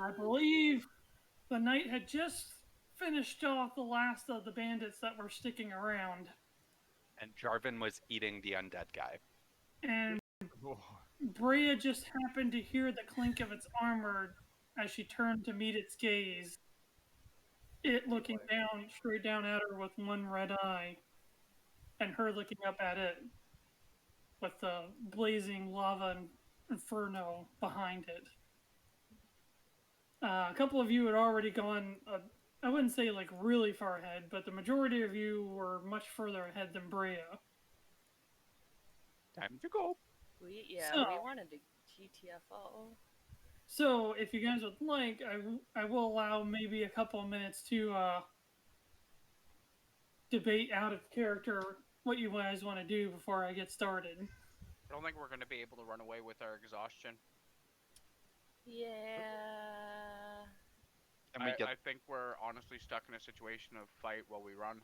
I believe the knight had just finished off the last of the bandits that were sticking around. And Jarvin was eating the undead guy. And Breya just happened to hear the clink of its armor as she turned to meet its gaze. It looking down, straight down at her with one red eye, and her looking up at it with the blazing lava inferno behind it. A couple of you had already gone, I wouldn't say like really far ahead, but the majority of you were much further ahead than Breya. Time to go. We wanted to GTFO. So, if you guys would like, I will allow maybe a couple of minutes to debate out of character what you guys want to do before I get started. I don't think we're going to be able to run away with our exhaustion. Yeah. I think we're honestly stuck in a situation of fight while we run.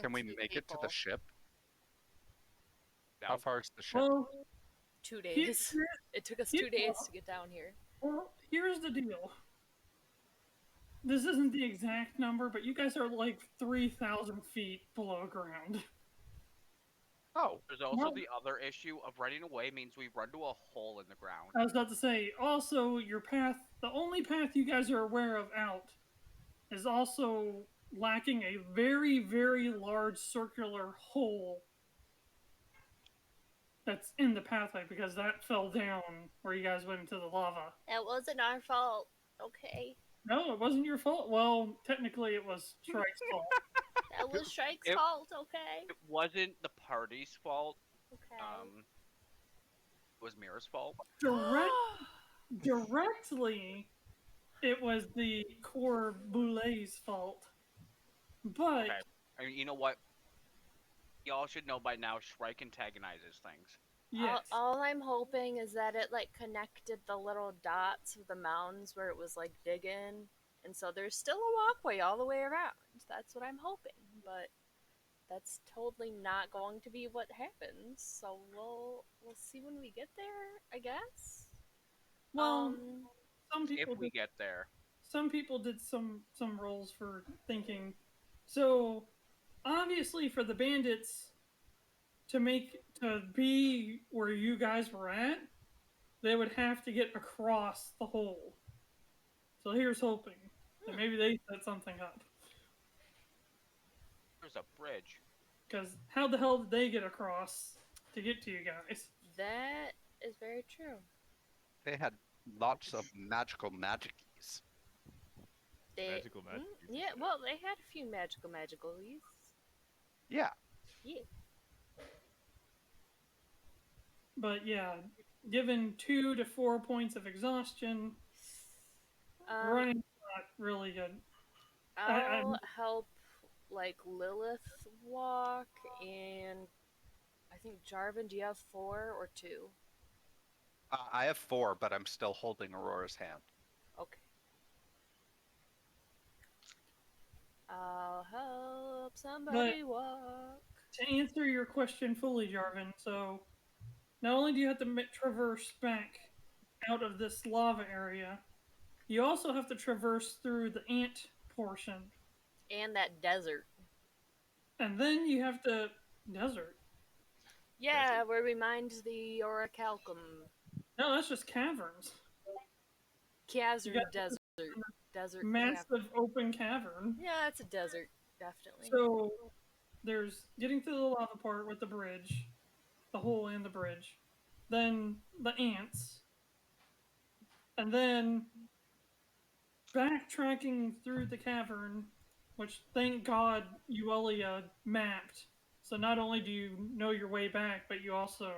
Can we make it to the ship? No. How far is the ship? Well, 2 days. It took us 2 days to get down here. Well, here's the deal. This isn't the exact number, but you guys are like 3,000 feet below ground. Oh. There's also the other issue of running away means we run to a hole in the ground. I was about to say, also, your path, the only path you guys are aware of out, is also lacking a very, very large circular hole that's in the pathway because that fell down where you guys went into the lava. It wasn't our fault. Okay. No, it wasn't your fault. Well, technically it was Shrike's fault. That was Shrike's fault, okay? It wasn't the party's fault. Okay. It was Mirra's fault. Directly, it was the core Boulet's fault. But... Okay. I mean, you know what? Y'all should know by now, Shrike antagonizes things. Yes. All I'm hoping is that it, like, connected the little dots of the mountains where it was, like, digging. And so there's still a walkway all the way around. That's what I'm hoping. But that's totally not going to be what happens. So we'll see when we get there, I guess. Well, some people if we get there. Some people did some rolls for thinking. So, obviously for the bandits to be where you guys were at, they would have to get across the hole. So here's hoping that maybe they set something up. There's a bridge. Because how the hell did they get across to get to you guys? That is very true. They had lots of magic-keys. Magical. Yeah, well, they had a few magical-keys. Yeah. Yeah. But yeah, given 2 to 4 points of exhaustion, running's not really good. I'll help, like, Lilith walk, and I think Jarvin, do you have 4 or 2? I have 4, but I'm still holding Aurora's hand. Okay. I'll help somebody walk. To answer your question fully, Jarvin, so not only do you have to traverse back out of this lava area, you also have to traverse through the ant portion. And that desert. And then you have to... Desert? Yeah, where we mined the orichalcum. No, that's just caverns. Desert. Massive cavern. open cavern. Yeah, it's a desert, definitely. So, there's getting to the lava part with the bridge, the hole in the bridge, then the ants, and then backtracking through the cavern, which thank God Yuelia mapped. So not only do you know your way back, but you also...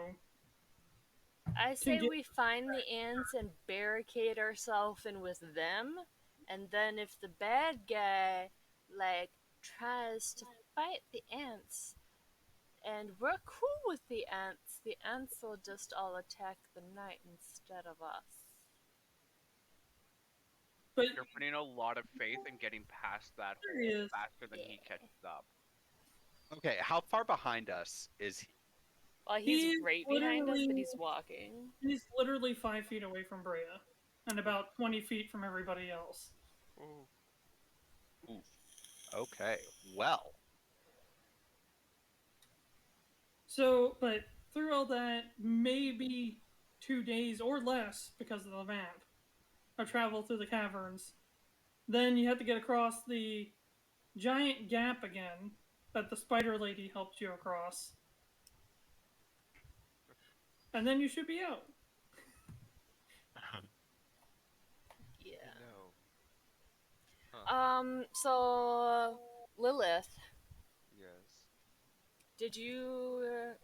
I say we find the ants and barricade ourselves in with them, and then if the bad guy, like, tries to fight the ants, and we're cool with the ants will just all attack the knight instead of us. But you're putting a lot of faith in getting past that hole faster than he catches up. Okay, how far behind us is he? Well, he's right behind us, but he's walking. He's literally 5 feet away from Breya. and about 20 feet from everybody else. Oh. Ooh. Okay. Well. So, but through all that, maybe 2 days or less because of the map of travel through the caverns. Then you have to get across the giant gap again that the spider lady helped you across. And then you should be out. Yeah. No. So Lilith, Yes. did you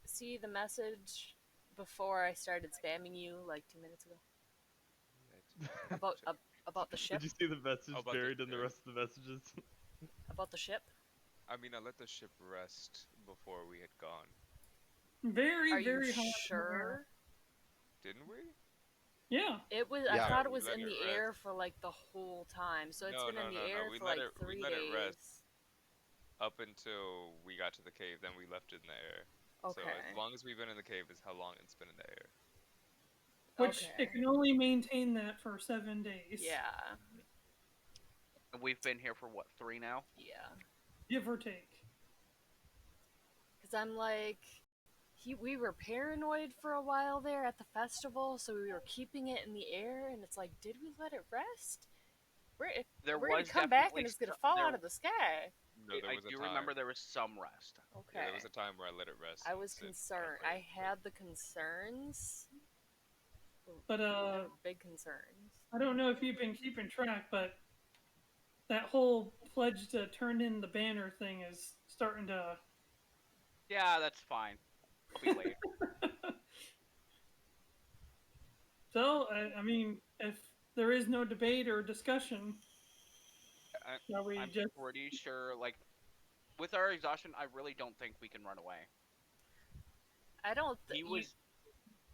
see the message before I started spamming you like 2 minutes ago about the ship? Did you see the message About the buried in the ship. rest of the messages? About the ship? I mean, I let the ship rest before we had gone. Very, Are very you hot in the air. sure? Didn't we? Yeah. It was. Yeah. I thought it We was let in it the air for like the whole time. So it's No, been in the no, no, air we for let like it- we 3 let it rest. days. Up until we got to the cave, then we left it in the air. Okay. So as long as we've been in the cave is how long it's been in the air. Which Okay. it can only maintain that for 7 days. Yeah. And we've been here for what, 3 now? Yeah. Give or take. Because I'm like, we were paranoid for a while there at the festival, so we were keeping it in the air, and it's like, did we let it rest? There We're gonna was come back definitely and it's gonna some- fall there- out of the sky. No, there I was a do time. remember there was some rest. Okay. Yeah, there was a time where I let it rest. I and was sit on concerned. it. I had the concerns. But They were big concerns. I don't know if you've been keeping track, but that whole pledge to turn in the banner thing is starting to. Yeah, that's fine. I'll be late. So, I mean, if there is no debate or discussion, shall we I'm just. pretty sure, like, with our exhaustion, I really don't think we can run away. I don't He think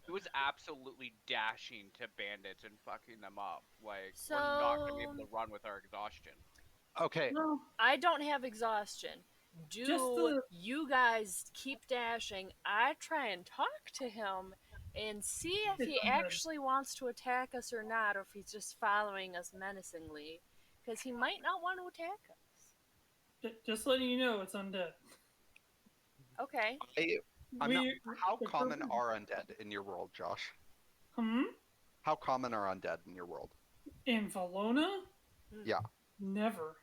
was absolutely dashing to bandits and fucking them up. Like, we're not gonna be able to run with our exhaustion. Okay. No, I don't have exhaustion. Do Just the- you guys keep dashing? I try and talk to him and see if It's he undead. actually wants to attack us or not, or if he's just following us menacingly. Because he might not want to attack us. Just letting you know, it's undead. Okay. I'm not. How the common purpose- are undead in your world, Josh? Hmm? How common are undead in your world? In Valona? Yeah. Never.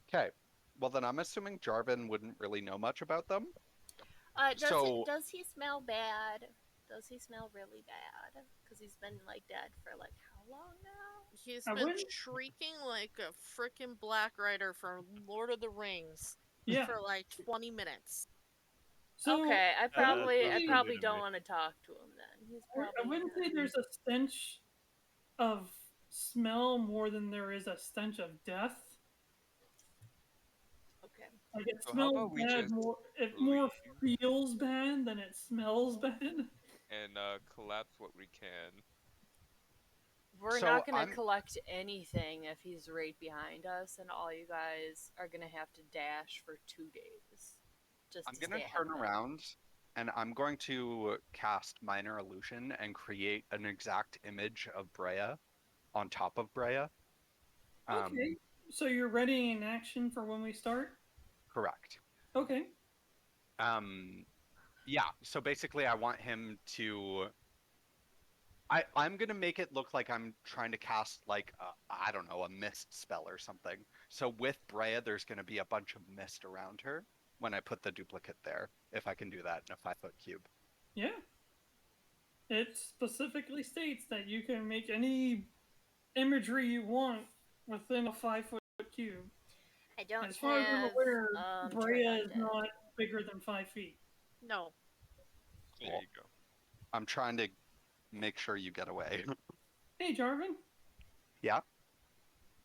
Okay. Well, then I'm assuming Jarvin wouldn't really know much about them. Does he smell bad? Does he smell really bad? Because he's been like dead for like how long now? He's I been wouldn't- shrieking like a freaking Black Rider from Lord of the Rings Yeah. for like 20 minutes. So, Okay, I probably wouldn't probably say- don't want to talk to him then. He's I probably wouldn't say there's a stench of smell more than there is a stench of death. okay. Like it So how smells about we bad just more. It more leave? feels bad than it smells bad. And collapse what we can. We're So not gonna I'm- collect anything if he's right behind us, and all you guys are gonna have to dash for 2 days. Just I'm to gonna stay ahead turn of them. around and I'm going to cast Minor Illusion and create an exact image of Breya on top of Breya. Okay. So you're ready in action for when we start? Correct. Okay. Yeah, so basically I want him to I'm gonna make it look like I'm trying to cast like I don't know, a mist spell or something. So with Breya there's gonna be a bunch of mist around her when I put the duplicate there, if I can do that in a 5-foot cube. Yeah. It specifically states that you can make any imagery you want within a 5-foot cube. I don't As far as I'm have, aware, turn Breya is undead. not bigger than 5 feet. No. There Cool. you go. I'm trying to make sure you get away. Hey, Jarvin. Yeah?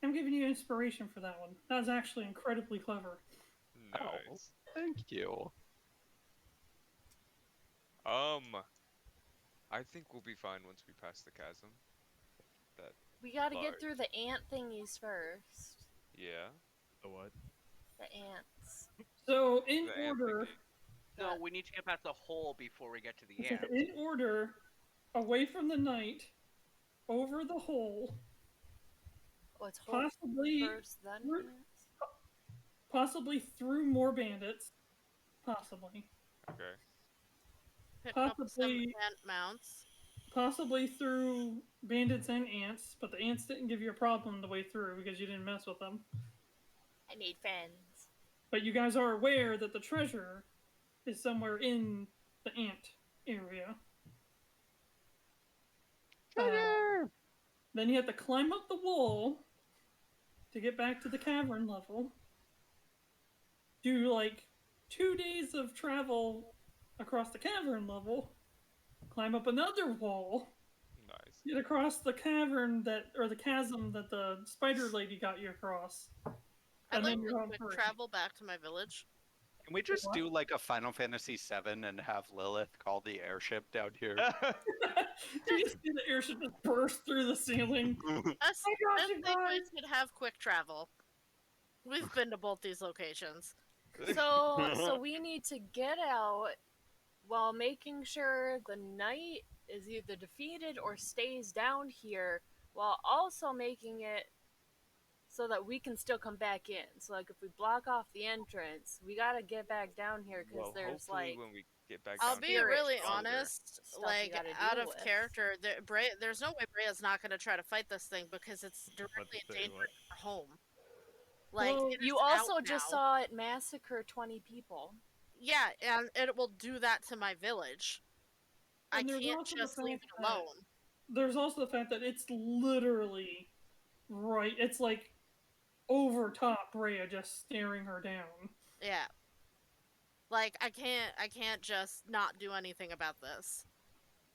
I'm giving you inspiration for that one. That was actually incredibly clever. Nice. Thank you. I think we'll be fine once we pass the chasm. We gotta Large. get through the ant thingies first. Yeah. The what? The ants. So, in The ant order, thingy. No, we need to get past the hole before we get to the end. in order, away from the night, over the hole, Oh, it's hole possibly first, then through, ants? possibly through more bandits, possibly, Okay. Pick up some possibly, ant mounts. possibly through bandits and ants, but the ants didn't give you a problem the way through because you didn't mess with them. I made friends. But you guys are aware that the treasure is somewhere in the ant area. Then you have to climb up the wall to get back to the cavern level. Do like 2 days of travel across the cavern level. Climb up another wall. Nice. Get across the cavern the chasm that the spider lady got you across. I'd And like then you're to home quick free. travel back to my village. Can we just What? do like a Final Fantasy VII and have Lilith call the airship down here? You just see the airship just burst through the ceiling. That's, I got I you think guys. we should have quick travel. We've been to both these locations. So we need to get out while making sure the knight is either defeated or stays down here, while also making it so that we can still come back in. So like if we block off the entrance, we gotta get back down here because Well, there's hopefully like when we get back I'll down be here, it's really stronger. honest, stuff we like gotta out deal of with. character, there's no way Breya's not going to try to fight this thing because it's directly say, endangering what? her home. Like Well, it You is also out just now. saw it massacre 20 people. Yeah, and it will do that to my village. I And there's can't also the just leave fact it that- alone. There's also the fact that it's literally right. It's like over top Breya just staring her down. Yeah. Like I can't just not do anything about this.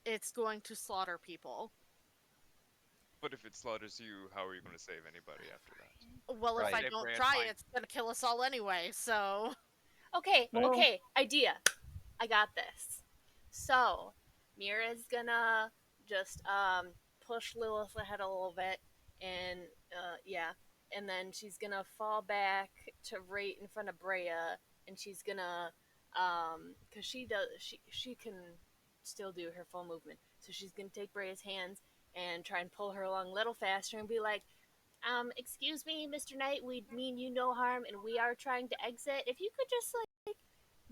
It's going to slaughter people. But if it slaughters you, how are you going to save anybody after that? Well, if Right. I If don't Breya's try fine. it, it's gonna kill us all anyway, so Okay, Well- okay, idea. I got this. So, Mirra's gonna just push Lilith ahead a little bit, and yeah, and then she's gonna fall back to right in front of Breya, and she's gonna cause she can still do her full movement, so she's gonna take Breya's hands and try and pull her along a little faster and be like, excuse me, Mr. Knight, we mean you no harm, and we are trying to exit. If you could just like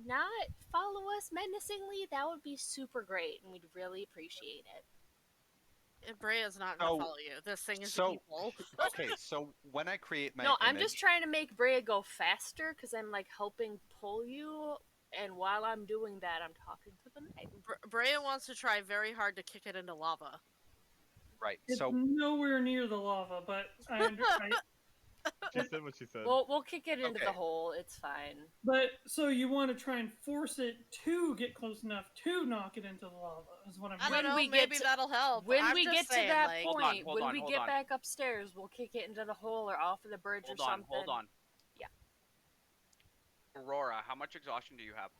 not follow us menacingly, that would be super great, and we'd really appreciate it. Breya's not gonna So- follow you. This thing is so- evil. Okay, so when I create my No, I'm image, just trying to make Breya go faster because I'm like helping pull you, and while I'm doing that, I'm talking to the knight. Breya wants to try very hard to kick it into lava. right? It's So nowhere near the lava, but She said what she said. We'll kick it into Okay. the hole. It's fine. but so you want to try and force it to get close enough to knock it into the lava is what I'm I When don't know, we get maybe to- that'll help. When I'm we just get saying, to that like, Hold point, on, when we hold get on. back upstairs, we'll kick it into the hole or off of the bridge Hold or on, something. hold on. Yeah. Aurora, how much exhaustion do you have?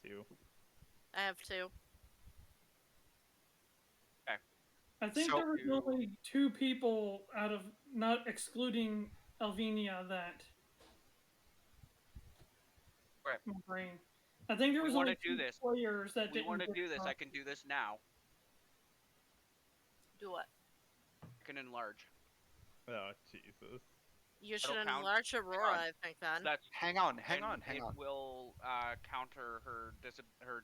2. I have two. I think So- there was only 2 people out of, not excluding Elvinia, that. Right. My brain. I think there We was wanna only do 2 this. players that We didn't. want to get do this. I knocked. can do this now. Do what? I can enlarge. Oh, Jesus. You should That'll count. enlarge Aurora, on. I think, then. That's hang on. and it will counter her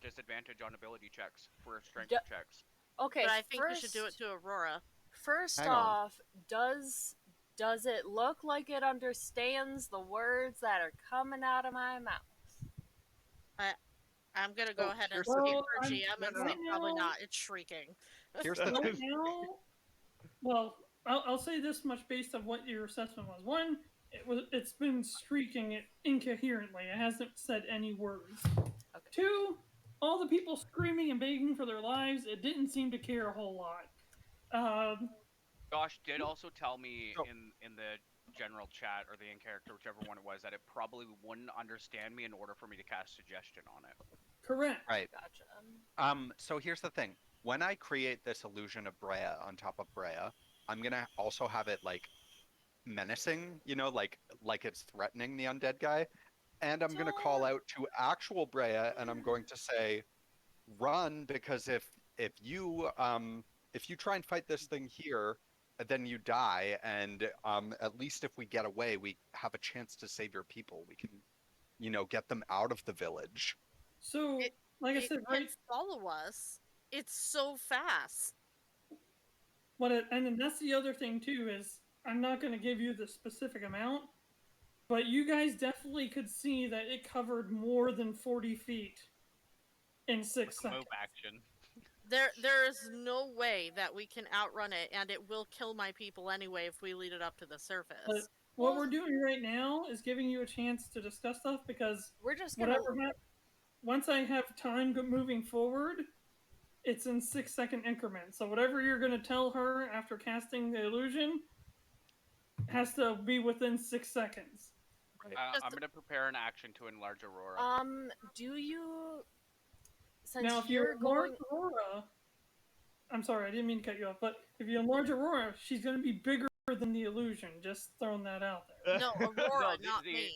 disadvantage on ability checks for strength Yeah. checks. Okay, But I think first, you should do it to Aurora. First Hang on. off, does it look like it understands the words that are coming out of my mouth? I'm gonna go Oh, ahead and here's skip the thing. her Well, GM and no, say no. probably not. It's shrieking. Here's the Right thing. now, well, I'll say this much based on what your assessment was. One, it's been streaking incoherently. It hasn't said any words. Okay. 2, all the people screaming and begging for their lives. It didn't seem to care a whole lot. Josh did also tell me Oh. in the general chat or the in character, whichever one it was, that it probably wouldn't understand me in order for me to cast suggestion on it. Correct. Right. Gotcha. So here's the thing. When I create this illusion of Breya on top of Breya, I'm gonna also have it like menacing, like it's threatening the undead guy. And I'm gonna call out to actual Breya and I'm going to say, run, because if you if you try and fight this thing here, then you die, and at least if we get away, we have a chance to save your people. We can, get them out of the village. So, like I said, It can right? follow us. It's so fast. And then that's the other thing too is I'm not going to give you the specific amount, but you guys definitely could see that it covered more than 40 feet in 6 seconds. Move action. There is no way that we can outrun it, and it will kill my people anyway if we lead it up to the surface. But what we're doing right now is giving you a chance to discuss stuff because we're just gonna. Once I have time moving forward, it's in 6 second increments. So whatever you're going to tell her after casting the illusion has to be within 6 seconds. Right. I'm going to prepare an action to enlarge Aurora. Do you... Since now, if you enlarge Aurora... I'm sorry, I didn't mean to cut you off, but if you enlarge Aurora, she's going to be bigger than the illusion. Just throwing that out there. No, Aurora, not me.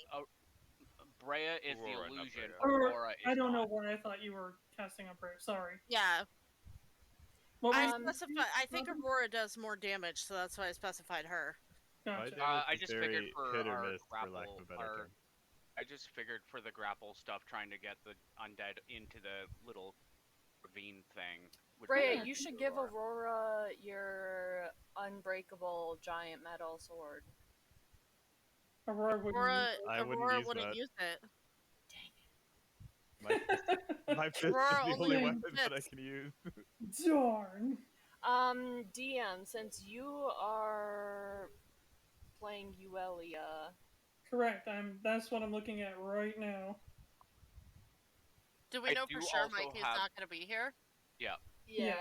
Breya is Aurora, the illusion. Aurora is I don't not. know why I thought you were casting a Breya. Sorry. Yeah. I I think Aurora does more damage, so that's why I specified her. Gotcha. I just figured for hit or our miss, for lack of a better term. I just figured for the grapple stuff, trying to get the undead into the little ravine thing. Breya, you should give Aurora your unbreakable giant metal sword. Aurora wouldn't use it. My fist is the only weapon that I can use. Darn. DM, since you are playing Yuelia. Correct. That's what I'm looking at right now. Do we know for sure Mikey's not going to be here? Yeah. Yeah.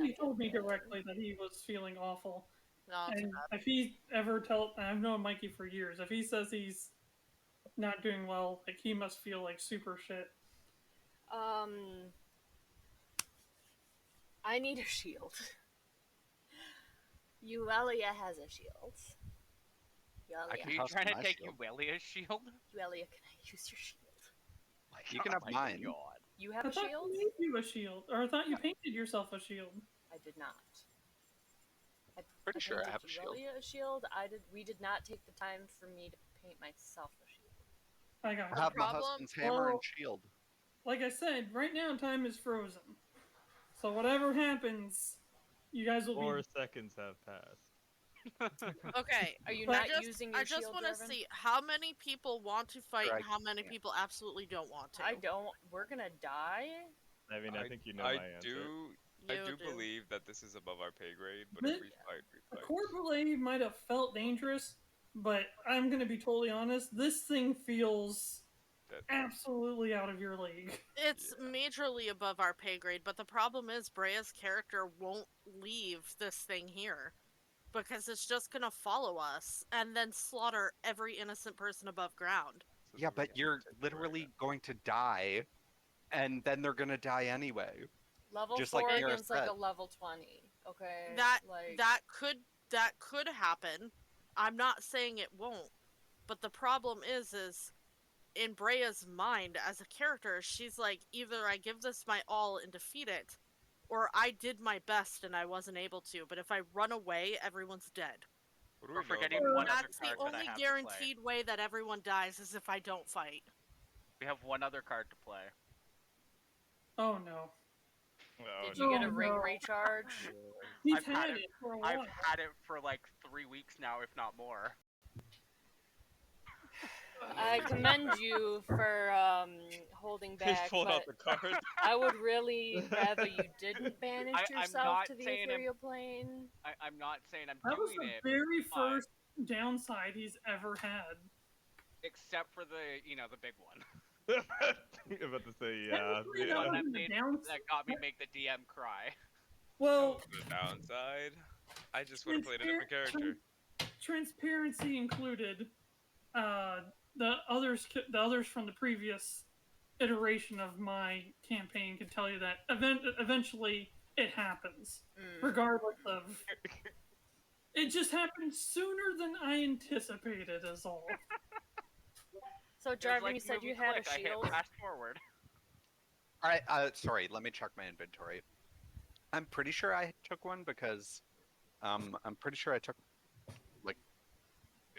He told me directly that he was feeling awful. No, and if he ever I've known Mikey for years. If he says he's not doing well, like he must feel like super shit. I need a shield. Yuelia has a shield. Yuelia. Are you trying to take Yuelia's shield? Yuelia, can I use your shield? You can have mine. God. You have a shield? I thought you made you a shield. Or I thought you painted yourself a shield. I did not. Pretty sure I have a shield. A shield. We did not take the time for me to paint myself a shield. I got I have my husband's hammer and shield. Like I said, right now time is frozen. So whatever happens, you guys will 4 seconds have passed. Okay. Are you not using your shield, I just want to Jarvin? see how many people want to fight and how many people absolutely don't want to. I don't. We're gonna die. I mean, I think you know my answer. I do believe that this is above our pay grade, but if we fight, we fight. A court delay might have felt dangerous, but I'm going to be totally honest. This thing feels absolutely out of your league. It's majorly above our pay grade, but the problem is Breya's character won't leave this thing here. Because it's just going to follow us and then slaughter every innocent person above ground. Yeah, but you're literally going to die, and then they're going to die anyway. Level just 4 like Mirra against said. like a level 20. Okay. That could happen. I'm not saying it won't. But the problem is in Breya's mind as a character, she's like, either I give this my all and defeat it, or I did my best and I wasn't able to. But if I run away, everyone's dead. We're forgetting one other That's card the that I only have to guaranteed way that everyone dies is if I don't fight. We have one other card to play. Oh no. Did you get a ring recharge? He's had it for a while. I've had it for like 3 weeks now, if not more. I commend you for holding back, He's pulled out the card. I would really rather you didn't banish yourself not to the saying ethereal plane. I'm not saying I'm That was doing the it. very first downside he's ever had. Except for the big one. About to say, yeah. Technically, Yeah. That got me make the DM cry. Well, The downside, I just would have played a different character. Transparency included. The others from the previous iteration of my campaign can tell you that eventually it happens, regardless of. It just happened sooner than I anticipated, is all. So, Jarvin, you said you had a shield. Fast forward. Alright, sorry, let me check my inventory. I'm pretty sure I took one because I'm pretty sure I took like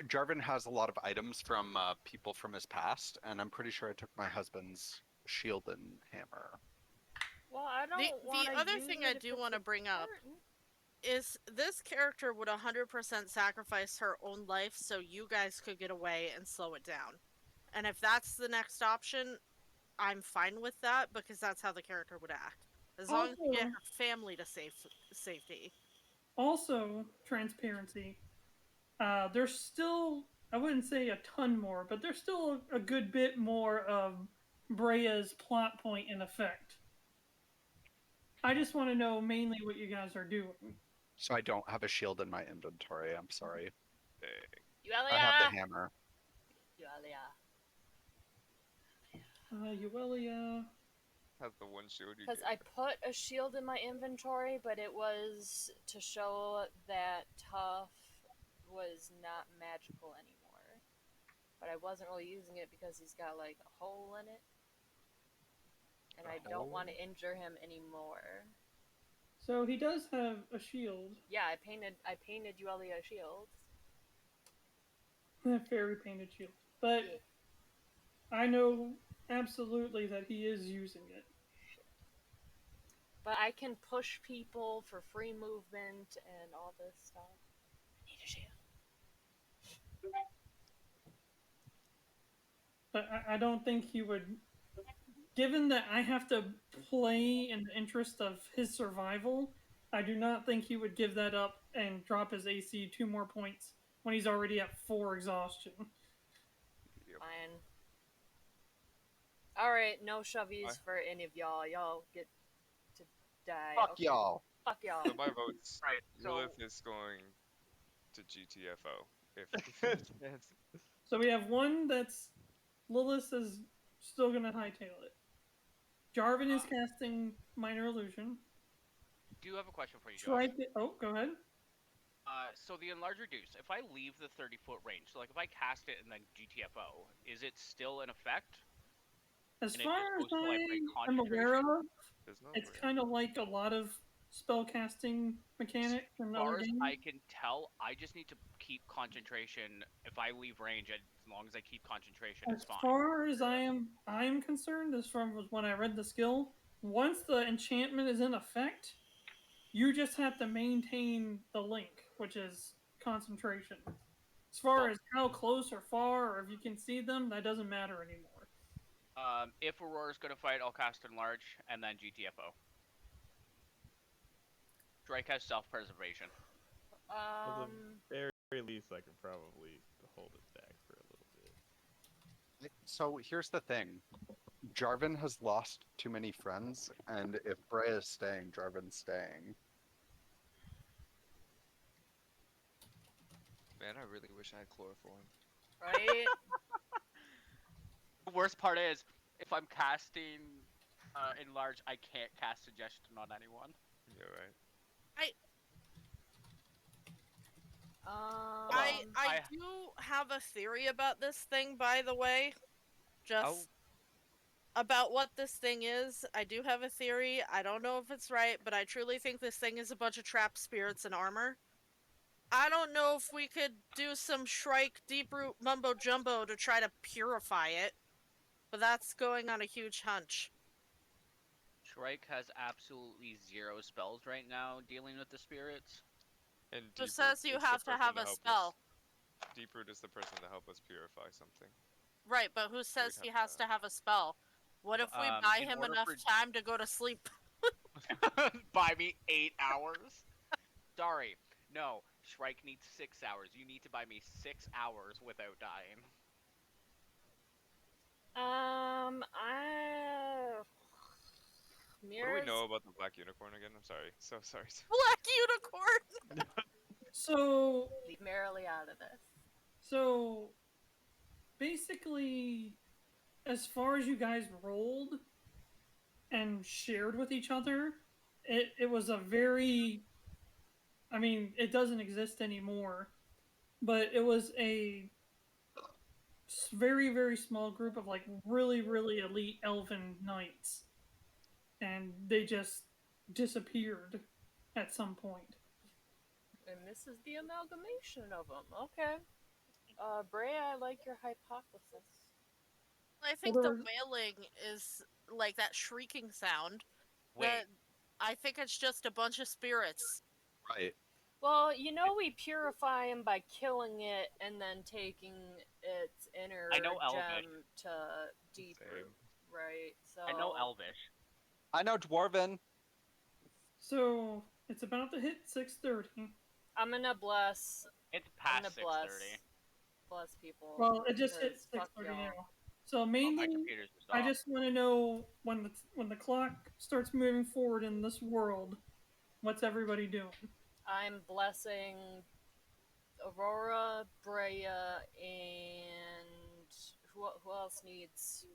Jarvin has a lot of items from people from his past, and I'm pretty sure I took my husband's shield and hammer. Well, I don't want The other thing I do want to bring up is this character would 100% sacrifice her own life so you guys could get away and slow it down. And if that's the next option, I'm fine with that because that's how the character would act. As long as you get her family to safety. Also, transparency. There's still, I wouldn't say a ton more, but there's still a good bit more of Breya's plot point in effect. I just want to know mainly what you guys are doing. So I don't have a shield in my inventory. I'm sorry. Yuelia! I have the hammer. Yuelia. Have the one shield you Because I put a shield in my inventory, but it was to show that Tough was not magical anymore. But I wasn't really using it because he's got like a hole in it. And I don't want to injure him anymore. So he does have a shield. Yeah, I painted Yuelia a shield. A fairy painted shield. But I know absolutely that he is using it. But I can push people for free movement and all this stuff. I need a shield. But I don't think he would, given that I have to play in the interest of his survival, I do not think he would give that up and drop his AC 2 more points when he's already at 4 exhaustion. Fine. Alright, no shovies for any of y'all. Y'all get to die. Fuck y'all. Fuck y'all. So my vote's Right, so- Lilith is going to GTFO. If So we have one that's Lilith is still gonna hightail it. Jarvin is casting Minor Illusion. Do have a question for you, Josh. Shrike. Oh, go ahead. So the enlarge reduce, if I leave the 30-foot range, so like if I cast it and then GTFO, is it still in effect? As And it far just as goes to, like, I am aware of, there's no it's way. kind of like a lot of spellcasting mechanics in As other far as games. I can tell, I just need to keep concentration. If I leave range, as long as I keep concentration, As it's fine. far as I'm concerned, as from when I read the skill, once the enchantment is in effect, you just have to maintain the link, which is concentration. As far as how close or far, or if you can see them, that doesn't matter anymore. If Aurora's gonna fight, I'll cast Enlarge and then GTFO. Shrike has self-preservation. At the very least, I can probably hold it back for a little bit. So here's the thing. Jarvin has lost too many friends, and if Breya is staying, Jarvin's staying. Man, I really wish I had chloroform. Right? The worst part is, if I'm casting Enlarge, I can't cast Suggestion on anyone. Yeah, right. I do have a theory about this thing, by the way. Just about what this thing is. I do have a theory. I don't know if it's right, but I truly think this thing is a bunch of trapped spirits and armor. I don't know if we could do some Shrike deep root mumbo jumbo to try to purify it, but that's going on a huge hunch. Shrike has absolutely 0 spells right now dealing with the spirits. And It says you have to have a spell. Deeproot is the person to help us purify something. Right, but who says he has to have a spell? What if we buy him enough time to go to sleep? Buy me 8 hours? Sorry. No, Shrike needs 6 hours. You need to buy me 6 hours without dying. What do we know about the black unicorn again? I'm sorry. So sorry. Black unicorn! So leave Mirra out of this. So basically, as far as you guys rolled and shared with each other, it was a very, I mean, it doesn't exist anymore, but it was a very, very small group of like really, really elite elven knights. And they just disappeared at some point. And this is the amalgamation of them. Okay. Breya, I like your hypothesis. I think the wailing is like that shrieking sound. Wait, I think it's just a bunch of spirits. Right. Well, you know we purify him by killing it and then taking its inner I know Elvish. gem to deep root, right? So I know Elvish. I know Dwarven. So it's about to hit 6:30. I'm gonna bless. It's I'm past gonna 6:30. bless people. Well, it just hit because fuck 6:30 y'all. now. So My mainly, computer's just I off. just want to know when the clock starts moving forward in this world, what's everybody doing? I'm blessing Aurora, Breya, and who else needs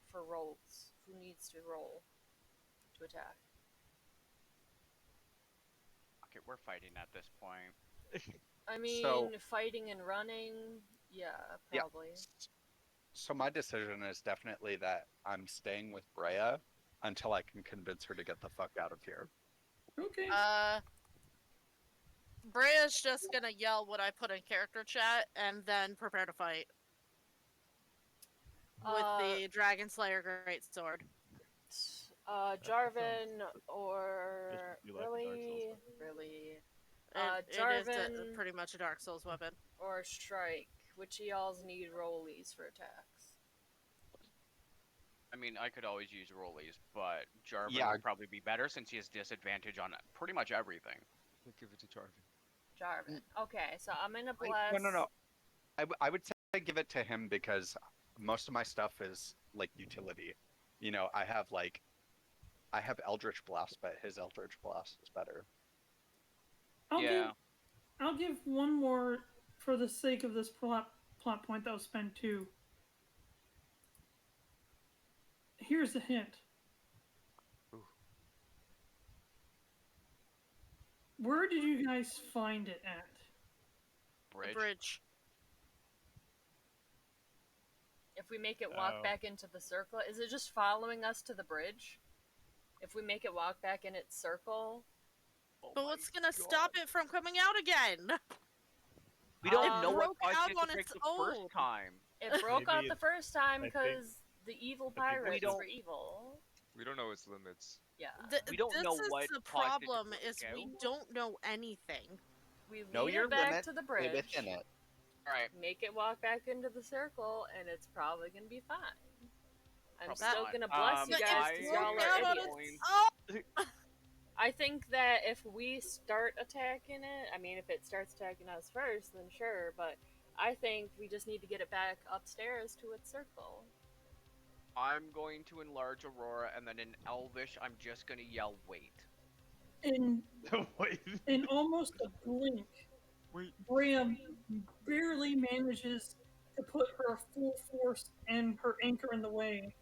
for rolls? Who needs to roll to attack? Okay, we're fighting at this point. I mean, So- fighting and running, yeah, probably. Yeah. So my decision is definitely that I'm staying with Breya until I can convince her to get the fuck out of here. Okay. Breya's just gonna yell what I put in character chat and then prepare to fight. With the Dragon Slayer Greatsword. Jarvin or You like the Dark Souls really, It is Jarvin pretty much a Dark Souls weapon. or Shrike, which y'all's need rollies for attacks. I mean, I could always use rollies, but Jarvin Yeah. would probably be better since he has disadvantage on pretty much everything. We'll give it to Jarvin. Jarvin. Okay, so I'm gonna bless. No. I would say give it to him because most of my stuff is like utility. You know, I have Eldritch Blast, but his Eldritch Blast is better. I'll give one more for the sake of this plot point that I'll spend 2. Here's a hint. Ooh. Where did you guys find it at? Bridge. Bridge. If we make it walk back into the circle, is it just following us to the bridge? If we make it walk back in its circle, But what's gonna stop it from coming out again? We don't It know what broke caused out it on to break its the own. first time. it broke out Maybe the first time I think- because the evil I think pirates don't- were evil. We don't know its limits. Yeah. We don't this know is what the caused it to problem break is we out. don't know anything. We Know lead your it back limit, to the stay bridge, within it. Alright, make it walk back into the circle, and it's probably gonna be fine. I'm Probably still not. gonna bless you But guys it because y'all broke are out on idiots. its I think that if we start attacking it, I mean, if it starts attacking us first, then sure, but I think we just need to get it back upstairs to its circle. I'm going to enlarge Aurora, and then in Elvish, I'm just gonna yell, wait. In Wait. in almost a blink, Wait. Breya barely manages to put her full force and her anchor in the way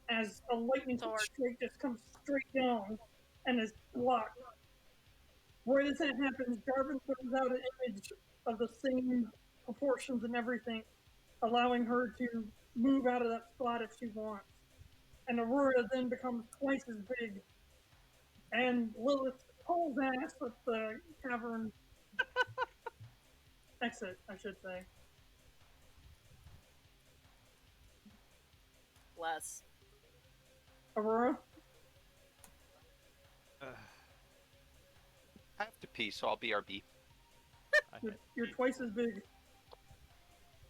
as a lightning Sword. strike just comes straight down and is blocked. Right as that happens, Jarvin throws out an image of the same proportions and everything, allowing her to move out of that spot if she wants. And Aurora then becomes twice as big. And Lilith pulls ass with the cavern exit, I should say. Bless. Aurora? I have to pee, so I'll BRB. You're twice as big.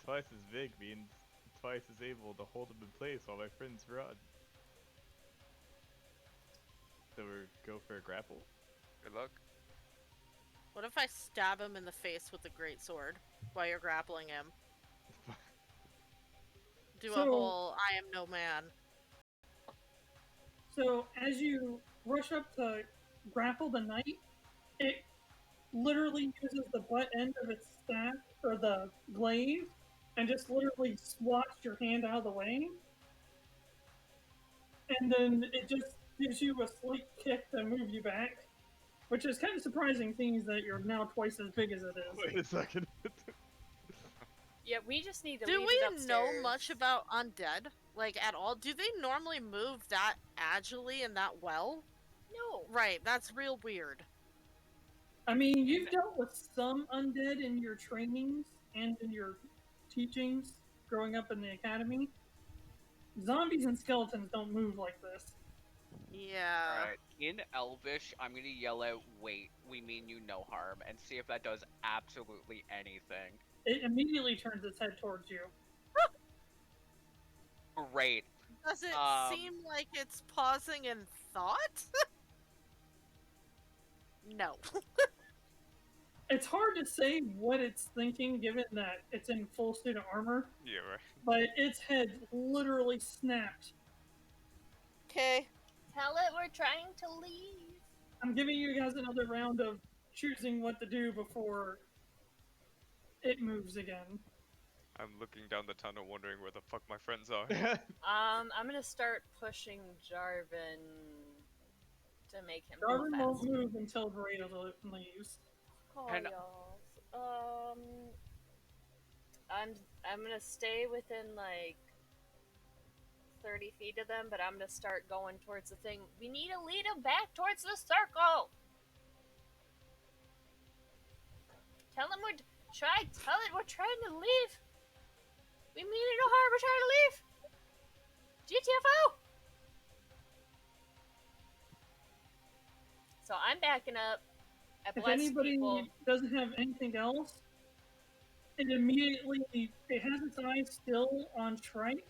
Twice as big means twice as able to hold him in place while my friends run. So we go for a grapple. Good luck. What if I stab him in the face with the greatsword while you're grappling him? Do a So- whole I am no man. So as you rush up to grapple the knight, it literally uses the butt end of its staff or the glaive and just literally swats your hand out of the way. And then it just gives you a slight kick to move you back. Which is kind of surprising, seeing that you're now twice as big as it is. Wait a second. Yeah, we just need to Do leave we it upstairs. know much about undead? Like, at all? Do they normally move that agilely and that well? No. Right, that's real weird. I mean, you've dealt with some undead in your trainings and in your teachings growing up in the academy. Zombies and skeletons don't move like this. Yeah. Alright, in Elvish, I'm gonna yell out, wait, we mean you no harm, and see if that does absolutely anything. It immediately turns its head towards you. Great. Does it seem like it's pausing in thought? No. It's hard to say what it's thinking given that it's in full suit of armor, Yeah, right. but its head literally snapped. Okay. Tell it we're trying to leave. I'm giving you guys another round of choosing what to do before it moves again. I'm looking down the tunnel wondering where the fuck my friends are. I'm gonna start pushing Jarvin to make him Jarvin go won't faster. move until Breya leaves. Oh, And- y'all. I'm gonna stay within like 30 feet of them, but I'm gonna start going towards the thing. We need to lead them back towards the circle. Tell it we're trying to leave. We mean it no harm. We're trying to leave. GTFO. So I'm backing up. I If bless anybody people. doesn't have anything else, it has its eyes still on Shrike,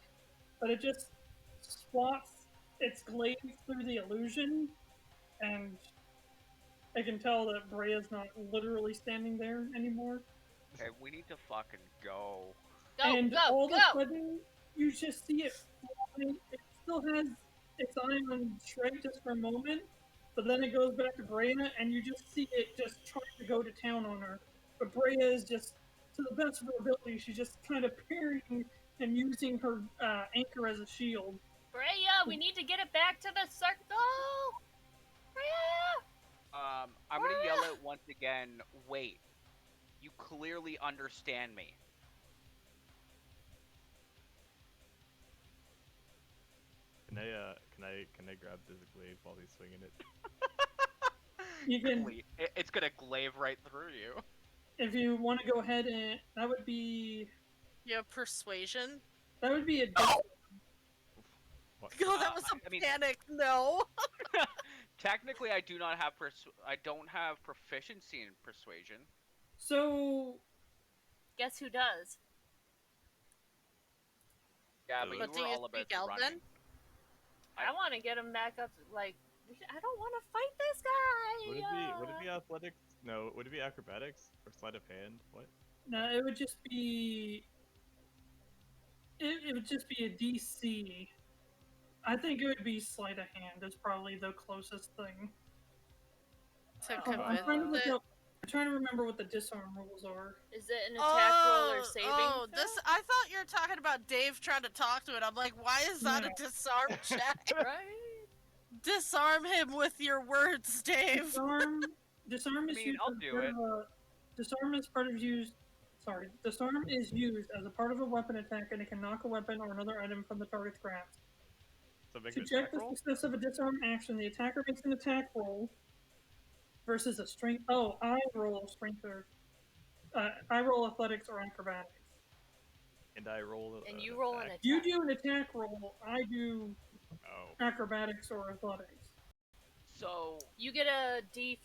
but it just swats its glaive through the illusion, and I can tell that Breya's not literally standing there anymore. Okay, we need to fucking go. Go, And go, all go. of a sudden, you just see it fly. It still has its eye on Shrike just for a moment, but then it goes back to Breya, and you just see it just trying to go to town on her. But Breya is just, to the best of her ability, she's just kind of parrying and using her anchor as a shield. Breya, we need to get it back to the circle. Breya. I'm gonna yell out once again, wait. You clearly understand me. Can I grab this glaive while he's swinging it? You can, It's gonna glaive right through you. if you want to go ahead and that would be You have persuasion? a What? Oh, that was I mean- panic. No. Technically, I do not have I don't have proficiency in persuasion. So Guess who does? Yeah, but, But you do were you all about speak Elven? running. I want to get him back up. Like, I don't want to fight this guy. Would it be athletics? No, would it be acrobatics or sleight of hand? What? no, it would just be it would just be a DC. I think it would be sleight of hand is probably the closest thing. To I'm convince trying to look it. up. I'm trying to remember what the disarm rules are. Is it an attack roll or saving? Oh, throw? I thought you were talking about Dave trying to talk to it. I'm like, why is that No. a disarm check? Right? Disarm him with your words, Dave. Disarm is I mean, used I'll as do part it. of a disarm is part of used. Sorry, disarm is used as a part of a weapon attack, and it can knock a weapon or another item from the target's grasp. So make To an check attack the roll? success of a disarm action, the attacker makes an attack roll versus a strength. Oh, I roll strength or I roll athletics or acrobatics. And I roll. And you roll an attack. attack. You do an attack roll. I do Oh. acrobatics or athletics. So, You get a D4,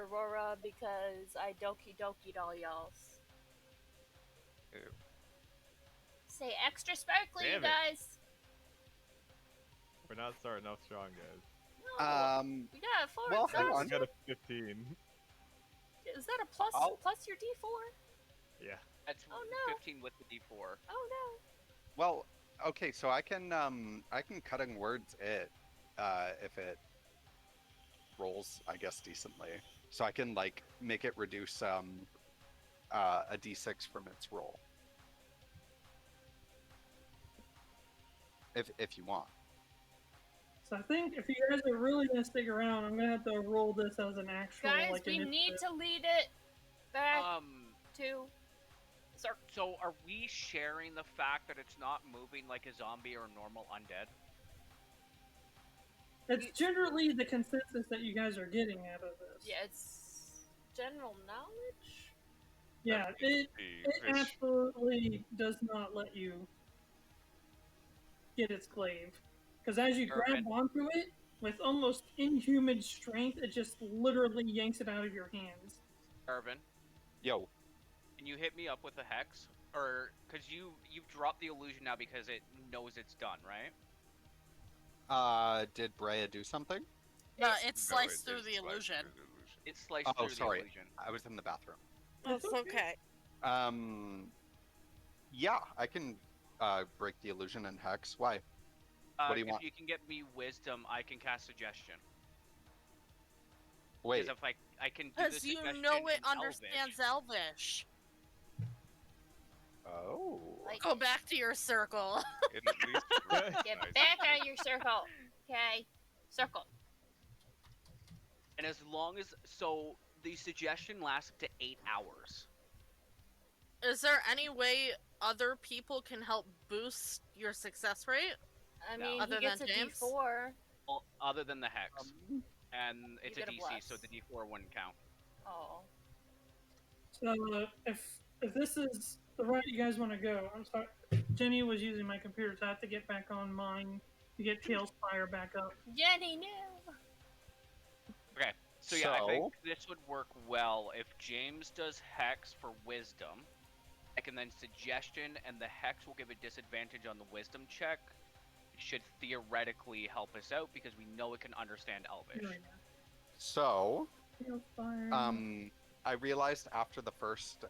Aurora, because I doki doki'd all y'all's. Ew. Say extra sparkly, you Damn it. guys. We're not starting off strong, guys. No, we got a 4. well, it's hang us. on. I got a 15. Is that a plus I'll- plus your D4? Yeah. that's Oh, no. 15 with the D4. Oh no. Well, okay, so I can cutting words it if it rolls, I guess, decently. So I can like make it reduce a D6 from its roll. If you want. So I think if you guys are really gonna stick around, I'm gonna have to roll this as an actual. Guys, like, we initiative. need to lead it back to circle. So are we sharing the fact that it's not moving like a zombie or a normal undead? It's generally the consensus that you guys are getting out of this. Yeah, it's general knowledge. Yeah, it absolutely does not let you get its glaive. Because as you grab onto it, with almost inhuman strength, it just literally yanks it out of your hands. Jarvin, Yo. can you hit me up with a hex? Or, because you've dropped the illusion now because it knows it's done, right? Did Breya do something? No, it sliced through the illusion. It sliced through the illusion. I was in the bathroom. That's okay. Yeah, I can break the illusion and hex. Why? What do you want? If you can get me wisdom, I can cast suggestion. Wait. Because if I can do the Because you suggestion know it in understands Elvish. Oh. Like, Go back to your circle. get back out of your circle. Okay, circle. And as long as the suggestion lasts up to 8 hours. Is there any way other people can help boost your success rate? I mean, other he gets than a James? D4. Well, other than the hex. And it's a get a DC, bless. so the D4 wouldn't count. Oh. So if this is the route you guys want to go, I'm sorry, Jenny was using my computer, so I have to get back on mine to get Tailspire back up. Jenny, no. Okay, so yeah, I think this would work well if James does hex for wisdom. I can then suggestion, and the hex will give a disadvantage on the wisdom check. It should theoretically help us out because we know it can understand Elvish. Right. So, Tailspire. I realized after the first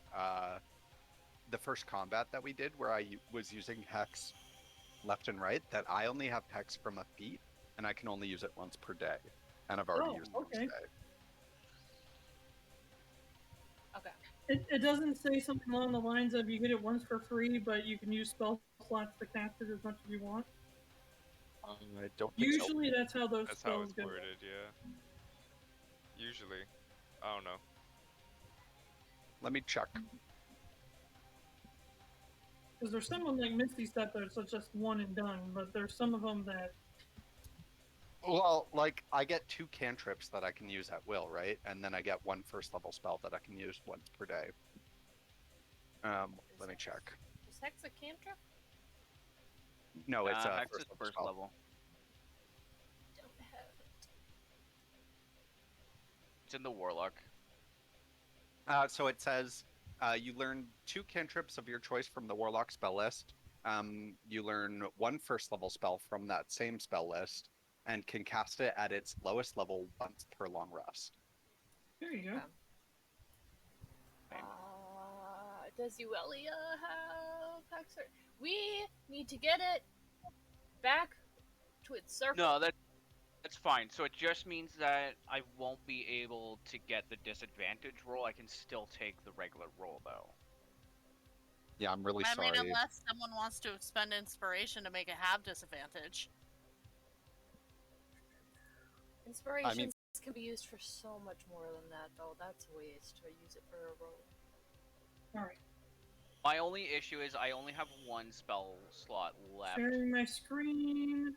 combat that we did, where I was using hex left and right, that I only have hex from a feat, and I can only use it once per day, and I've already used it today. Okay. It doesn't say something along the lines of you get it once for free, but you can use spell slots to cast it as much as you want. I don't think Usually that's how those That's how spells it's go. worded, yeah. Usually. I don't know. Let me check. Because there's someone like Misty Step that's just one and done, but there's some of them that... Well, like, I get 2 cantrips that I can use at will, right? And then I get 1 first level spell that I can use once per day. Let me check. Is hex a cantrip? No, it's hex is first first spell. level. Don't have it. It's in the Warlock. So it says you learn 2 cantrips of your choice from the Warlock spell list. You learn 1 first level spell from that same spell list, and can cast it at its lowest level once per long rest. There you go. Does Yuelia have Hexer? We need to get it back to its circle. No, that's fine. So it just means that I won't be able to get the disadvantage roll. I can still take the regular roll, though. Yeah, I'm really I sorry. mean, unless someone wants to expend inspiration to make it have disadvantage. Inspirations can be used for so much more than that, though. That's a waste to use it for a roll. Alright. My only issue is I only have 1 spell slot left, Sharing my screen.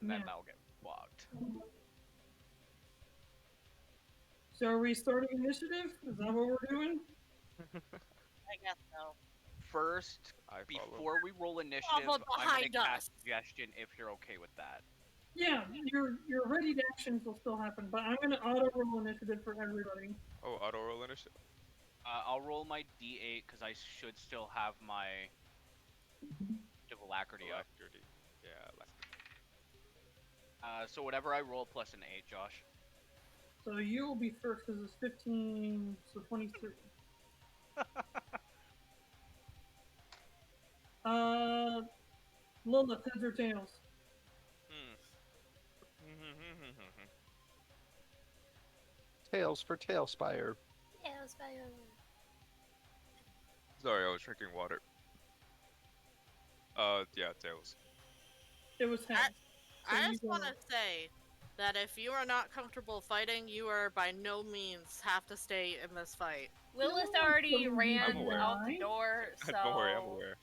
and then Yeah. that'll get blocked. So are we starting initiative? Is that what we're doing? I guess so. First, I follow. before we roll initiative, Follow I'm going to behind us. cast suggestion if you're okay with that. Yeah, your ready to actions will still happen, but I'm gonna auto roll initiative for everybody. Oh, auto roll initiative. I'll roll my d8 because I should still have my alacrity up. Alacrity. Yeah, alacrity. So whatever I roll plus an 8, Josh. So you will be first because it's 15, so 23. Lilith, heads or tails? Tails for Tailspire. Tailspire. Sorry, I was drinking water. Yeah, tails. It was heads. I just want to say that if you are not comfortable fighting, you are by no means have to stay in this fight. Lilith already ran I'm aware. out the door, so... Don't worry, I'm aware.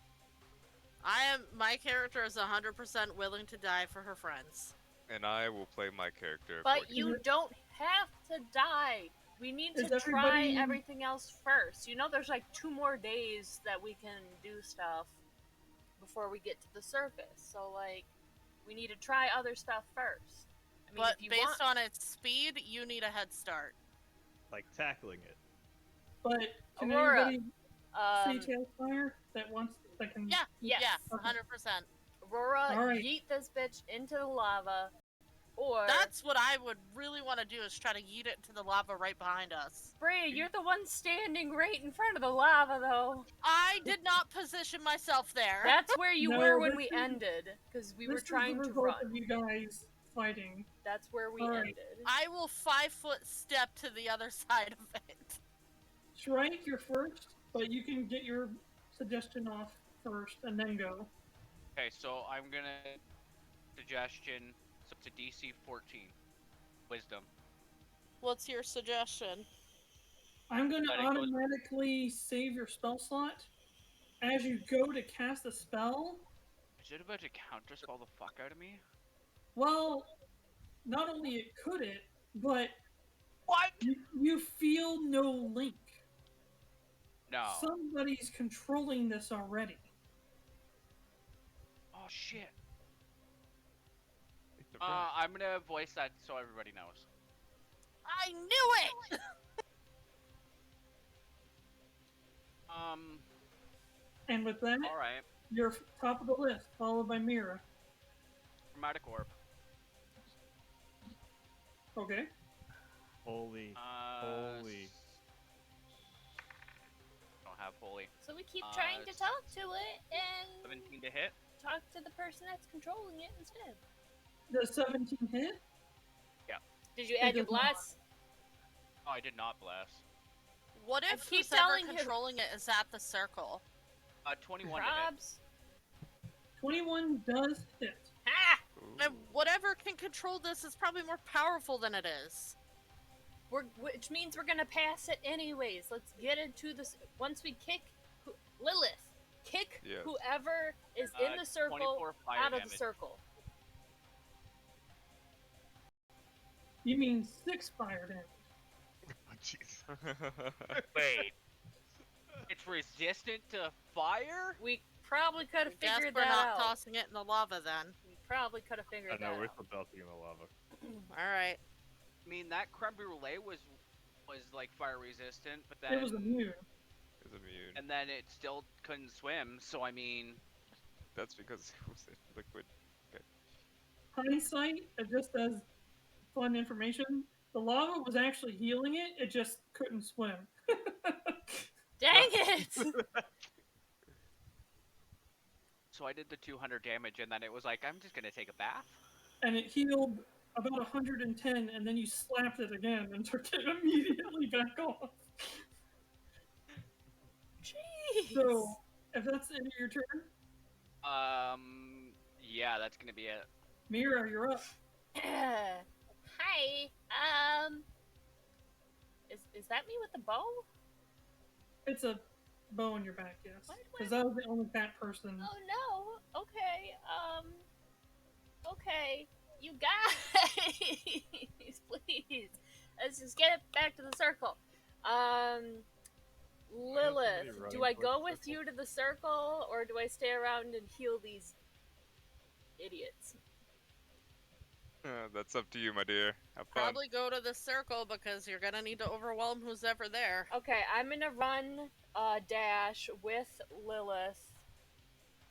My character is 100% willing to die for her friends. and I will play my character. But you don't have to die. We need to try everything else first. You know, there's like 2 more days that we can do stuff before we get to the surface. So, like, we need to try other stuff first. I mean, but based on its speed, you need a head start. Like tackling it. But can Aurora, anybody see Tailfire that can? Yeah, 100%. Aurora, right. yeet this bitch into the lava, or... That's what I would really want to do, is try to yeet it into the lava right behind us. Breya, you're the one standing right in front of the lava, though. I did not position myself there. That's where you were when we ended, because we were trying to run. Of you guys fighting. That's where we ended. I will 5-foot step to the other side of it. Shrike, you're first, but you can get your suggestion off first and then go. Okay, so I'm gonna suggestion. So it's a DC 14, Wisdom. What's your suggestion? I'm gonna automatically save your spell slot as you go to cast a spell. Is it about to counterspell the fuck out of me? Well, not only it could it, but what? You feel no link. No. Somebody's controlling this already. Oh shit. I'm gonna voice that so everybody knows. I knew it! And with that, alright. You're top of the list, followed by Mirra. Chromatic Orb. Okay. Holy. Don't have holy. So we keep trying to talk to it and 17 to hit. Talk to the person that's controlling it instead. The 17 hit? Yeah. Did you add your blast? Oh, I did not blast. What if who's ever controlling it is at the circle? 21 to hit. 21 does hit. Ah! And whatever can control this is probably more powerful than it is. Which means we're gonna pass it anyways. Let's get into this. Once we kick Lilith, whoever is in the circle out of the circle. You mean 6 fire damage? Oh, jeez. Wait. It's resistant to fire? We probably could have figured that we're not out. tossing it in the lava then. We probably could have figured that out. I know, we're still tossing in the lava. Alright. I mean, that creme brulee was like fire resistant, but then... It was immune. It was immune. And then it still couldn't swim, so I mean... That's because it was in liquid. Okay. Hindsight, just as fun information, the lava was actually healing it, it just couldn't swim. Dang it! So I did the 200 damage, and then it was like, I'm just gonna take a bath. And it healed about 110, and then you slapped it again and took it immediately back off. Jeez! So, if that's the end of your turn? Yeah, that's gonna be it. Mirra, you're up. Hi, is that me with the bow? It's a bow in your back, yes. Because that was the only fat person. Oh no, okay, okay, you guys, please, let's just get it back to the circle. Lilith, do I go with you to the circle, or do I stay around and heal these idiots? That's up to you, my dear. Have fun. Probably go to the circle because you're gonna need to overwhelm who's ever there. Okay, I'm gonna run dash with Lilith.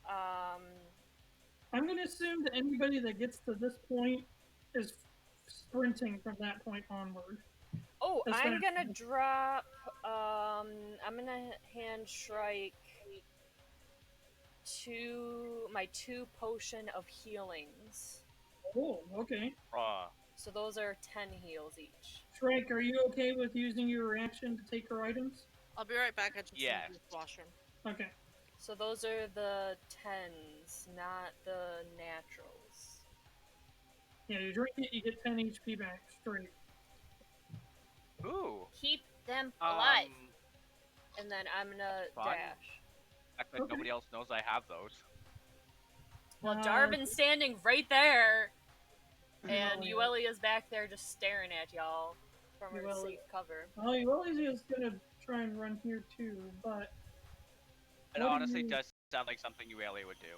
I'm gonna assume that anybody that gets to this point is sprinting from that point onward. Oh, I'm gonna drop, I'm gonna hand Shrike my 2 potion of healings. Oh, okay. So those are 10 heals each. Shrike, are you okay with using your reaction to take her items? I'll be right back. I just need to use the washroom. Okay. So those are the 10s, not the naturals. Yeah, you drink it, you get 10 HP back, straight. Ooh. Keep them alive. And then I'm gonna dash. Act like nobody else knows I have those. Well, Jarvin's standing right there. And Yuelia's back there just staring at y'all from her safe cover. Well, Yuelia's gonna try and run here too, but... It honestly does sound like something Yuelia would do.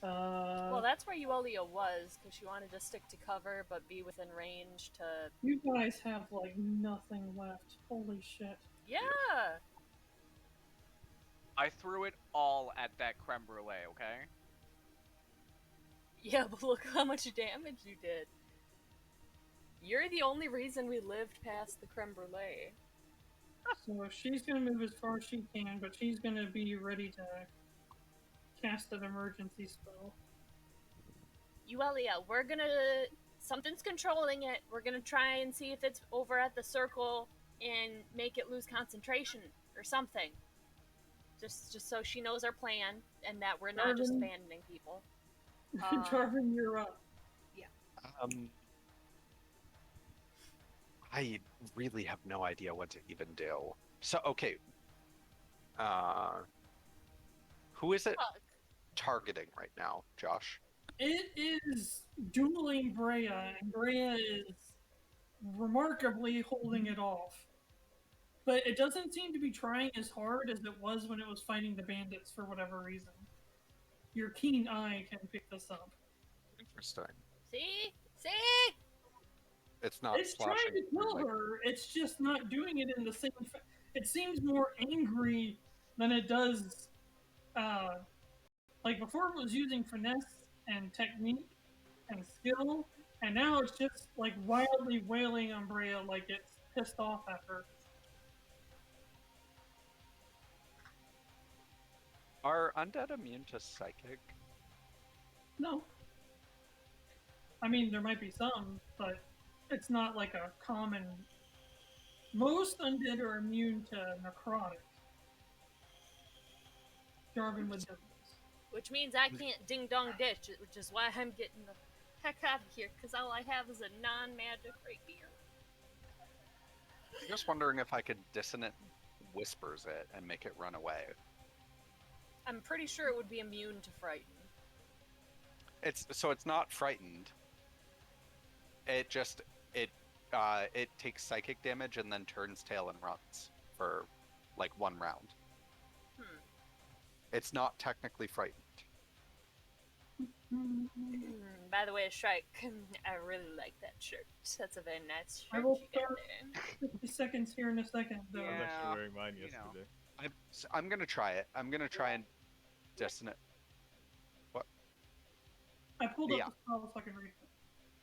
Well, that's where Yuelia was, because she wanted to stick to cover, but be within range to... You guys have, like, nothing left. Holy shit. Yeah! I threw it all at that creme brulee, okay? Yeah, but look how much damage you did. You're the only reason we lived past the creme brulee. So she's gonna move as far as she can, but she's gonna be ready to cast an emergency spell. Yuelia, we're gonna... Something's controlling it. We're gonna try and see if it's over at the circle and make it lose concentration or something. Just so she knows our plan and that we're not just abandoning people. Jarvin, you're up. Yeah. I really have no idea what to even do. So, okay. Who is it targeting right now, Josh? It is dueling Breya, and Breya is remarkably holding it off. But it doesn't seem to be trying as hard as it was when it was fighting the bandits for whatever reason. Your keen eye can pick this up. Interesting. See? It's not. It's trying to kill her. It's just not doing it in the same. It seems more angry than it does. Like before, it was using finesse and technique and skill, and now it's just like wildly wailing on Breya like it's pissed off at her. Are undead immune to psychic? No. I mean, there might be some, but it's not like a common... Most undead are immune to necrotic. Jarvin would do this. Which means I can't ding-dong ditch, which is why I'm getting the heck out of here, because all I have is a non-magic rapier. I'm just wondering if I could dissonant whispers it and make it run away. I'm pretty sure it would be immune to frighten. It's not frightened. It just it takes psychic damage and then turns tail and runs for like 1 round. It's not technically frightened. By the way, Shrike, I really like that shirt. That's a very nice shirt. I will start 50 seconds here in a second, though. I was actually wearing mine yesterday. I'm gonna try it. I'm gonna try and dissonant. What? I pulled up the spell so I can read it.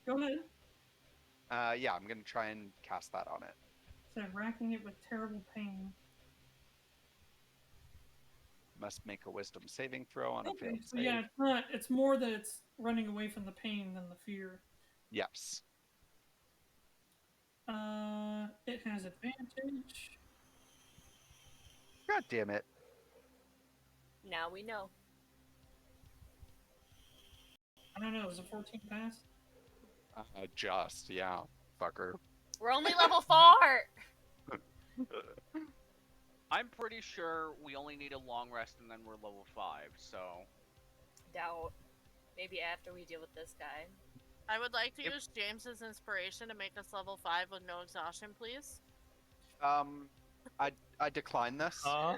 Go ahead. Yeah, I'm gonna try and cast that on it. So racking it with terrible pain. Must make a wisdom saving throw on a failed So save. yeah, it's not. It's more that it's running away from the pain than the fear. Yes. It has advantage. God damn it. Now we know. I don't know. Is a 14 pass? Yeah, fucker. We're only level 4! I'm pretty sure we only need a long rest and then we're level 5, so... Doubt. Maybe after we deal with this guy. I would like to use James's inspiration to make us level 5 with no exhaustion, please. I decline this. Oh.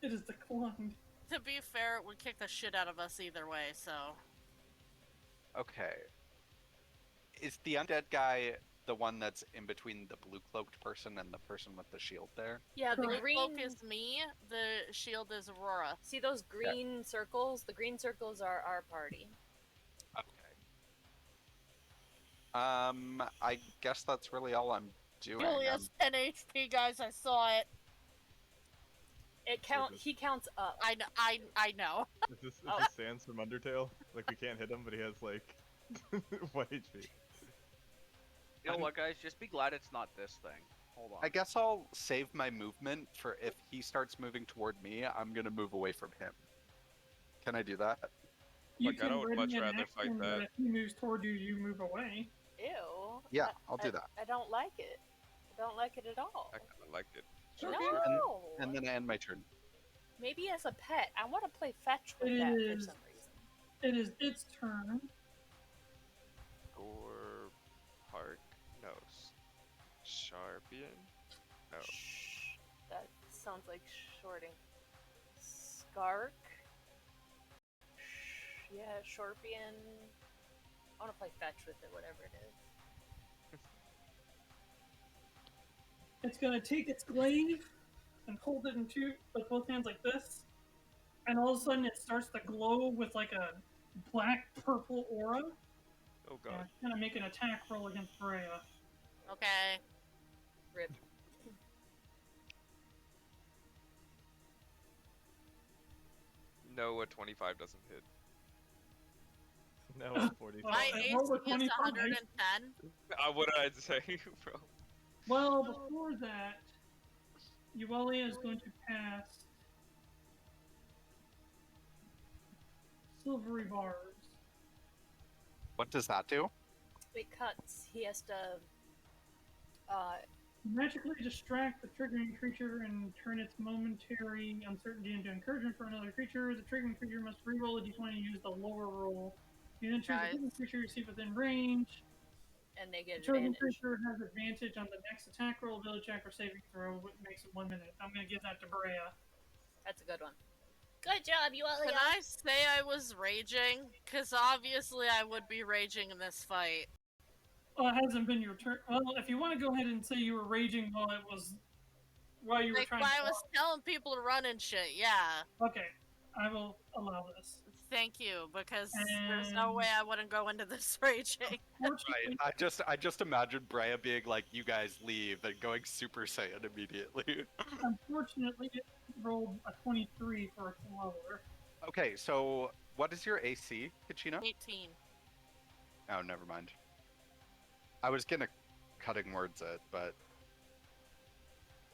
It is declined. To be fair, it would kick the shit out of us either way, so... Okay. Is the undead guy the one that's in between the blue-cloaked person and the person with the shield there? Yeah, the The green... cloak is me, the shield is Aurora. See those green circles? The green circles are our party. Okay. I guess that's really all I'm doing. Julia's 10 HP, guys, I saw it. He counts up. I know. Is this Sans from Undertale? Like, we can't hit him, but he has, like, 1 HP. You know what, guys? Just be glad it's not this thing. Hold on. I guess I'll save my movement for if he starts moving toward me, I'm gonna move away from him. Can I do that? You Like, I can don't ready much an rather action, fight that. but if he moves toward you, you move away. Ew. Yeah, I'll do that. I don't like it. I don't like it at all. I kind of liked it. No! And then I end my turn. Maybe as a pet. I want to play fetch with that for some reason. It is its turn. Or Park? No. Sharpian? No. That sounds like shorting. Skark? Yeah, Sharpian. I want to play fetch with it, whatever it is. It's gonna take its glaive and hold it in with both hands like this, and all of a sudden it starts to glow with like a black purple aura. Oh god. And it's gonna make an attack roll against Breya. Okay. Rip. No, a 25 doesn't hit. No, 45. My I AC rolled a is 25. 110. What did I say, bro? Well, before that, Yuelia is going to cast Silvery Barbs. What does that do? It cuts. He has to. Magically distract the triggering creature and turn its momentary uncertainty into encouragement for another creature. The triggering creature must reroll a d20 and use the lower roll. You then choose a different creature you see within range. And they get The triggering advantage. creature has advantage on the next attack roll, ability check, or saving throw, which makes it 1 minute. I'm going to give that to Breya. That's a good one. Good job, Yuelia. Can I say I was raging? Because obviously I would be raging in this fight. Well, it hasn't been your turn. Well, if you want to go ahead and say you were raging while you were Like, trying when to... I was telling people to run and shit, yeah. Okay, I will allow this. Thank you, because there's no way I wouldn't go into this raging. Right. I just imagine Breya being like, "You guys leave," and going Super Saiyan immediately. Unfortunately, it rolled a 23 for its lower. Okay, so what is your AC, Kachina? 18. Oh, never mind. I was gonna cutting words it, but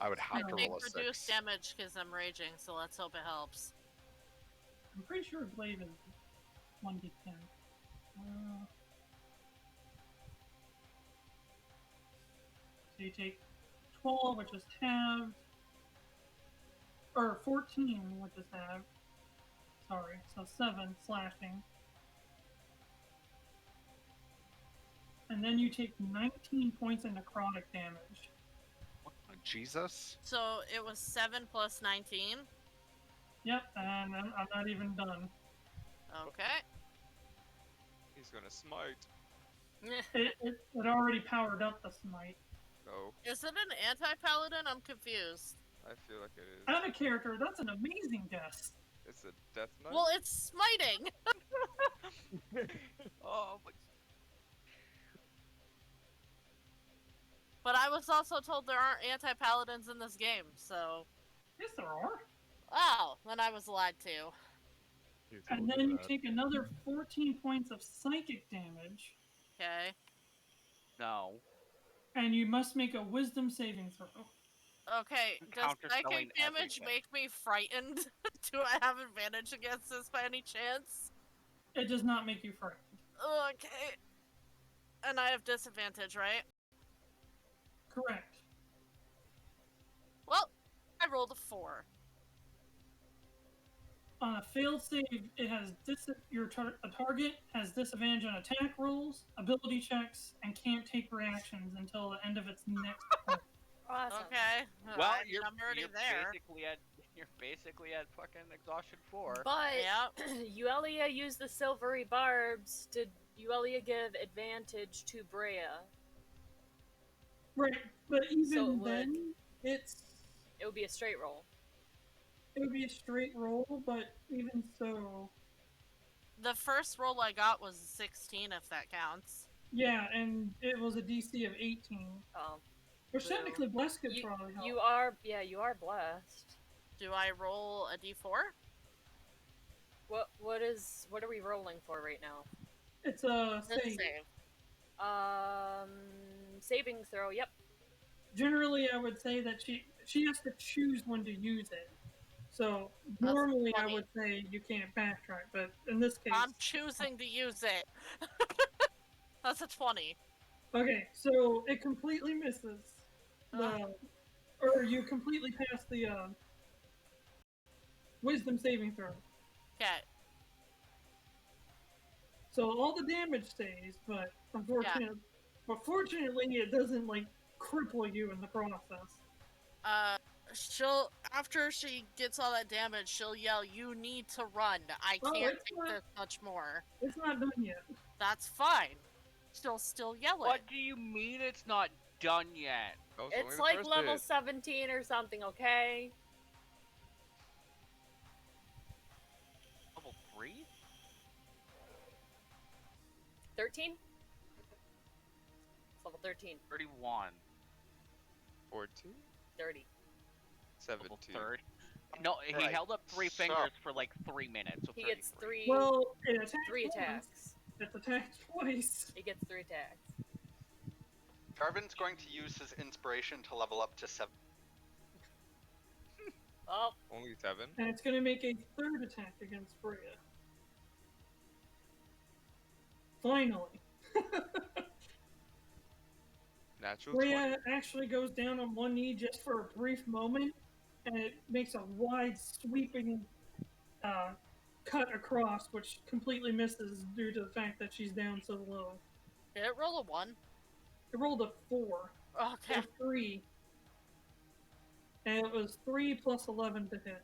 I would have to I roll a reduce 6. damage because I'm raging, so let's hope it helps. I'm pretty sure glaive is 1d10. So you take 12, which is halved, or 14, which is halved. Sorry, so 7 slashing. And then you take 19 points of necrotic damage. Jesus. So it was 7 plus 19. Yep, and I'm not even done. Okay. He's gonna smite. It already powered up the smite. No, Is it an anti-paladin? I'm confused. I feel like it is. Out of character, that's an amazing guess. It's a death knight. Well, it's smiting! Oh my. But I was also told there aren't anti-paladins in this game, so... Yes, there are. Oh, then I was lied to. And then you take another 14 points of psychic damage, Okay. No. and you must make a wisdom saving throw. Okay, does Counterspelling psychic damage everything. make me frightened? Do I have advantage against this by any chance? It does not make you frightened. Okay. And I have disadvantage, right? Correct. Well, I rolled a 4. On a failed save, it has a target has disadvantage on attack rolls, ability checks, and can't take reactions until the end of its next turn. Awesome. Okay. Well, I'm already there. You're basically at fucking exhaustion 4. But Yep. Yuelia used the silvery barbs. Did Yuelia give advantage to Breya? Right, but even So it would- then, it would be a straight roll. would be a straight roll, but even so... The first roll I got was 16, if that counts. Yeah, and it was a DC of 18. Oh. Which Boo. technically Bless could probably help. You are blessed. Do I roll a d4? What are we rolling for right now? It's a save. Saving throw, yep. Generally, I would say that she has to choose when to use it. So normally I would say you can't backtrack, but in this case... I'm choosing to use it. That's a 20. Okay, so it completely misses. Or you completely pass the wisdom saving throw. Okay. So all the damage stays, but fortunately, it doesn't like cripple you in the process. She'll, after she gets all that damage, she'll yell, "You need to run. I can't take this much more." It's not done yet. That's fine. She'll still yell it. What do you mean it's not done yet? It's like level 17 or something, okay? Level 3? 13? It's level 13. 31. 14? 30. 17. Third. No, he Right. held up 3 fingers for like 3 minutes. So He gets 3. Well, it attacks 3 once. attacks. It's attacked twice. He gets 3 attacks. Jarvin's going to use his inspiration to level up to 7. Oh. Only 7? And it's going to make a third attack against Breya. Finally. Natural Breya 20. actually goes down on one knee just for a brief moment, and it makes a wide, sweeping cut across, which completely misses due to the fact that she's down so low. Did it roll a 1? It rolled a 4. Okay. A 3. And it was 3 plus 11 to hit.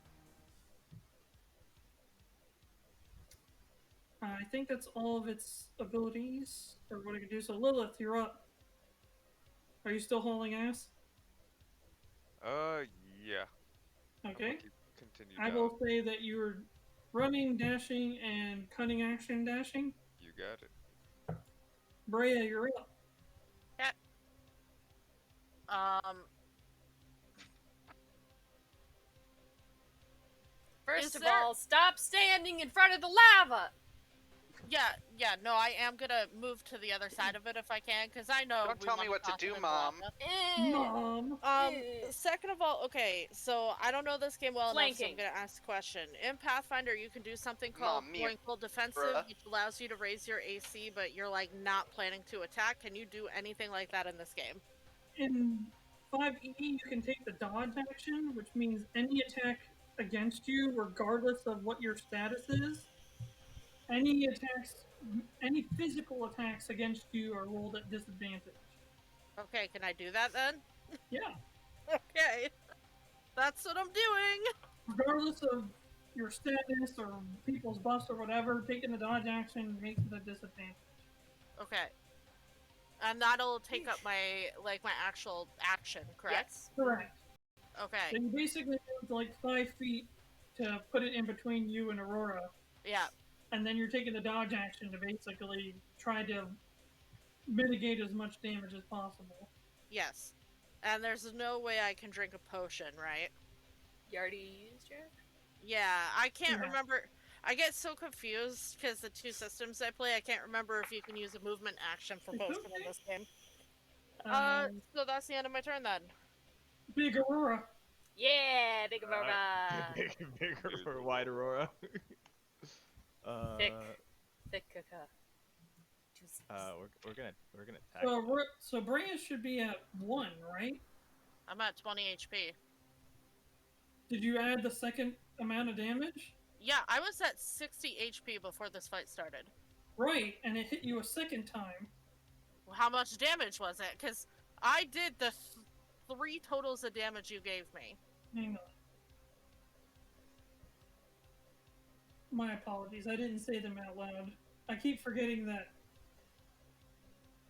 I think that's all of its abilities, or what it can do. So Lilith, you're up. Are you still hauling ass? Yeah. Okay. Continue I down. will say that you're running, dashing, and cunning action dashing. You got it. Breya, you're up. First of all, stop standing in front of the lava! Yeah, no, I am gonna move to the other side of it if I can, because I know. Don't tell me what to do, Mom. Mom. Second of all, okay, so I don't know this game well enough, so I'm Flanking. gonna ask a question. In Pathfinder, you can do something called going full defensive, which allows you to raise your AC, but you're like not planning to attack. Can you do anything like that in this game? In 5e, you can take the dodge action, which means any attack against you, regardless of what your status is, any physical attacks against you are rolled at disadvantage. Okay, can I do that then? Yeah. Okay. That's what I'm doing! Regardless of your status or people's buffs or whatever, taking the dodge action makes it a disadvantage. Okay. And that'll take up my actual action, correct? Yes. Correct. Okay. So you basically moved like 5 feet to put it in between you and Aurora. Yeah. And then you're taking the dodge action to basically try to mitigate as much damage as possible. Yes. And there's no way I can drink a potion, right? You already used your? Yeah, I can't remember. I get so confused because the two systems I play, I can't remember if you can use a movement action for potion in this game. So that's the end of my turn then. Big Aurora. Yeah, big Aurora. Bigger for wide Aurora. Thick caca. We're gonna attack. So Breya should be at 1, right? I'm at 20 HP. Did you add the second amount of damage? Yeah, I was at 60 HP before this fight started. Right, and it hit you a second time. How much damage was it? Because I did the 3 totals of damage you gave me. Hang on. My apologies, I didn't say them out loud. I keep forgetting that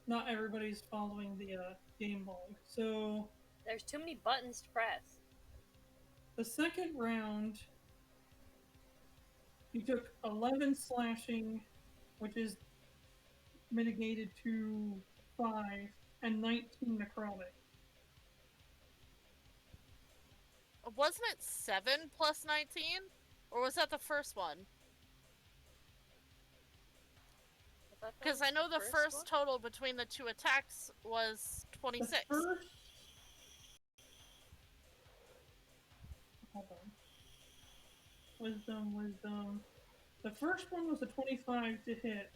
not everybody's following the game log. So There's too many buttons to press. the second round, you took 11 slashing, which is mitigated to 5, and 19 necrotic. Wasn't it 7 plus 19? Or was that the first one? Because I know the first total between the 2 attacks was 26. The first... Hold on. Wisdom. The first one was a 25 to hit,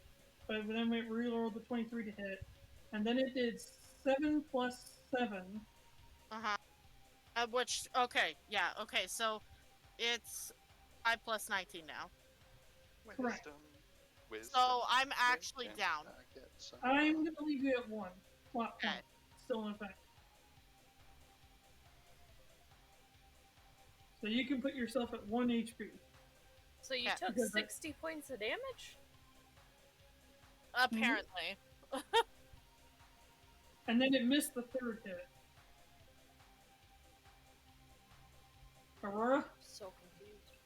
but then we rerolled the 23 to hit, and then it did 7 plus 7. Which, okay, yeah, okay, so it's 5 plus 19 now. Correct. So I'm actually down. I'm going to leave you at 1. Plot Okay. point. Still in effect. So you can put yourself at 1 HP. So you Okay. took Because 60 points of damage? Apparently. And then it missed the 3rd hit. Aurora? So confused.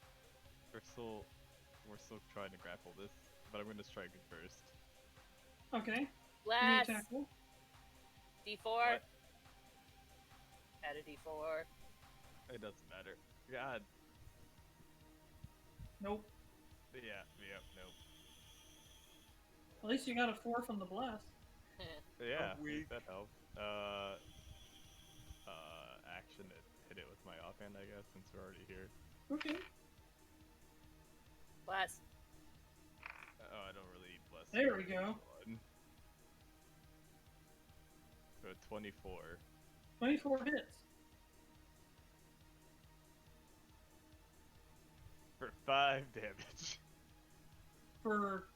We're still trying to grapple this, but I'm gonna strike it first. Okay. Give me Blast! attack roll. D4. What? Add a D4. It doesn't matter. God. Nope. Yeah, nope. At least you got a 4 from the blast. Yeah, that helped. Action to hit it with my offhand, I guess, since we're already here. Okay. Blast. Oh, I don't really bless. There we go. One. So 24. 24 hits. For 5 damage. For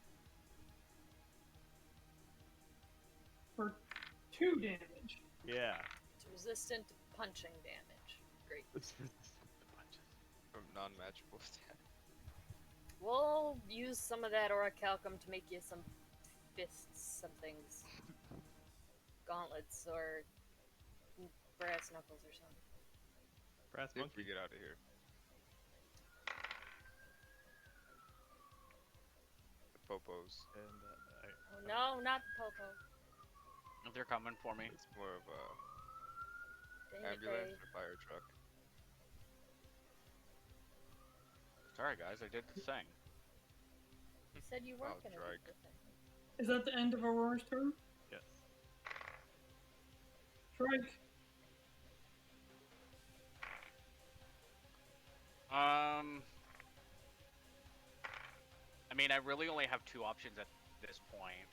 2 damage. Yeah. It's resistant to punching damage. Great. It's resistant to punches. From non-matchable stat. We'll use some of that orichalcum to make you some fists, some things. Gauntlets or brass knuckles or something. Brass If monkey. we get out of here. The popos. And Oh no, not the popo. They're coming for me. It's more of a Dang it, ambulance Dave. or fire truck. Sorry guys, I did the thing. You said you weren't Oh, gonna Shrike. do the thing. Is that the end of Aurora's turn? yes. Shrike. I mean, I really only have 2 options at this point.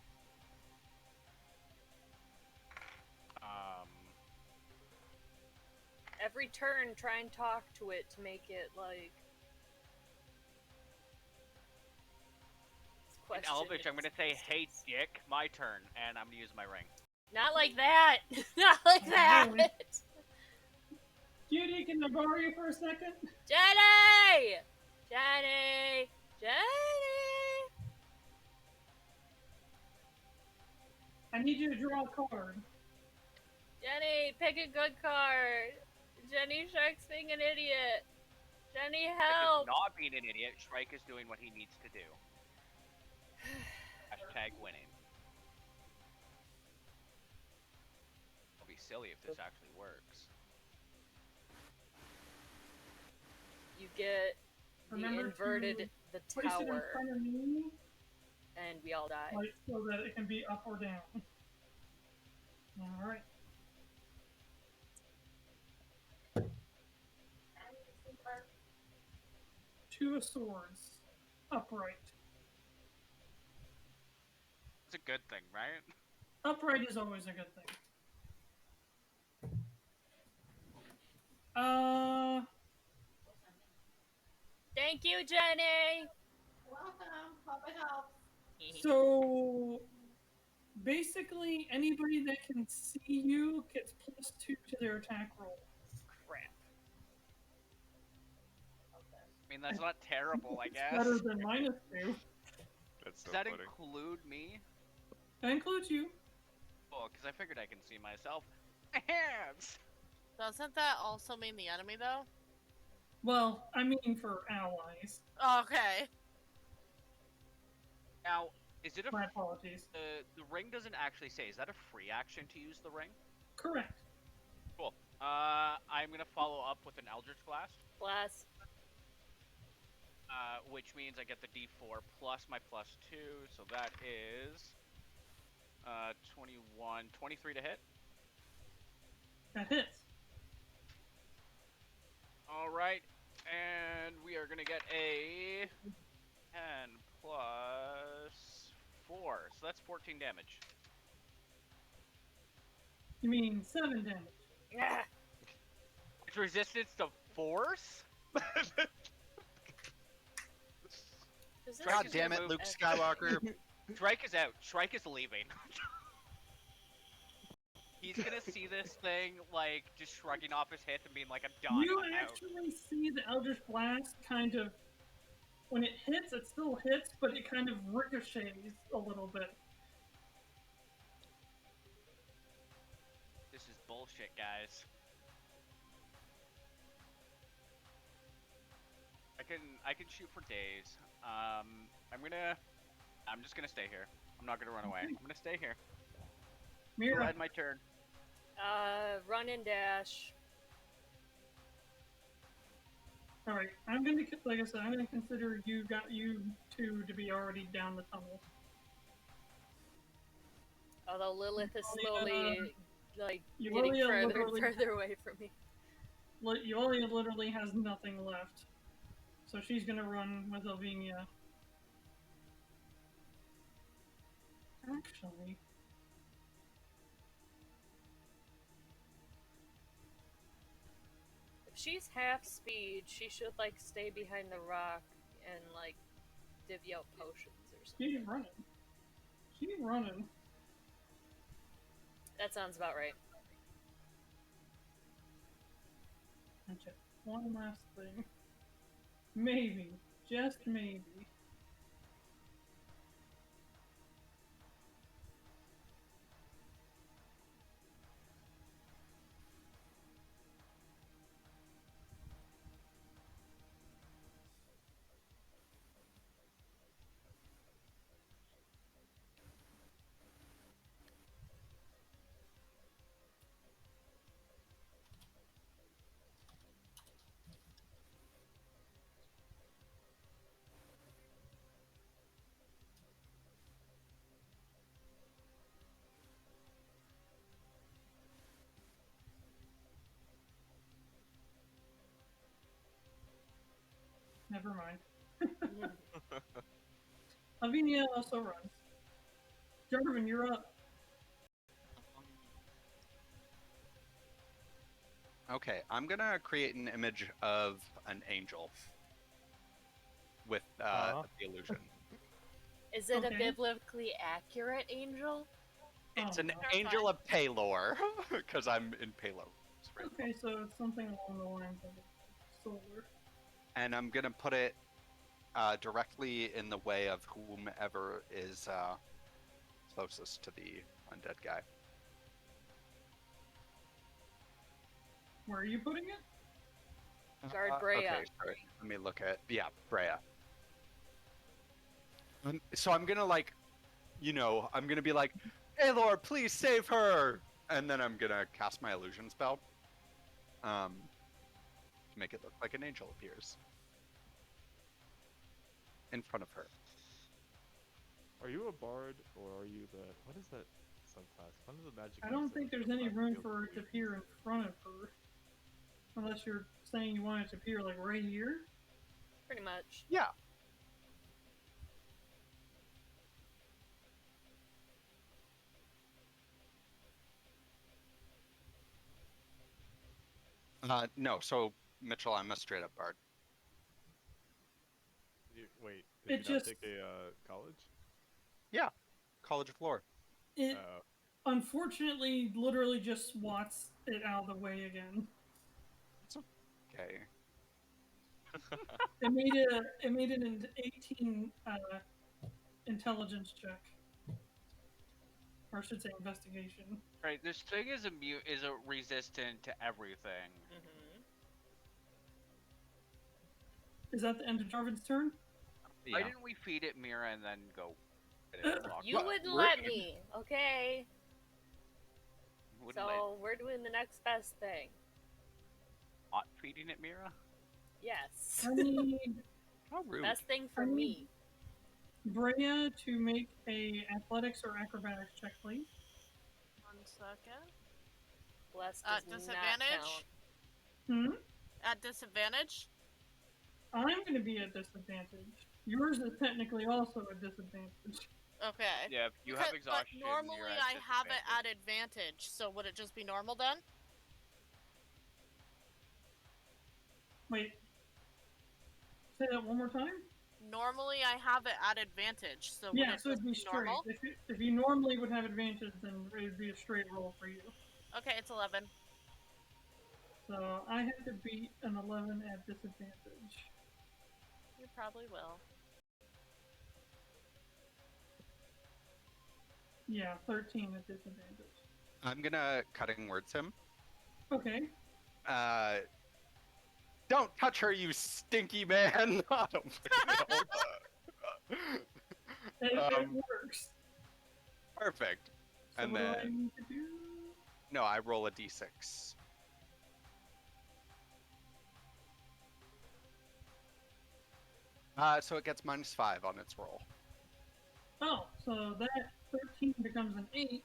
Every turn, try and talk to it to make it like. In Elvish, I'm gonna say, "Hey, dick, my turn," and I'm gonna use my ring. Not like that! Not like that! Judy, can I borrow you for a second? Jenny! Jenny! Jenny! I need you to draw a card. Jenny, pick a good card! Jenny Shark's being an idiot! Jenny, If help! it's not being an idiot, Shrike is doing what he needs to do. Hashtag winning. It'll be silly if this actually works. You get the Remember inverted, the Place it in tower, front of me, and we all die. like, so that it can be up or down. Alright. Two of swords. Upright. It's a good thing, right? Upright is always a good thing. Thank you, Jenny! Welcome. Hope it helps. So basically anybody that can see you gets +2 to their attack roll. Crap. I mean, that's not terrible, I guess. Better than -2. That's so Does that funny. include me? That includes you. Oh, because I figured I can see myself. Hands! Doesn't that also mean the enemy, though? Well, I mean for allies. Okay. Now, is it a... My apologies. The ring doesn't actually say. Is that a free action to use the ring? Correct. Cool. I'm gonna follow up with an Eldritch Blast. Blast. Which means I get the D4 plus my +2, so that is 21, 23 to hit. That hits. All right, and we are gonna get a 10 plus 4, so that's 14 damage. You mean 7 damage. Yeah. It's resistance to force? God damn it, Luke Skywalker. Shrike is out. Shrike is leaving. He's gonna see this thing, like, just shrugging off his hip and being like, I'm done. You I'm out. actually see the Eldritch Blast kind of, when it hits, it still hits, but it kind of ricochets a little bit. This is bullshit, guys. I can shoot for days. I'm just gonna stay here. I'm not gonna run away. I'm gonna stay here. Go Mirra, ahead, my turn. Run and dash. alright, I'm gonna, like I said, I'm gonna consider you two to be already down the tunnel. Although Lilith is slowly, like, Yuelia getting further and literally- further away from me. Yuelia literally has nothing left. So she's gonna run with Elvenia. Actually... If she's half speed, she should, like, stay behind the rock and, like, divvy out potions or something. She's running. She's running. That sounds about right. Okay, one last thing. Maybe, just maybe. Never mind. Elvenia also runs. Jarvin, you're up. Okay, I'm gonna create an image of an angel with the illusion. Is it Okay. a biblically accurate angel? It's Oh, an no. angel of Paylor, because I'm in Paylor. Okay, so it's something along the lines of solar. And I'm gonna put it directly in the way of whomever is closest to the undead guy. Where are you putting it? Guard Breya. Okay, sorry. Let me look at Breya. So I'm gonna I'm gonna be like, "Hey, Lord, please save her!" And then I'm gonna cast my illusion spell, to make it look like an angel appears in front of her. Are you a bard, or are you the... What is that subclass? What is the magic? I don't think there's any room for it to appear in front of her. Unless you're saying you want it to appear like right here? Pretty much. Yeah. No, so Mitchell, I'm a straight up bard. Wait, It did you not just- take a college? Yeah, College of Lore. It Oh. unfortunately literally just swats it out of the way again. Okay. It made it an 18 intelligence check. Or I should say investigation. Right, this thing is resistant to everything. Mm-hmm. Is that the end of Jarvin's turn? Why Yeah. didn't we feed it Mirra and then go? You What? wouldn't We're- let me, okay? Wouldn't let So we're doing the next best thing. not feeding it Mirra? Yes. I need How rude. Best thing for me. Breya to make a athletics or acrobatics check, please. 1 second. Bless does disadvantage? not count. At disadvantage? I'm going to be at disadvantage. Yours is technically also a disadvantage. Okay. Yeah, if you Because- have exhaustion. But normally you're at I have it disadvantage. at advantage, so would it just be normal then? Wait. Say that one more time? normally I have it at advantage, so Yeah, would it so it'd be just be straight. normal? If you normally would have advantage, then it would be a straight roll for you. Okay, it's 11. So I have to beat an 11 at disadvantage. You probably will. Yeah, 13 at disadvantage. I'm gonna cutting words him. Okay. Don't touch her, you stinky man! I don't know. It works. Perfect. So And what do I then need to do? no, I roll a d6. So it gets -5 on its roll. Oh, so that 13 becomes an 8.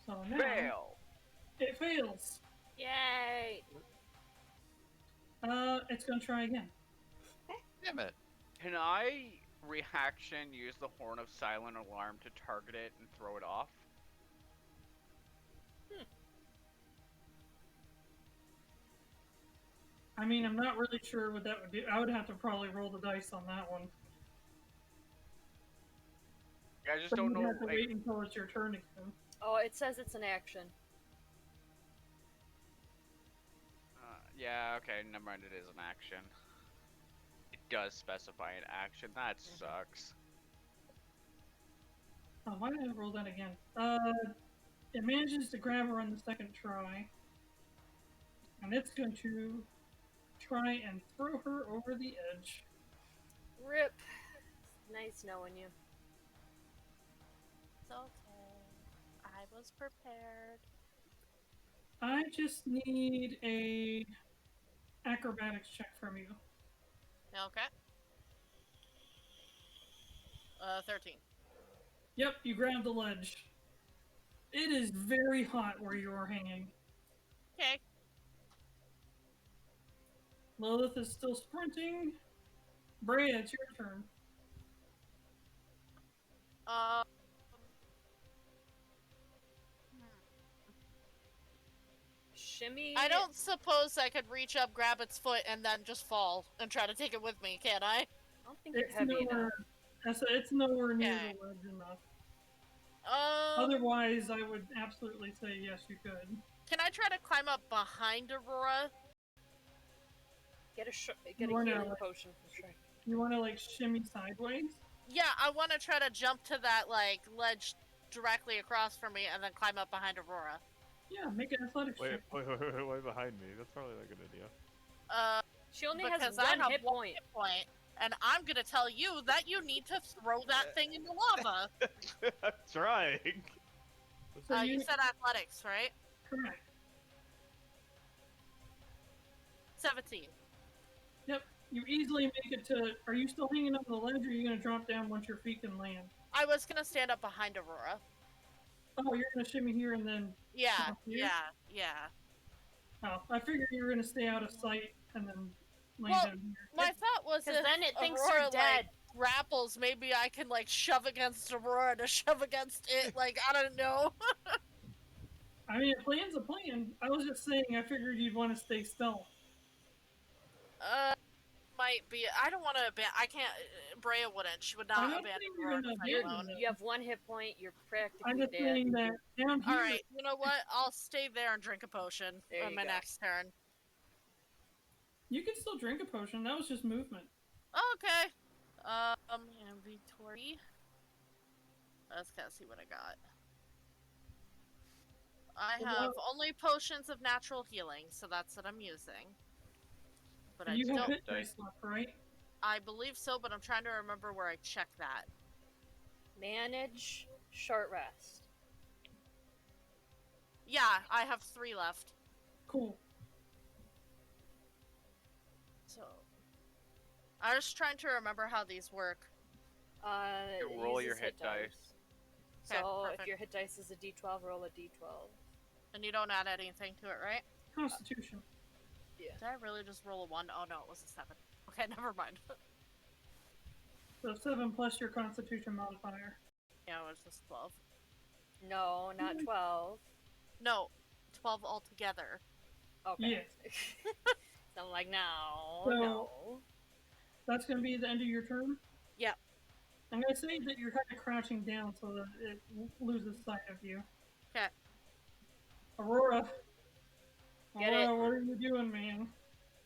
So now Fail. it fails. Yay! It's gonna try again. Damn it. Can I reaction use the Horn of Silent Alarm to target it and throw it off? I mean, I'm not really sure what that would do. I would have to probably roll the dice on that one. I just But don't you know. have to Like, wait until it's your turn again. Oh, it says it's an action. yeah, okay, never mind. It is an action. It does specify an action. That sucks. Oh, why did I roll that again? It manages to grab her on the second try. And it's going to try and throw her over the edge. Rip. Nice knowing you. It's okay. I was prepared. I just need a acrobatics check from you. Okay. 13. Yep, you grab the ledge. It is very hot where you are hanging. Okay. Lilith is still sprinting. Breya, it's your turn. Shimmy. I don't suppose I could reach up, grab its foot, and then just fall and try to take it with me, can I? I don't think you're It's heavy enough. nowhere. It's nowhere near Okay. the ledge enough. Otherwise, I would absolutely say yes, you could. Can I try to climb up behind Aurora? Get a You wanna, healing like- potion for Shrike. You want to like shimmy sideways? Yeah, I want to try to jump to that like ledge directly across from me and then climb up behind Aurora. Yeah, make an athletics check. Wait behind me. That's probably not a good idea. She only because has I one have hit one point. hit point, and I'm gonna tell you that you need to throw that thing in the lava. I'm trying. So You said athletics, right? correct. 17. Yep, you easily make it to. Are you still hanging on the ledge, or are you gonna drop down once your feet can land? I was gonna stand up behind Aurora. Oh, you're gonna shimmy here and then. Yeah, Up here? yeah. Oh, I figured you were gonna stay out of sight and then land Well, down here. My thought was Because if then it thinks Aurora, you're dead. like, grapples, maybe I can like shove against Aurora to shove against it. Like, I don't know. I mean, a plan's a plan. I was just saying, I figured you'd want to stay stealth. Might be. I don't want to abandon. I can't. Breya wouldn't. She would I not don't abandon think you're Aurora gonna to fight abandon alone. them. You have one hit point. You're practically I'm just dead. saying that down here. Alright, you know what? I'll stay there and drink a potion There on you my go. next turn. You can still drink a potion. That was just movement. Okay. Inventory. Let's kind of see what I got. I have only potions of natural healing, so that's what I'm using. But I You have don't. hit dice left, right? I believe so, but I'm trying to remember where I checked that. Manage short rest. Yeah, I have 3 left. Cool. So. I was trying to remember how these work. You It roll uses your hit dice. So Okay, if perfect. your hit dice is a d12, roll a d12. And you don't add anything to it, right? Constitution. Yeah. Did I really just roll a 1? Oh no, it was a 7. Okay, never mind. So 7 plus your Constitution modifier. Yeah, it was just 12. No, not 12. No, 12 altogether. Okay. Yes. So I'm like, no, So- no. That's going to be the end of your turn? Yep. I'm going to say that you're kind of crouching down so that it loses sight of you. Okay. Aurora. Get Aurora, it. what are you doing, man?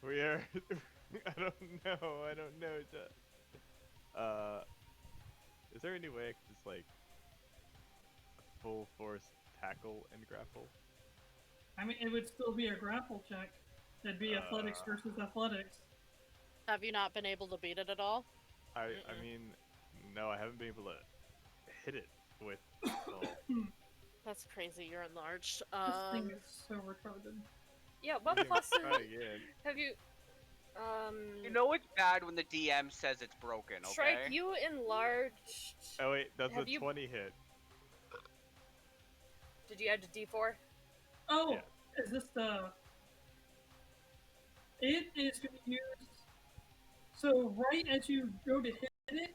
We are. I don't know. Is there any way I could just like full force tackle and grapple? I mean, it would still be a grapple check. It'd be athletics versus athletics. Have you not been able to beat it at all? I mean, no, I haven't been able to hit it with. That's crazy. You're enlarged. This thing is so retarded. Yeah, what Try pluses again. have you? You know it's bad when the DM says it's broken, okay? Shrike, you enlarged. Oh wait, that's Have a you- 20 hit. Did you add to D4? Oh, Yeah. is this the... It is going to use... So right as you go to hit it,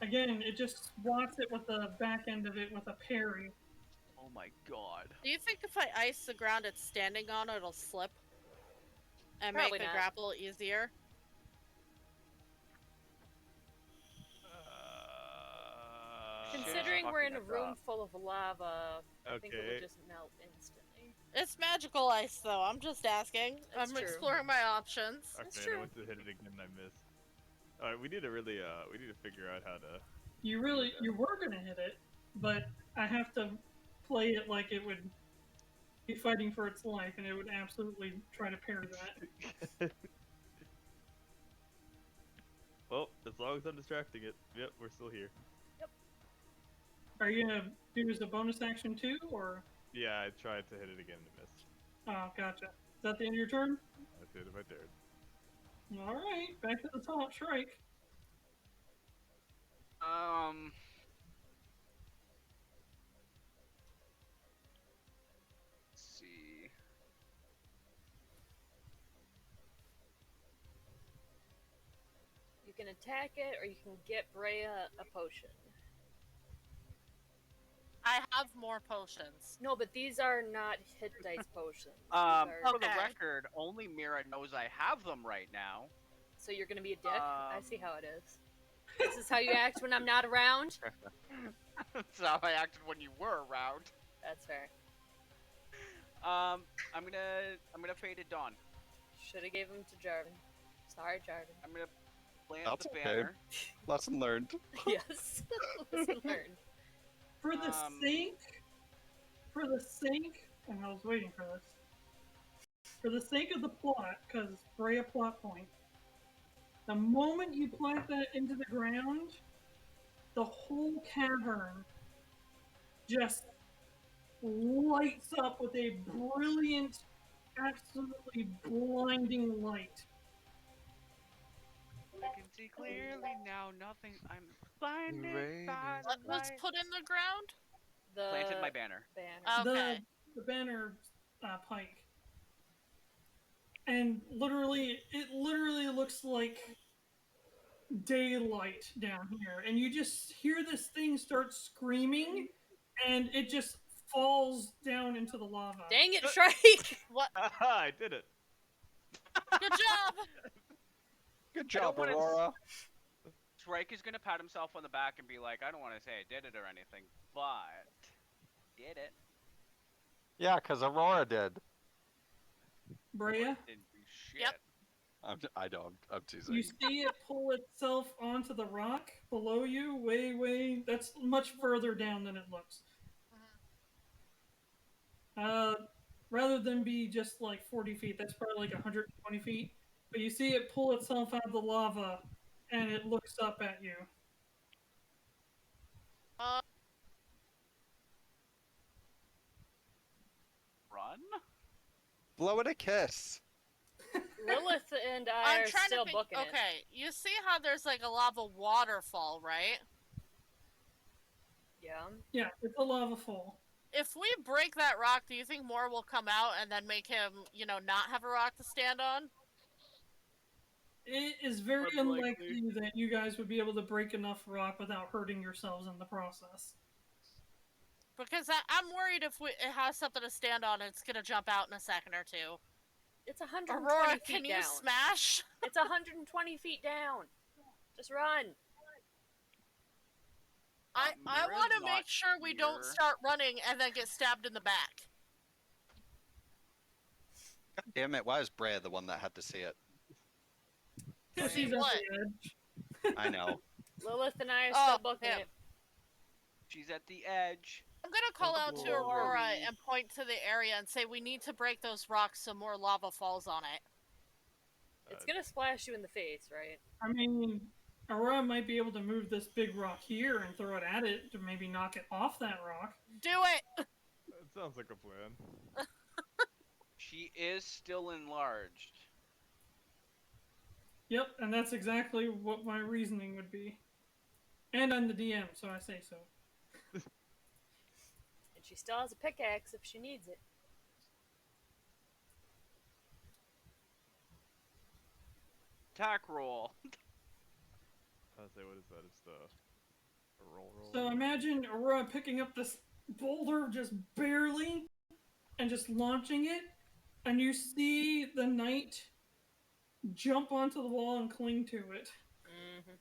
again, it just swats it with the back end of it with a parry. Oh my god. Do you think if I ice the ground it's standing on, it'll slip? And Probably make the not. grapple easier? Considering we're in a fucking room up. full of lava, I think it Okay. would just melt instantly. It's magical ice, though. I'm just asking. That's I'm true. exploring my options. That's Okay, I true. went to hit it again and I missed. Alright, we need to really, we need to figure out how to... You were going to hit it, but I have to play it like it would be fighting for its life, and it would absolutely try to parry that. Well, as long as I'm distracting it, yep, we're still here. Are you going to do as a bonus action too, or? Yeah, I tried to hit it again and missed. Oh, gotcha. Is that the end of your turn? That's the end of my turn. Alright, back to the top, Shrike. Let's see. You can attack it, or you can get Breya a potion. I have more potions. No, but these are not hit dice potions. These For are... the Okay. record, only Mirra knows I have them right now. So you're gonna be a dick? I see how it is. This is how you act when I'm not around? That's how I acted when you were around. That's fair. I'm gonna fade it Dawn. Should've gave him to Jarvin. Sorry, Jarvin. I'm gonna plant That's the okay. banner. Lesson learned. Yes. Lesson learned. For the sake, and I was waiting for this. For the sake of the plot, because Breya plot point, the moment you plant that into the ground, the whole cavern just lights up with a brilliant, absolutely blinding light. I can see clearly now. Nothing. I'm blinded by What the was light. put in the ground? The Planted my banner. banner. Okay. The banner pike. And it literally looks like daylight down here. And you just hear this thing start screaming, and it just falls down into the lava. Dang it, Shrike! What? Haha, I did it! Good job! Good I don't job, wanna Aurora. Shrike is gonna pat himself on the back and be like, I don't want to say I did it or anything, but did it. Yeah, because Aurora did. Breya, Didn't do shit. Yep. I'm teasing. you see it pull itself onto the rock below you, way, that's much further down than it looks. Rather than be just like 40 feet, that's probably like 120 feet. But you see it pull itself out of the lava, and it looks up at you. Run? Blow it a kiss. Lilith and I I'm are trying still to think. booking it. Okay, you see how there's like a lava waterfall, right? Yeah. Yeah, it's a lava fall. If we break that rock, do you think more will come out and then make him, not have a rock to stand on? It is very Unlikely. unlikely that you guys would be able to break enough rock without hurting yourselves in the process. Because I'm worried if it has something to stand on, it's gonna jump out in a second or two. It's 120 Aurora, feet can you down. smash? It's 120 feet down. Just run. I Mirra's want to not make sure we don't here. start running and then get stabbed in the back. God damn it! Why is Breya the one that had to see it? Because See she's at what? the edge. I know. Lilith and I are Oh, still booking him. it. She's at the edge. I'm gonna call out to Glory. Aurora and point to the area and say we need to break those rocks so more lava falls on it. It's gonna splash you in the face, right? I mean, Aurora might be able to move this big rock here and throw it at it to maybe knock it off that rock. Do it! That sounds like a plan. She is still enlarged. Yep, and that's exactly what my reasoning would be. And I'm the DM, so I say so. And she still has a pickaxe if she needs it. Attack roll. I'll say, what is that? It's the roll. So imagine Aurora picking up this boulder just barely and just launching it, and you see the knight jump onto the wall and cling to it. Mm-hmm.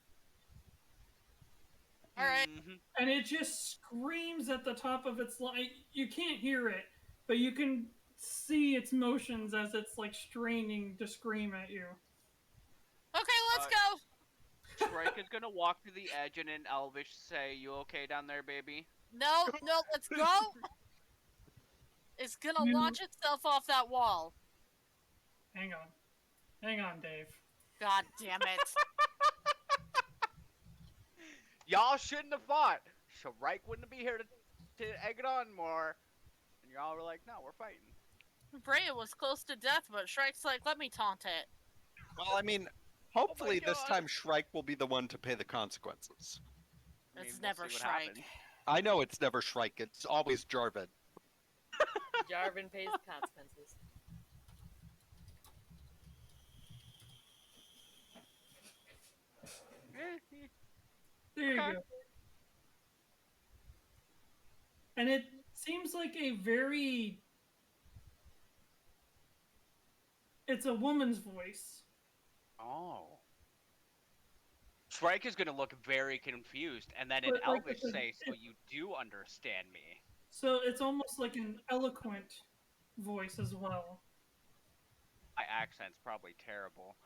Alright. And it just screams at the top of its lungs. You can't hear it, but you can see its motions as it's like straining to scream at you. Okay, let's go! Shrike is gonna walk to the edge and in Elvish say, "You okay down there, baby?" No, let's go! It's gonna launch itself off that wall. Hang on, Dave. God damn it. Y'all shouldn't have fought. Shrike wouldn't be here to egg it on more. And y'all were like, "No, we're fighting." Breya was close to death, but Shrike's like, let me taunt it. Well, I mean, hopefully this God. time Shrike will be the one to pay the consequences. I mean, It's we'll never see what Shrike. happens. I know it's never Shrike. It's always Jarvin. Jarvin pays the consequences. There you go. And it seems like a very... It's a woman's voice. Oh. Shrike is gonna look very confused, and then in But, like, Elvish say, "So you do understand me." So it's almost like an eloquent voice as well. My accent's probably terrible.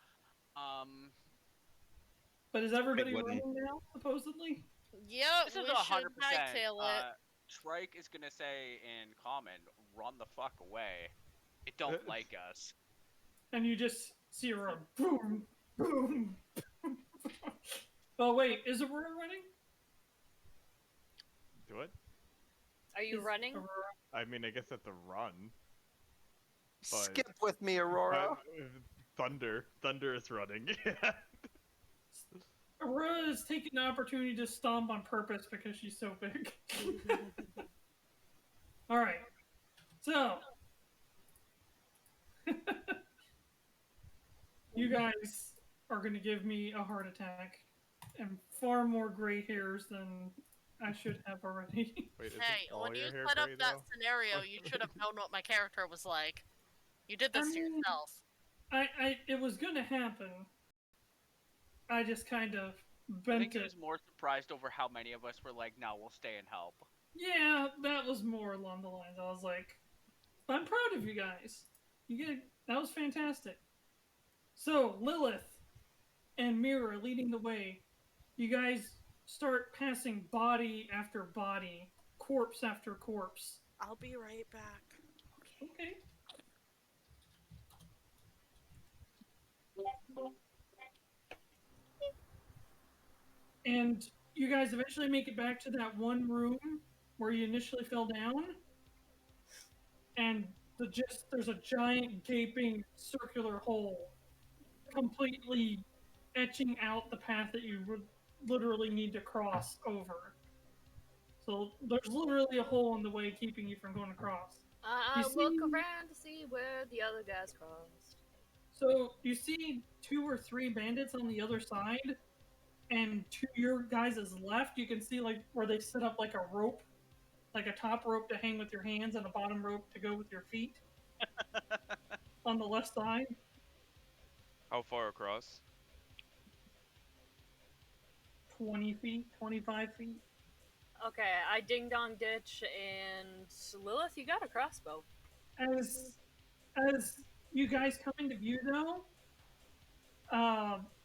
But is everybody wouldn't. running now, supposedly? Yep, This we is should 100%. hightail it. Shrike is gonna say in common, "Run the fuck away. It don't like us." And you just see Aurora boom, boom, boom. Oh wait, is Aurora running? Do it? Are you Is running? Aurora... I mean, I guess that's a run. But- Skip with me, Aurora. Thunder is running. Aurora is taking the opportunity to stomp on purpose because she's so big. Alright. So. You guys are going to give me a heart attack. And far more gray hairs than I should have already. Wait, isn't Hey, all when you your hair set up gray, that though? scenario, you should have known what my character was like. You did this to yourself. It was going to happen. I just kind of I bent think he it. was more surprised over how many of us were like, "No, we'll stay and help." Yeah, that was more along the lines. I was like, I'm proud of you guys. That was fantastic. So, Lilith and Mirra leading the way. You guys start passing body after body, corpse after corpse. I'll be right back. Okay. And you guys eventually make it back to that one room where you initially fell down. And there's a giant gaping circular hole completely etching out the path that you would literally need to cross over. So there's literally a hole in the way keeping you from going across. I'll You look see- around to see where the other guys crossed. So you see 2 or 3 bandits on the other side, and to your guys' left, you can see like where they set up like a rope, like a top rope to hang with your hands and a bottom rope to go with your feet. On the left side. How far across? 20 feet, 25 feet. Okay, I ding dong ditch, and Lilith, you got a crossbow. As you guys come into view, though,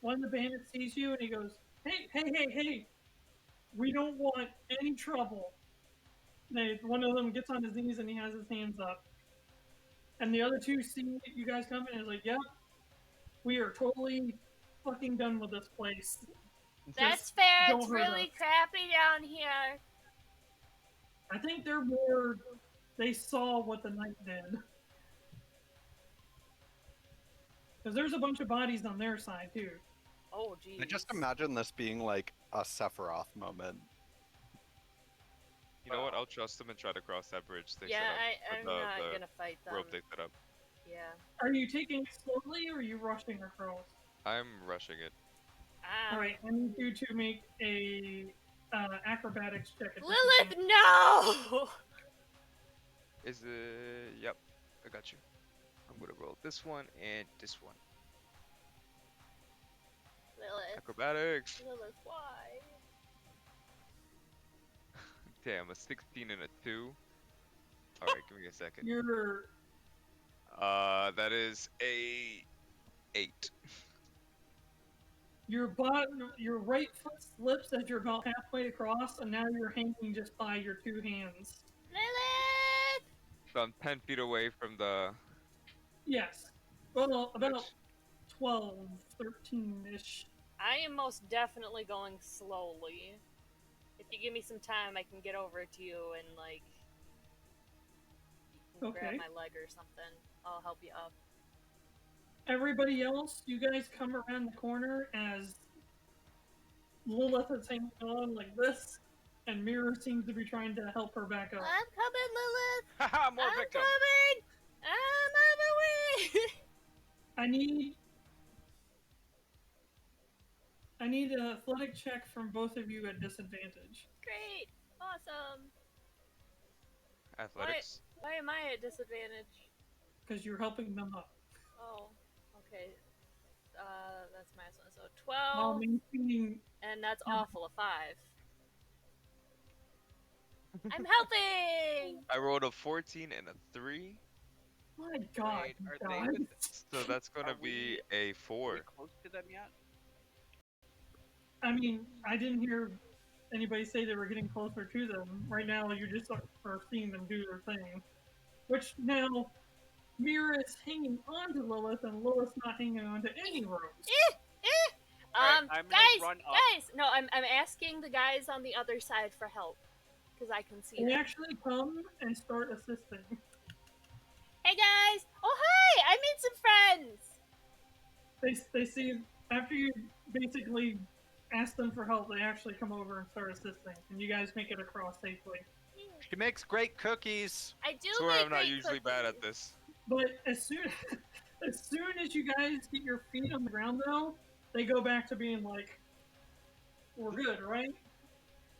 one of the bandits sees you and he goes, "Hey! We don't want any trouble." One of them gets on his knees and he has his hands up, and the other two see you guys coming and is like, "Yep, we are totally fucking done with this place." That's fair. It's really crappy down here. I think they're more. They saw what the knight did. Because there's a bunch of bodies on their side, too. Oh, geez. I just imagine this being like a Sephiroth moment. You know what? I'll trust them and try to cross that bridge they yeah, set up. I'm not gonna fight them. Rope they set up. Yeah. Are you taking it slowly or are you rushing across? I'm rushing it. Alright, I need you to make a acrobatics check. Lilith, no! Is it? Yep, I got you. I'm gonna roll this one and this one. Lilith. Acrobatics. Lilith, why? Damn, a 16 and a 2. Alright, give me a second. That is a 8. Your right foot slips as you're about halfway across, and now you're hanging just by your two hands. Lilith! So I'm 10 feet away from the... Yes. Well, about 12, 13-ish. I am most definitely going slowly. If you give me some time, I can get over to you and, like, you can grab my leg or something. I'll help you up. Everybody else, you guys come around the corner as Lilith is hanging on like this, and Mirra seems to be trying to help her back up. I'm coming, Lilith! Haha, more I'm victim! coming! I'm on my way! I need an athletic check from both of you at disadvantage. Great! Awesome! Athletics? Why am I at disadvantage? Because you're helping them up. Oh, okay. That's minus 1, so 12. And that's awful, a 5. I'm helping! I rolled a 14 and a 3. My God, Wait, so that's gonna be a 4. Are we close to them yet? I mean, I didn't hear anybody say they were getting closer to them. Right now, you just are seeing them do their thing. Which now, Mirra is hanging on to Lilith, and Lilith's not hanging on to any ropes. Guys! No, I'm asking the guys on the other side for help. Because I can see They them. actually come and start assisting. Hey guys! Oh hi! I made some friends! They see, after you basically ask them for help, they actually come over and start assisting, and you guys make it across safely. She makes great cookies. I do. Swear I'm not usually bad at this. But as soon as you guys get your feet on the ground, though, they go back to being like, "We're good, right?"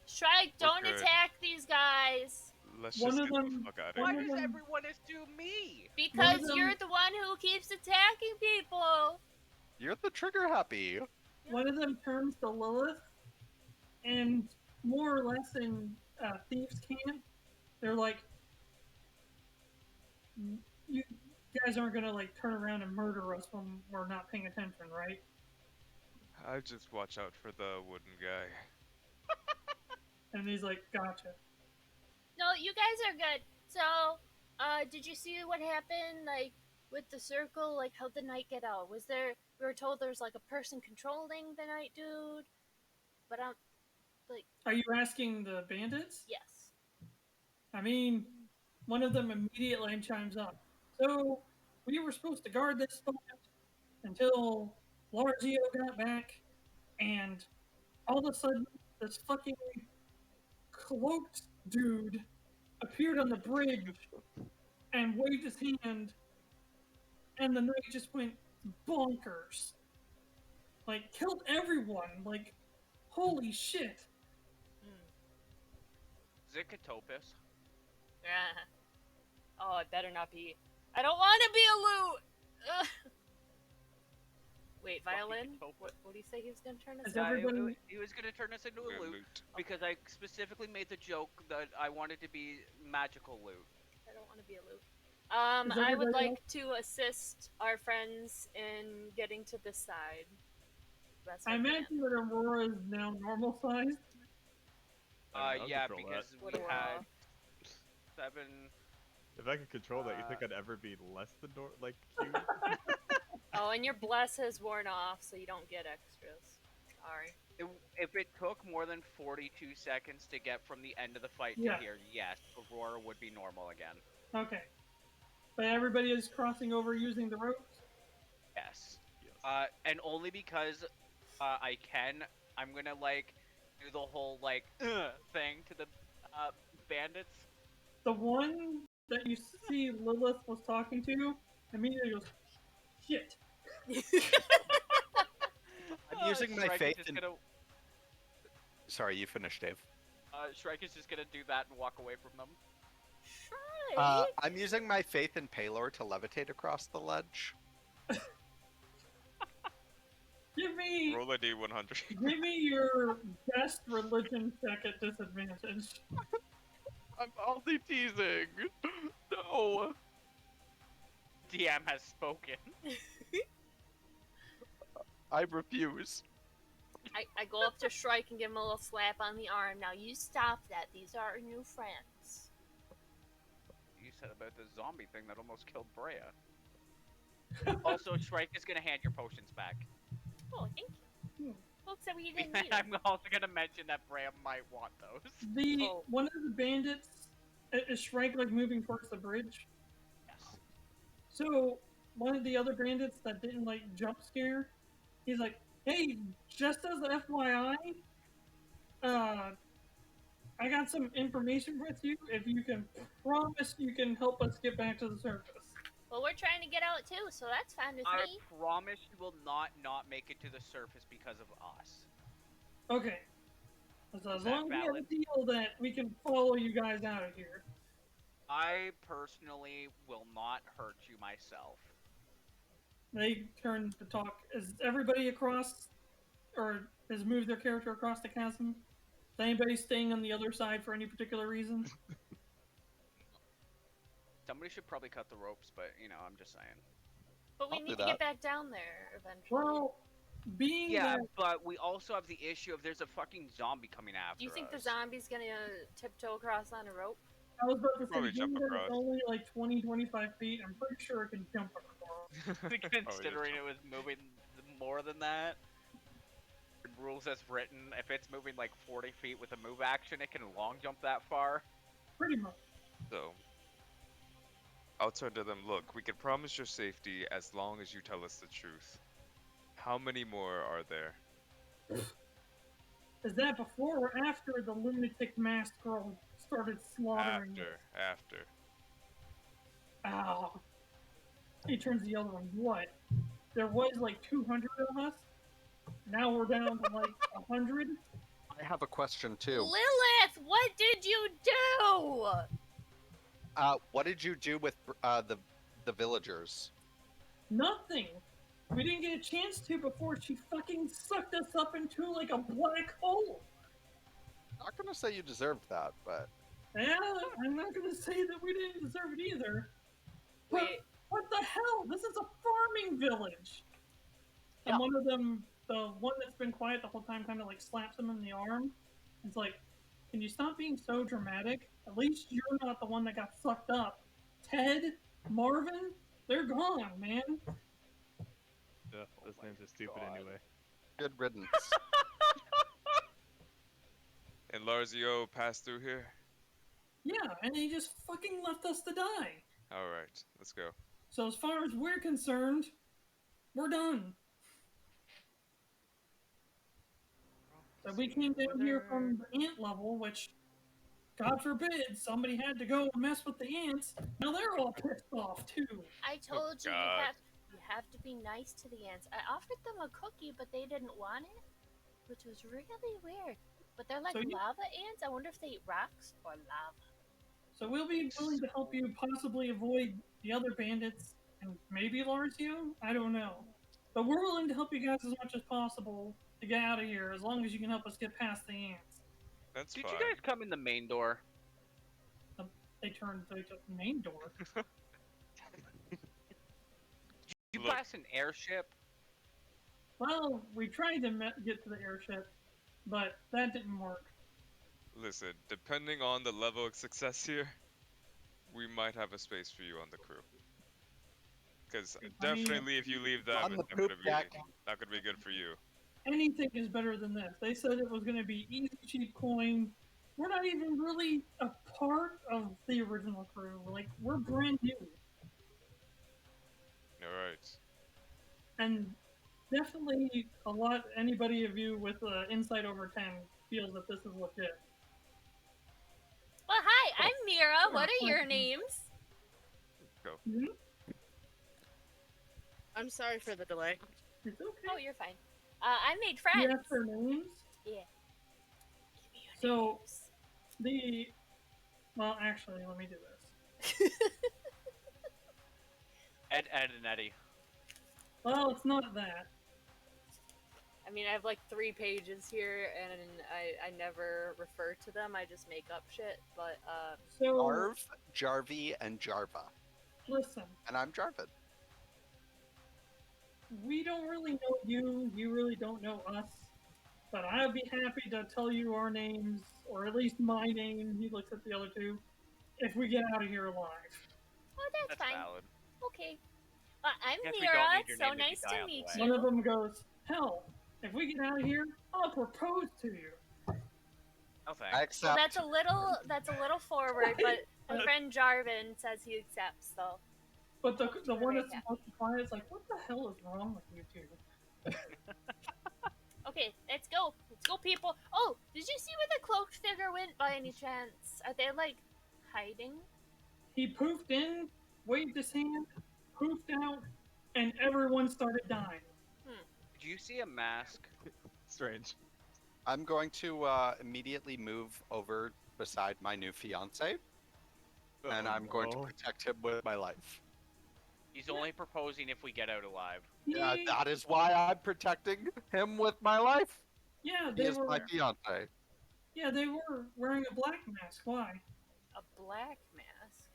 Shrike, don't attack these guys. Let's just get the fuck out of here. Why does everyone do me? Because you're the one who keeps attacking people. You're the trigger happy. One of them turns to Lilith, and more or less in Thieves' Camp, they're like, "You guys aren't gonna like turn around and murder us when we're not paying attention, right?" I just watch out for the wooden guy. And he's like, "Gotcha." No, you guys are good. So, did you see what happened, like, with the circle? Like, how'd the knight get out? Was there... We were told there's, like, a person controlling the knight dude. But I'm... like... Are you asking the bandits? Yes. I mean, one of them immediately chimes up. "So, we were supposed to guard this spot until Larzio got back, and all of a sudden, this fucking cloaked dude appeared on the bridge and waved his hand, and the knight just went bonkers. Like, killed everyone. Like, holy shit." Zicatopus. Oh, it better not be. I don't want to be a loot! Ugh. Wait, violin? What do you say he was gonna turn us Is into? everybody- He was gonna turn us into a We're loot loot. because I specifically made the joke that I wanted to be magical loot. I don't want to be a loot. Is I would everybody like to assist our friends in getting to this side. Best I I can. imagine that Aurora is now normal sized. I mean, I'll Yeah, control because What we a had law. 7. If I could control that, you think I'd ever be less than like cute? Oh, and your bless has worn off, so you don't get extras. Sorry. If it took more than 42 seconds to get from the end of the fight Yeah. to here, yes, Aurora would be normal again. Okay. But everybody is crossing over using the ropes? Yes. Yes. And only because I can, I'm gonna like do the whole like thing to the bandits. The one that you see Lilith was talking to immediately goes, shit. I'm using my Shrike faith is just in. gonna, Sorry, you finished, Dave. Shrike is just gonna do that and walk away from them. Shrike? I'm using my faith in Paylor to levitate across the ledge. Give me Roll a D100. give me your best religion check at disadvantage. I'm only teasing. No. DM has spoken. I refuse. I go up to Shrike and give him a little slap on the arm. Now you stop that. These are our new friends. You said about the zombie thing that almost killed Breya. Also, Shrike is gonna hand your potions back. Oh, thank you. Folks said we didn't need I'm them. also gonna mention that Breya might want those. Oh. One of the bandits is Shrike like moving towards the bridge. Yes. So one of the other bandits that didn't like jump scare, he's like, "Hey, just as an FYI, I got some information with you. If you can promise you can help us get back to the surface." Well, we're trying to get out too, so that's fine with I me. promise you will not make it to the surface because of us. Okay. So as Is that long as we have a valid? deal that we can follow you guys out of here. I personally will not hurt you myself. They turn to talk. Is everybody across, or has moved their character across the chasm? Is anybody staying on the other side for any particular reason? Somebody should probably cut the ropes, but you know, I'm just saying. But we I'll need do to get that. back down there eventually. Well, being Yeah, that but we also have the issue of there's a fucking zombie coming after Do you think the us. zombie's gonna tiptoe across on a rope? I was about to say, Probably being jump that it's across. only like 20, 25 feet, I'm pretty sure it can jump across. Considering it was moving more than that. Rules as written, if it's moving like 40 feet with a move action, it can long jump that far. Pretty much. So, I'll turn to them. Look, we can promise your safety as long as you tell us the truth. How many more are there? Is that before or after the lunatic masked girl started slaughtering After. Ow. He turns to the other one. What? There was like 200 of us? Now we're down to like 100? I have a question too. Lilith, what did you do? What did you do with the villagers? Nothing. We didn't get a chance to before she fucking sucked us up into like a black hole. Not gonna say you deserved that, but Yeah, I'm not gonna say that we didn't deserve it either. But Wait. what the hell? This is a farming village. And Yeah. one of them, the one that's been quiet the whole time, kind of like slaps him in the arm. It's like, can you stop being so dramatic? At least you're not the one that got sucked up. Ted, Marvin, they're gone, man. Yeah, those names are stupid God. anyway. good riddance. And Larzio passed through here? Yeah, and he just fucking left us to die. Alright, let's go. So as far as we're concerned, we're done. So we came down here from the ant level, which, God forbid, somebody had to go mess with the ants. Now they're all pissed off too. I told you God. you have to be nice to the ants. I offered them a cookie, but they didn't want it, which was really weird. But they're like So you- lava ants. I wonder if they eat rocks or lava. So we'll be willing to help you possibly avoid the other bandits and maybe Larzio? I don't know. But we're willing to help you guys as much as possible to get out of here, as long as you can help us get past the ants. That's Did fine. you guys come in the main door? They turned to the main door. Did you Look. pass an airship? Well, we tried to get to the airship, but that didn't work. Listen, depending on the level of success here, we might have a space for you on the crew. Because definitely if you leave them, on it's the not poop gonna deck. be good for you. Anything is better than this. They said it was going to be easy, cheap coin. We're not even really a part of the original crew. Like, we're brand new. Alright. And definitely anybody of you with insight over 10 feels that this is legit. Well, hi, I'm Mirra. What are your names? Go. Mm-hmm. I'm sorry for the delay. It's okay. Oh, you're fine. I made friends. You asked their names? Yeah. So, well, actually, let me do this. Ed, and Eddie. Well, it's not that. I mean, I have like 3 pages here, and I never refer to them. I just make up shit. But So, Jarv, Jarvy, and Jarva. listen, And I'm Jarvin. we don't really know you. You really don't know us. But I'd be happy to tell you our names, or at least my name. He looks at the other two. If we get out of here alive. oh, that's fine. valid. Okay. Well, I'm Guess we don't Mirra. need your So name if you nice die to on the meet way. you. One of them goes, "Hell, if we get out of here, I'll propose to you." No thanks. I Well, accept. that's a little forward, but my friend Jarvin says he accepts. So But the one that's Yeah. supposed to quiet is like, "What the hell is wrong with you two?" okay, let's go. Let's go, people. Oh, did you see where the cloaked figure went by any chance? Are they like hiding? He poofed in, waved his hand, poofed out, and everyone started dying. Do you see a mask? Strange. I'm going to immediately move over beside my new fiance, and I'm going to protect him with my life. He's only proposing if we get out alive. Yeah, that is why I'm protecting him with my life. Yeah, He they is were. my fiance. Yeah, they were wearing a black mask. Why? A black mask.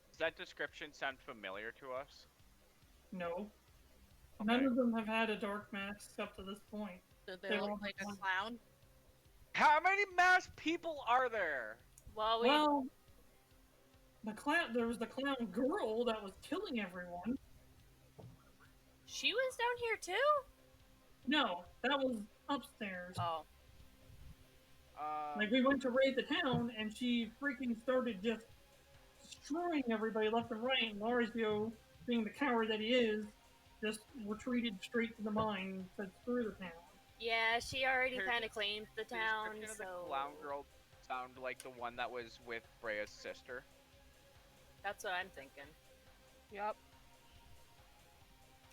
Does that description sound familiar to us? No. None of them have had a dark mask up to this point. Did they They look were like a one. clown? How many masked people are there? Well, Well, there was the clown girl that was killing everyone. she was down here too. No, that was upstairs. Oh, Like, we went to raid the town, and she freaking started just destroying everybody left and right, and Larzio, being the coward that he is, just retreated straight to the mine and said, "Screw the town." yeah, she already Her kind of claimed the The town. description of So the clown girl sound like the one that was with Breya's sister. that's what I'm thinking. Yep.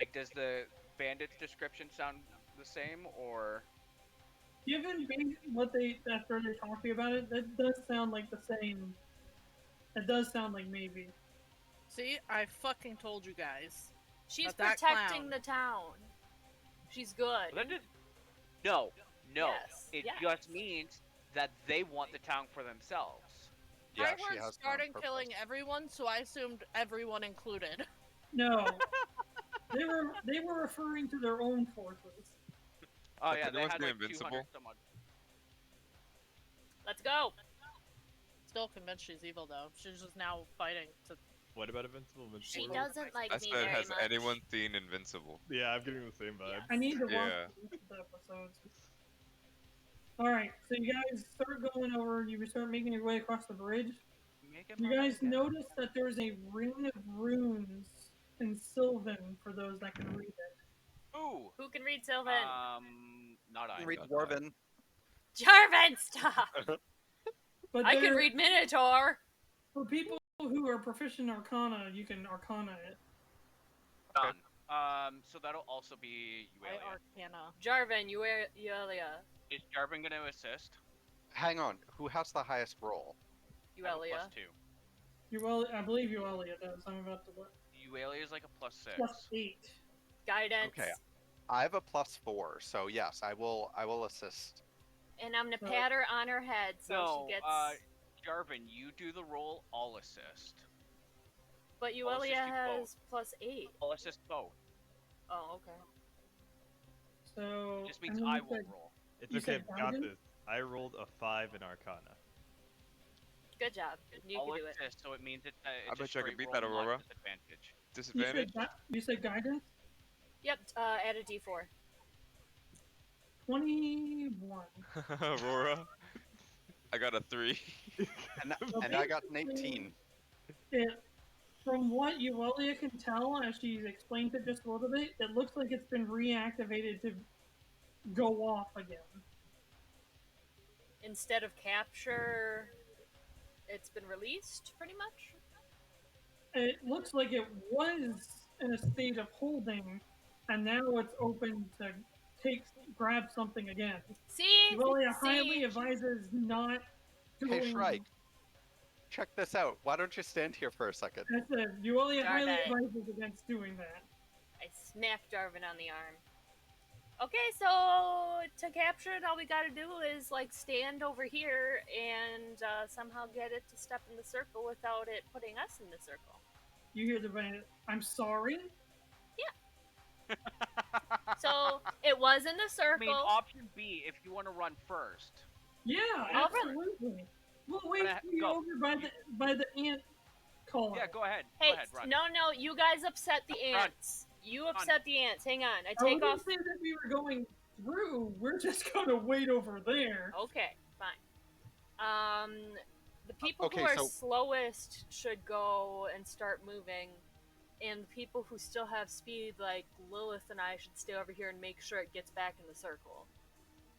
Like, does the bandit's description sound the same, or Given what after they talked to you about it, that does sound like the same. It does sound like maybe. See, I fucking told you guys. She's But that protecting clown. the town. She's good. Well, that just no. Yes, It yes. just means that they want the town for themselves. Yeah, I she heard has starting killing everyone, so I assumed everyone included. No, they were referring to their own forces. Oh But yeah, can they anyone had be like invincible? 200 some odd. Let's go. Still convinced she's evil though. She's just now fighting to. What about Invincible? She Invincible? doesn't like I me said, very has much. anyone seen Invincible? Yeah, I'm getting the same vibe. I need to watch Yeah. the episodes. Alright, so you guys start going over, you start making your way across the bridge. You guys notice that there's a ring of runes in Sylvan for those that can read it. Ooh. Who can read Sylvan? Not I. Read Dwarven. Jarvin, stop! But I can there- read Minotaur. For people who are proficient in Arcana, you can Arcana it. Done. So that'll also be I Yuelia. Arcana. Jarvin, Yuelia. Is Jarvin gonna assist? Hang on. Who has the highest roll? I have a Yuelia. +2. I believe Yuelia does. I'm about to look. Yuelia is like a +6. +8. Guidance. Okay. I have a +4, so yes, I will assist. And I'm gonna pat her on her head so No, she gets. Jarvin, you do the roll. I'll assist. But I'll assist Yuelia you has both. +8. I'll assist both. Oh, okay. So It just means I will roll. It's You okay, said I've got guidance? this. I rolled a 5 in Arcana. Good job. You I'll can do it. assist, so it means it's I a bet you I can straight beat roll, that, not Aurora. disadvantage. Disadvantage? You said guidance? Yep. Add a D4. 21. Aurora. I got a 3. And I got an 18. From what Yuelia can tell, as she's explained it just a little bit, it looks like it's been reactivated to go off again. Instead of capture, it's been released, pretty much? It looks like it was in a state of holding, and now it's open to grab something again. See? Yuelia highly advises not Hey, doing... Shrike. Check this out. Why don't you stand here for a second? I said, Yuelia highly Jarvin. advises against doing that. I smacked Jarvin on the arm. Okay, so to capture it, all we gotta do is, like, stand over here and somehow get it to step in the circle without it putting us in the circle. You hear the van, I'm sorry? Yeah. So, it was in the circle. I mean, option B, if you want to run first. Yeah, absolutely. We'll wait for you over by the ant collar. Yeah, go ahead. Hey, go ahead, run. no, you guys upset the ants. You upset the ants. Hang on, I take off. Say that we were going through. We're just gonna wait over there. Okay, fine. The people who are slowest should go and start moving, and the people who still have speed, like Lilith and I, should stay over here and make sure it gets back in the circle.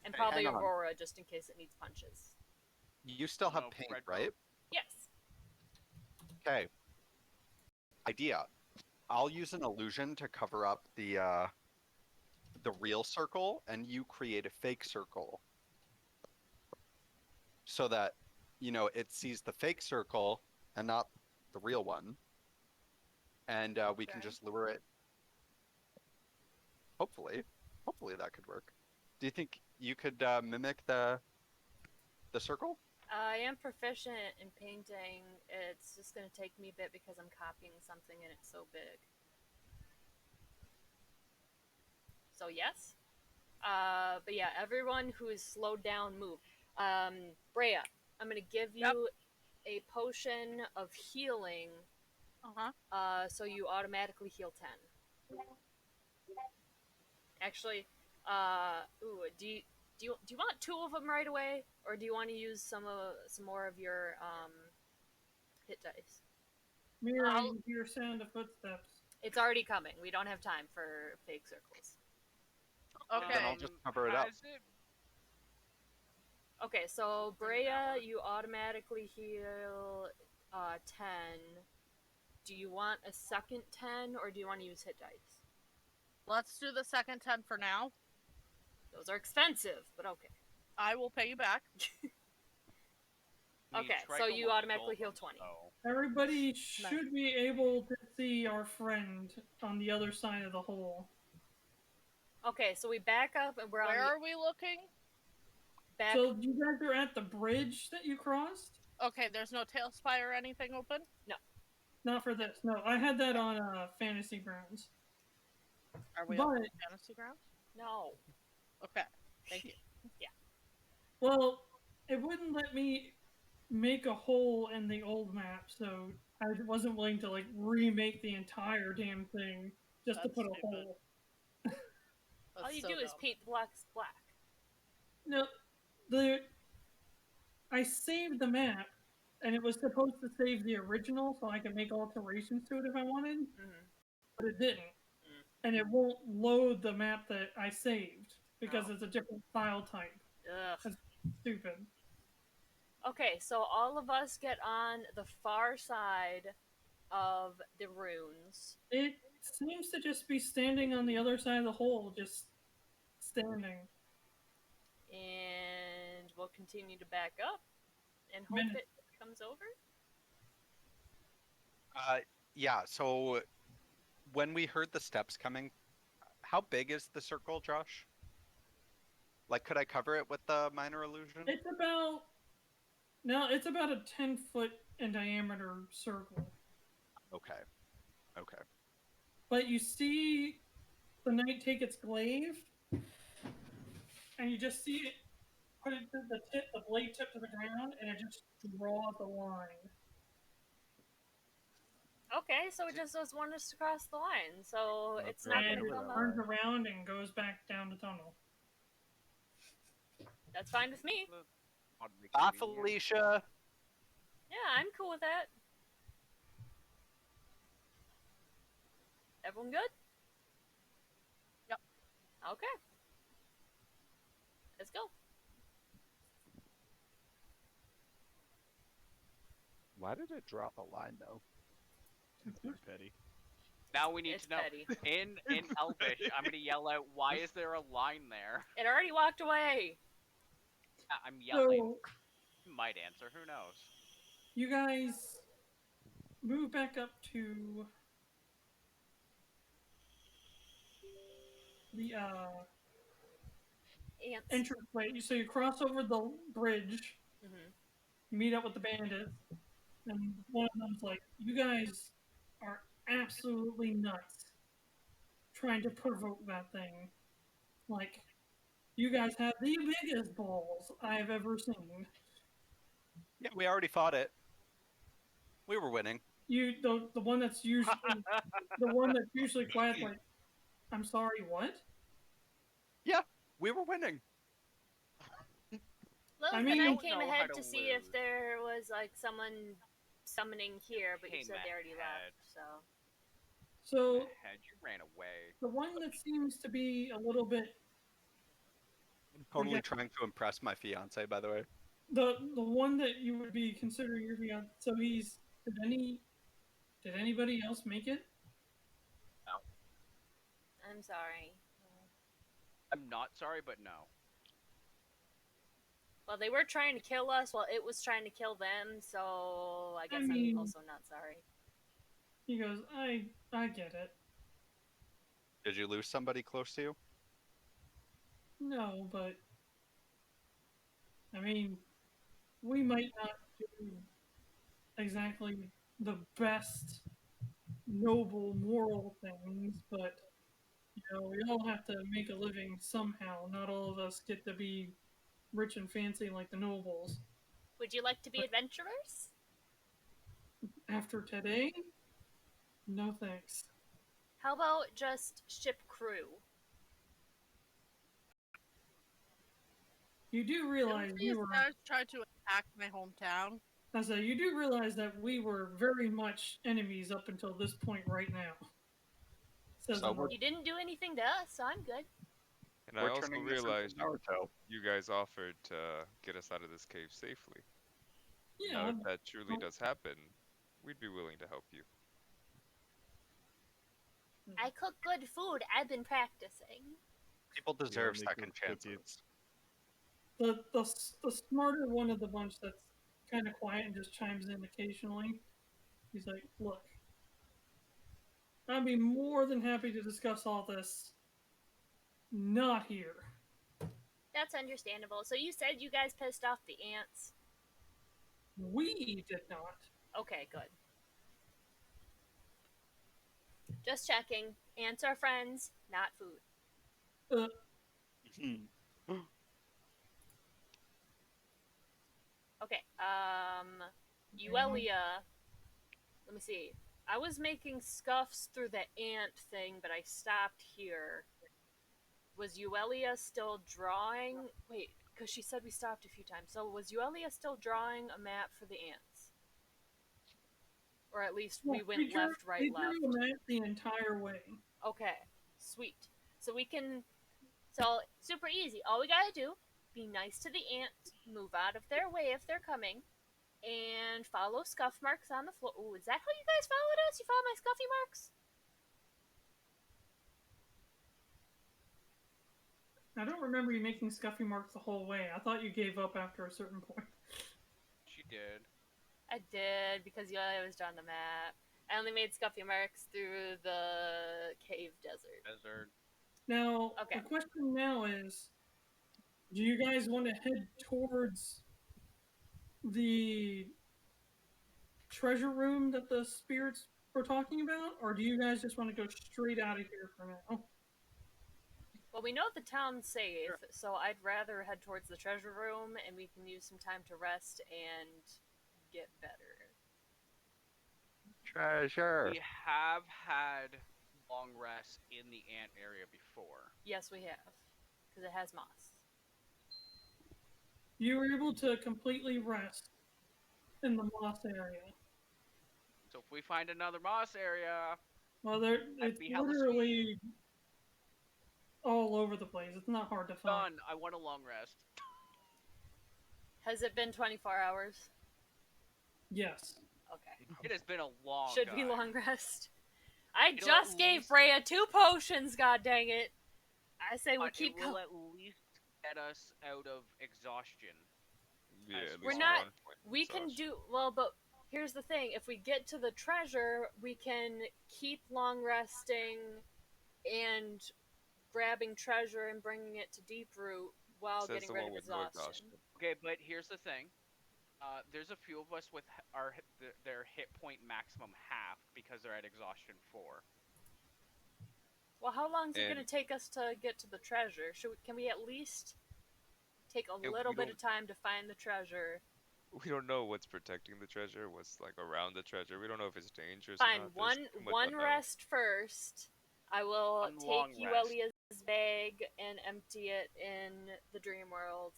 And probably Aurora, just in case it needs punches. You still have paint, right? Yes. Okay. Idea. I'll use an illusion to cover up the real circle, and you create a fake circle. So that, it sees the fake circle and not the real one. And we can just lure it. Hopefully that could work. Do you think you could mimic the circle? I am proficient in painting. It's just going to take me a bit because I'm copying something and it's so big. So yes. But yeah, everyone who is slowed down, move. Breya, I'm going to give you a potion of healing. So you automatically heal 10. Actually, do you want 2 of them right away, or do you want to use some more of your hit dice? Mirra, you hear sound of footsteps. It's already coming. We don't have time for fake circles. Okay. Then I'll just cover it up. Okay, so Breya, you automatically heal 10. Do you want a second 10, or do you want to use hit dice? Let's do the second 10 for now. Those are expensive, but okay. I will pay you back. Okay, so you automatically heal 20. Everybody should be able to see our friend on the other side of the hole. Okay, so we back up and we're Where are we looking? Back. So you guys are at the bridge that you crossed? Okay, there's no tail spy or anything open? No. Not for this. No, I had that on Fantasy Grounds. Are we on Fantasy Grounds? No. Okay, thank you. Yeah. Well, it wouldn't let me make a hole in the old map, so I wasn't willing to remake the entire damn thing just to put a hole. All you do is paint the blocks black. No, I saved the map, and it was supposed to save the original so I could make alterations to it if I wanted, but it didn't. And it won't load the map that I saved because it's a different file type. Ugh. That's stupid. Okay, so all of us get on the far side of the runes. It seems to just be standing on the other side of the hole, just standing. And we'll continue to back up and hope it comes over. Yeah, so when we heard the steps coming, How big is the circle, Josh? Like, could I cover it with the minor illusion? It's about a 10-foot in diameter circle. Okay. Okay. But you see the knight take its glaive, and you just see it put it to the blade tip to the ground, and it just draws a line. Okay, so it just does one just across the line, so it's not And gonna it come up. turns around and goes back down the tunnel. That's fine with me. Bye, Felicia. Yeah, I'm cool with that. Everyone good? Yep. Okay. Let's go. Why did it drop a line, though? It's very petty. Now we need It's to know. petty. In Elvish, I'm gonna yell out, why is there a line there? It already walked away. I'm yelling. So, Might answer, who knows? you guys move back up to the Ants. entranceway. So you cross over the bridge, meet up with the bandits, and one of them's like, "You guys are absolutely nuts trying to provoke that thing. Like, you guys have the biggest balls I've ever seen." Yeah, we already fought it. We were winning. The one that's usually quiet, like, "I'm sorry, what?" Yeah, we were winning. Lilith I mean, and I you came know how ahead to to see if lose. there was like someone summoning here, but you Came said they already ahead. left, so. So Head, you ran away. the one that seems to be a little bit I'm totally Okay. trying to impress my fiance, by the way. the one that you would be considering your fiance. So did anybody else make it? I'm sorry. I'm not sorry, but no. Well, they were trying to kill us while it was trying to kill them, so I guess mean- I'm also not sorry. He goes, I get it. Did you lose somebody close to you? No, but I mean, we might not do exactly the best noble moral things, but we all have to make a living somehow. Not all of us get to be rich and fancy like the nobles. Would you like to be adventurers? After today, no thanks. How about just ship crew? You do realize Didn't we these were. guys try to attack my hometown? You do realize that we were very much enemies up until this point right now. You didn't do anything to us, so I'm good. And I We're also turning this into realized Naruto. you guys offered to get us out of this cave safely. Now, Yeah, if that truly does happen, we'd be willing to help you. I cook good food. I've been practicing. People deserve only second cook cookies. chances. the smarter one of the bunch that's kind of quiet and just chimes in occasionally. He's like, "Look, I'd be more than happy to discuss all this. Not here." That's understandable. So you said you guys pissed off the ants? We did not. Okay, good. Just checking. Ants are friends, not food. Okay, Yuelia, let me see. I was making scuffs through the ant thing, but I stopped here. Was Yuelia still drawing? Wait, because she said we stopped a few times. So was Yuelia still drawing a map for the ants? Or at least we went left, right, left. We drew a map the entire way. Okay, sweet. So we can... So, super easy. All we gotta do, be nice to the ants, move out of their way if they're coming, and follow scuff marks on the floor. Ooh, is that how you guys followed us? You followed my scuffy marks? I don't remember you making scuffy marks the whole way. I thought you gave up after a certain point. She did. I did, because Yuelia was drawing the map. I only made scuffy marks through the cave desert. Now, Okay. the question now is, do you guys want to head towards the treasure room that the spirits were talking about, or do you guys just want to go straight out of here for now? Well, we know the town's safe, so I'd rather head towards the treasure room, and we can use some time to rest and get better. Treasure. We have had long rests in the ant area before. Yes, we have, because it has moss. You were able to completely rest in the moss area. So if we find another moss area, Well, it's be hella literally all over the place. It's not hard to find. done. I want a long rest. Has it been 24 hours? Yes. Okay. It has been a long Should time. we long rest? I It'll just at gave least- Breya 2 potions, god dang it! I say we But keep it will going. at least get us out of exhaustion. Yeah, at We're least not- 1 point We can exhaustion. do well, but here's the thing: if we get to the treasure, we can keep long resting and grabbing treasure and bringing it to Deeproot while Says getting the rid one of with no exhaustion. Okay, but here's the thing. There's a few of us with their hit point maximum half because they're at exhaustion 4. Well, how long is it And- going to take us to get to the treasure? Can we at least take a Yeah, little we bit don't- of time to find the treasure? We don't know what's protecting the treasure, what's like around the treasure. We don't know if it's dangerous. Fine, or not. There's too much one unknown. rest first. I will One long take rest. Yuelia's bag and empty it in the dream world.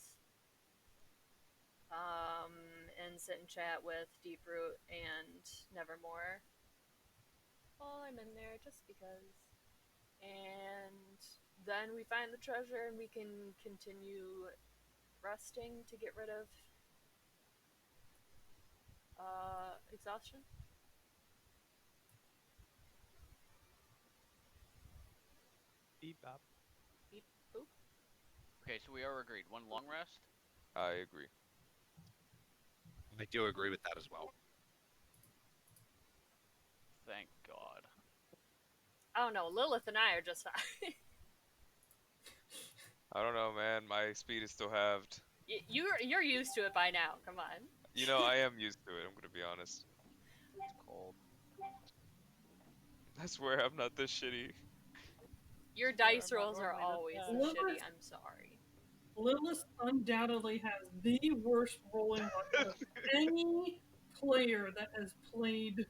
And sit and chat with Deeproot and Nevermore. While I'm in there, just because. And then we find the treasure and we can continue resting to get rid of exhaustion. Beep bop. Beep boop. Okay, so we are agreed. One long rest. I agree. I do agree with that as well. Thank God. I don't know, Lilith and I are just fine. I don't know, man. My speed is still halved. You're used to it by now, come on. You know, I am used to it, I'm gonna be honest. It's cold. I swear I'm not this shitty. Your dice rolls are always Lilith- shitty, I'm sorry. Lilith undoubtedly has the worst rolling luck of any player that has played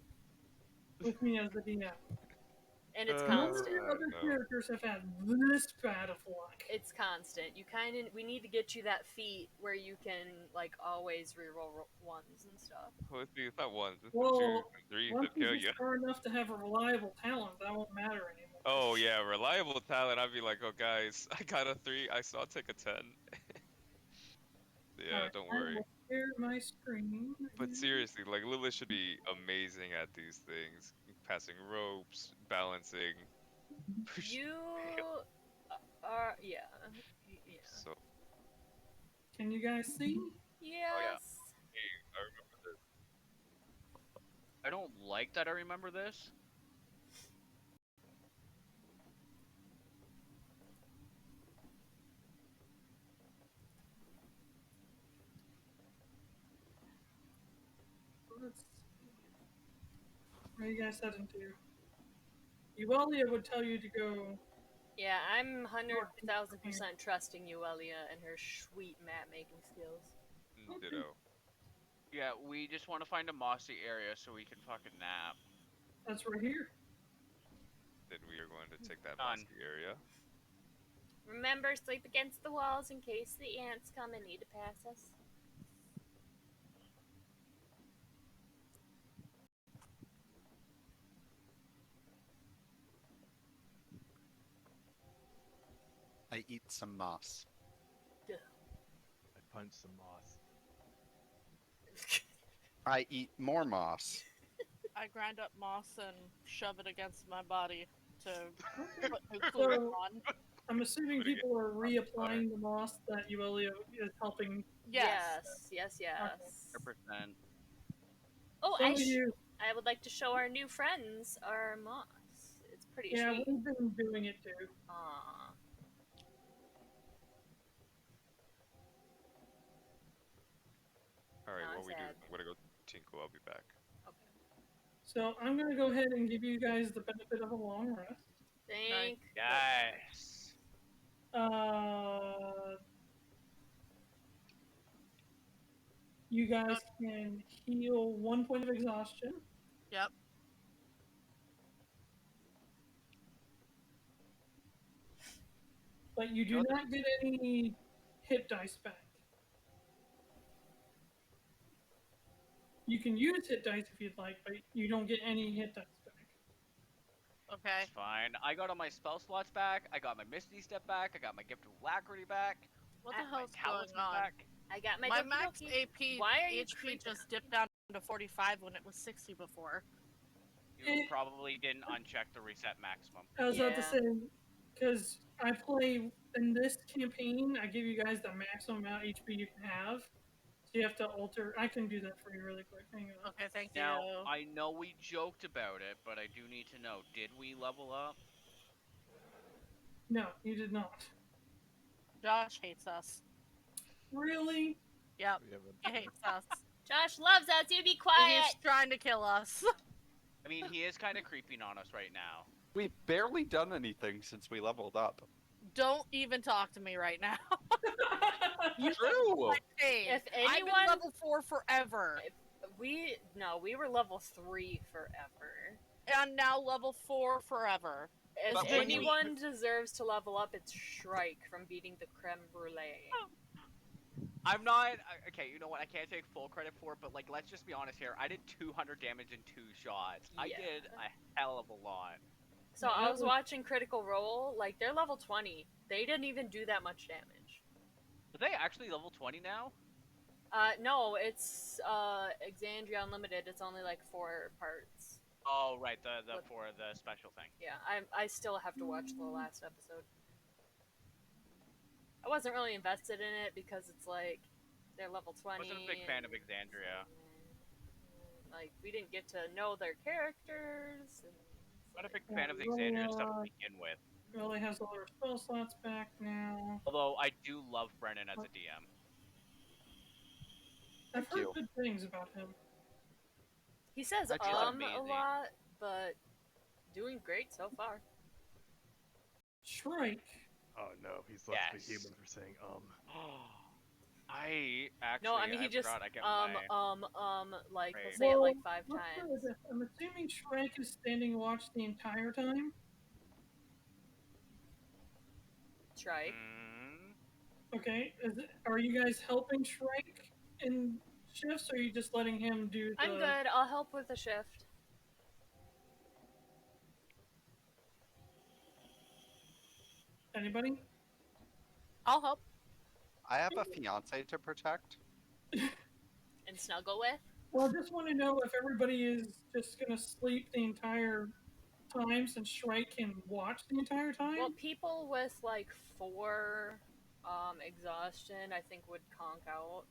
with me as the DM. And it's None of constant. your other no. characters have had this bad of luck. It's constant. We need to get you that feat where you can, like, always reroll ones and stuff. Well, it's not one, it's Well, 2 and 3 Once that kill you you. get far enough to have a reliable talent, that won't matter anymore. Oh yeah, reliable talent. I'd be like, oh guys, I got a 3. I'll take a 10. Yeah, Alright, don't I worry. will share my screen. But seriously, like Lilith should be amazing at these things, passing ropes, balancing. You are, yeah. So Can you guys see? Yes. I remember this. I don't like that I remember this. Let's see. Where are you guys heading to? Yuelia would tell you to go. Yeah, I'm 100,000% trusting Yuelia and her sweet map making skills. Ditto. Yeah, we just want to find a mossy area so we can fucking nap. That's right here. Then we are going to take that Done. mossy area. Remember, sleep against the walls in case the ants come and need to pass us. I eat some moss. I punched some moss. I eat more moss. I grind up moss and shove it against my body to put new So- fluid on. I'm assuming people are reapplying the moss that Yuelia is helping. Yes. Yes. 100%. Oh, Some of you, I would like to show our new friends our moss. It's pretty yeah, sweet. we've been doing it too. Aww. bad. I'm gonna go tinkle. I'll be back. Okay. So I'm gonna go ahead and give you guys the benefit of a long rest. Thank Yes. You guys can heal 1 point of exhaustion. Yep. But you do not get any hit dice back. You can use hit dice if you'd like, but you don't get any hit dice back. Okay. It's fine. I got all my spell slots back. I got my Misty Step back. I got my Gift of Alacrity back. What the hell's my going Talisman on? back. I got my max AP Why are you HP just dipped down to 45 when it was 60 before. You probably didn't uncheck the reset maximum. I was about to say, because I play in this campaign, I give you guys the maximum amount HP you can have. So you have to alter. I can do that for you really quick. Hang on. Okay, thank you. Now, I know we joked about it, but I do need to know, did we level up? No, you did not. Josh hates us. Really? Yep, he hates us. Josh loves us, you be quiet! He's trying to kill us. I mean, he is kind of creeping on us right now. We've barely done anything since we leveled up. Don't even talk to me right now. True! If I've anyone... been level 4 forever. We were level 3 forever. And now level 4 forever. If anyone deserves to level up, it's Shrike from beating the creme brulee. I'm not... Okay, you know what? I can't take full credit for it, but, like, let's just be honest here. I did 200 damage in 2 shots. Yeah. I did a hell of a lot. So I was watching Critical Role, like, they're level 20. They didn't even do that much damage. Are they actually level 20 now? No, it's, Exandria Unlimited. It's only, like, 4 parts. Oh, right, for the special thing. Yeah, I still have to watch the last episode. I wasn't really invested in it because it's like, they're level 20. I wasn't a big fan of Exandria. Like, we didn't get to know their characters. And not a big fan of the Exandria stuff to begin with. Really has all their spell slots back now. Although, I do love Brennan as a DM. I've heard good things about him. He says a lot, but doing great so far. Shrike. Oh no, he's less of a human for saying I actually no, I mean he just like he'll say it like 5 times. I'm assuming Shrike is standing watch the entire time. Shrike. Okay, are you guys helping Shrike in shifts, or are you just letting him do the... I'm good, I'll help with the shift. Anybody? I'll help. I have a fiance to protect. And snuggle with? Well, I just want to know if everybody is just going to sleep the entire time since Shrike can watch the entire time? Well, people with like 4 exhaustion, I think, would conk out.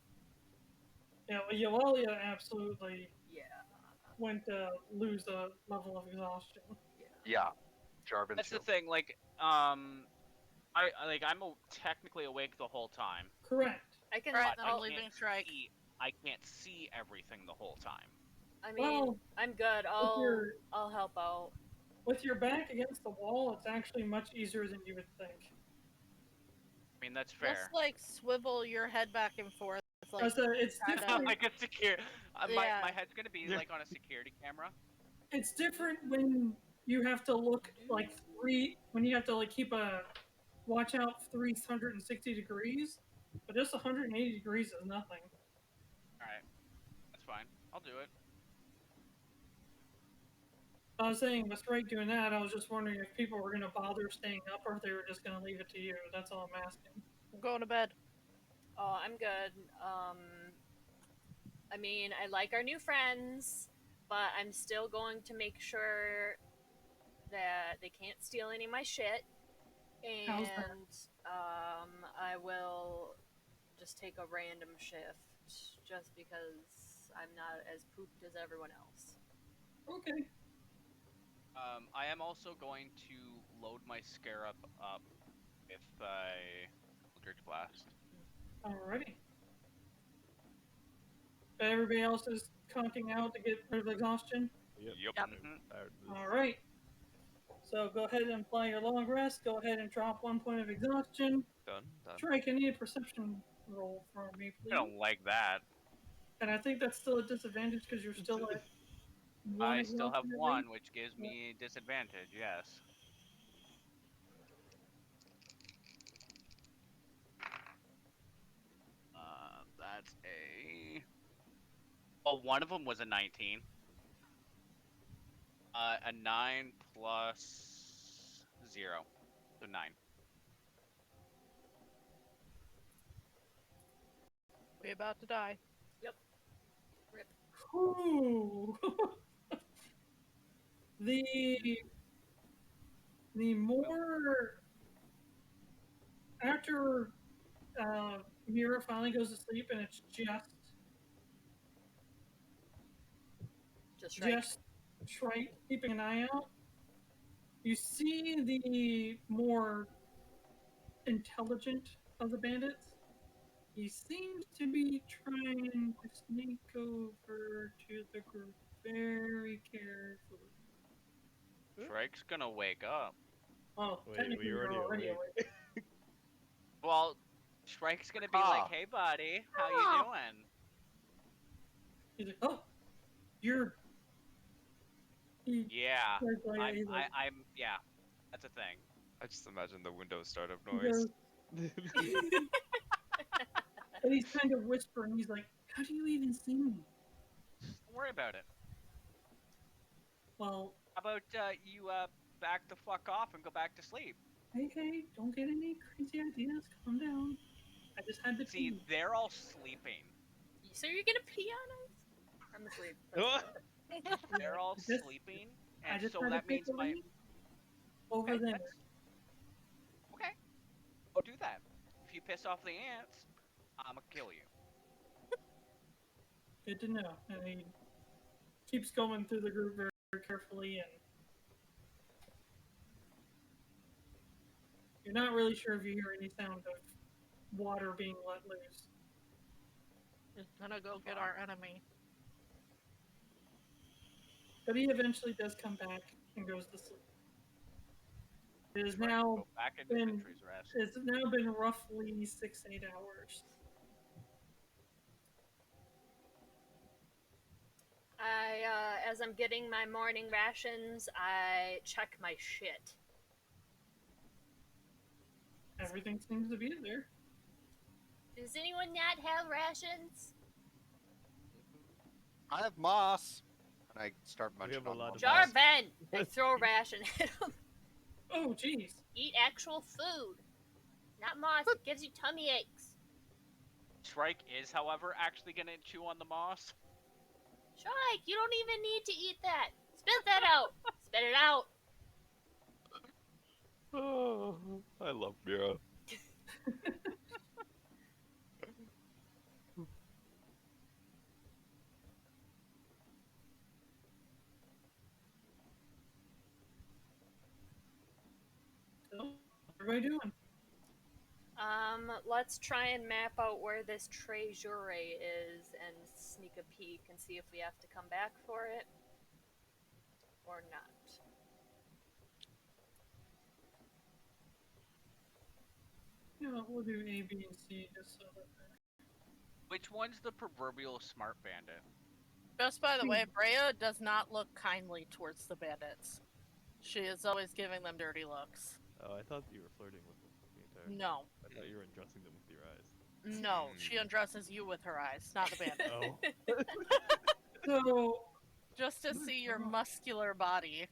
Yeah, well, Yuelia absolutely went to lose a level of exhaustion. Yeah, Jarvin That's too. the thing, like, I'm technically awake the whole time. Correct. I can. I'm leaving Shrike. I can't see everything the whole time. I mean, I'm good. I'll help out. With your back against the wall, it's actually much easier than you would think. I mean, that's fair. Just like swivel your head back and forth. Like, it's different. Like a secure. My head's gonna be like on a security camera. It's different when you have to look like when you have to like keep a watch out 360 degrees, but just 180 degrees is nothing. All right, that's fine. I'll do it. I was saying, with Shrike doing that, I was just wondering if people were going to bother staying up or if they were just going to leave it to you. That's all I'm asking. I'm going to bed. Oh, I'm good. I mean, I like our new friends, but I'm still going to make sure that they can't steal any of my shit. And I will just take a random shift just because I'm not as pooped as everyone else. Okay. I am also going to load my Scarab up with a Eldritch Blast. Alrighty. But everybody else is conking out to get rid of exhaustion? Yep. Yep. I'm tired of this. Alright. So go ahead and apply your long rest. Go ahead and drop 1 point of exhaustion. Done. Shrike, I need a perception roll for me, I please. don't like that. And I think that's still a disadvantage because you're still at 1 I still have exhaustion, 1, which gives me disadvantage, yes. That's a... Oh, one of them was a 19. A 9 plus 0. So 9. We about to die. Ooh. the more after Mirra finally goes to sleep and it's just Shrike keeping an eye out, you see the more intelligent of the bandits. He seems to be trying to sneak over to the group very carefully. Shrike's gonna wake up. Oh, Wait, technically we you're already already awake. awake. Well, Shrike's gonna be like, "Hey, buddy, how you doing?" He's like, oh, you're... Yeah, He's like, I'm, yeah, that's a thing. I just imagine the Windows startup he noise. goes- and he's kind of whispering. He's like, how do you even see me? Don't worry about it. Well, How about you back the fuck off and go back to sleep? hey, don't get any crazy ideas. Calm down. I just had to See, pee. they're all sleeping. So you're gonna pee on us? I'm asleep. They're all Just- sleeping, I and just so had to that means pick my... over Okay, there. that's- Okay, go do that. If you piss off the ants, I'ma kill you. Good to know. And he keeps going through the group very, very carefully, and you're not really sure if you hear any sound of water being let loose. Just gonna go get our enemy. But he eventually does come back and goes to sleep. It has Shrike, now go back into been sentry's rest. it's now been roughly 6-8 hours. As I'm getting my morning rations, I check my shit. Everything seems to be there. Does anyone not have rations? I have moss. And I start We munching have a on lot moss. of Jarvin! I throw a ration at him. Oh, jeez. Eat actual food. Not moss, it gives you tummy aches. Shrike is, however, actually gonna chew on the moss. Shrike, you don't even need to eat that. Spit that out. Spit it out. Oh, I love Mirra. So, what are we doing? Let's try and map out where this treasure is and sneak a peek and see if we have to come back for it or not. Yeah, we'll do A, B, and C just so that Which one's the proverbial smart bandit? Just by the way, Breya does not look kindly towards the bandits. She is always giving them dirty looks. Oh, I thought you were flirting with them the entire time. No. I thought you were undressing them with your eyes. No, she undresses you with her eyes, not the bandit. Oh. So, Just to see your muscular body.